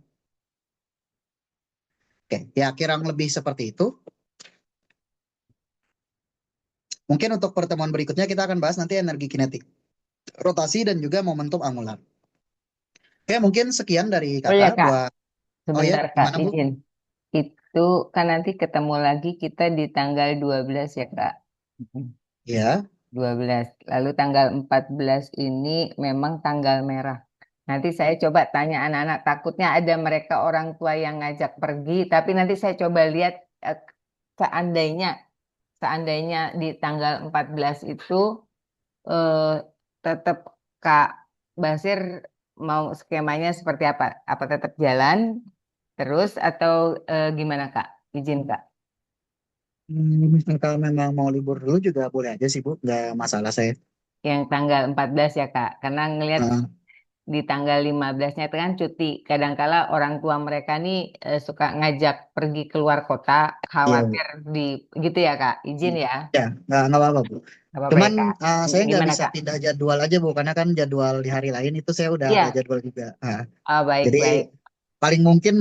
Oke, ya kira lebih seperti itu. Mungkin untuk pertemuan berikutnya kita akan bahas nanti energi kinetik, rotasi dan juga momentum angular. Oke, mungkin sekian dari Oh ya kakak Kak, buat. Oh ya, sebentar Kak, gimana Bu? izin. Itu kan nanti ketemu lagi kita di tanggal 12 ya Kak. Mm, Ya, 12. Lalu tanggal 14 ini memang tanggal merah. Nanti saya coba tanya anak-anak, takutnya ada mereka orang tua yang ngajak pergi, tapi nanti saya coba lihat eh, seandainya seandainya di tanggal 14 itu eh, tetap Kak Basir mau skemanya seperti apa? Apa tetap jalan terus atau gimana Kak? Izin Kak. kalau memang mau libur dulu juga boleh aja sih Bu, nggak masalah saya. Yang tanggal 14 ya Kak. Karena ngelihat Heeh, di tanggal 15-nya itu kan cuti. Kadangkala orang tua mereka nih suka ngajak pergi keluar kota, iya Bu. khawatir di gitu ya Kak. Izin ya. Ya, nggak apa-apa Bu. Gak apa-apa ya Cuman Kak. saya nggak Gimana bisa Kak? pindah jadwal aja Bu, karena kan jadwal di hari lain itu saya udah ada Iya. jadwal juga. Oh, Jadi baik-baik. paling mungkin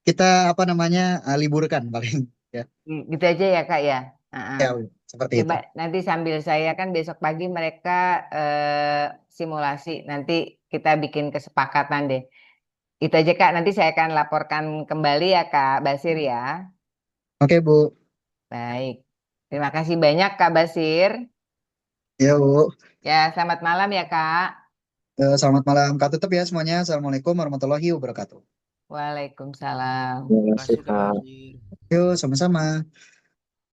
kita apa namanya liburkan paling ya. Gitu aja ya Kak ya. Heeh. Ya, seperti Coba itu. nanti sambil saya kan besok pagi mereka simulasi. Nanti kita bikin kesepakatan deh. Itu aja Kak. Nanti saya akan laporkan kembali ya Kak Basir ya. Oke, Bu. Baik. Terima kasih banyak Kak Basir. Ya, Bu. Ya, selamat malam ya Kak. Selamat malam. Kak tutup ya semuanya. Assalamualaikum warahmatullahi wabarakatuh. Waalaikumsalam. Terima Terima kasih kasih, Kak Kak. Basir. Yuk, sama-sama.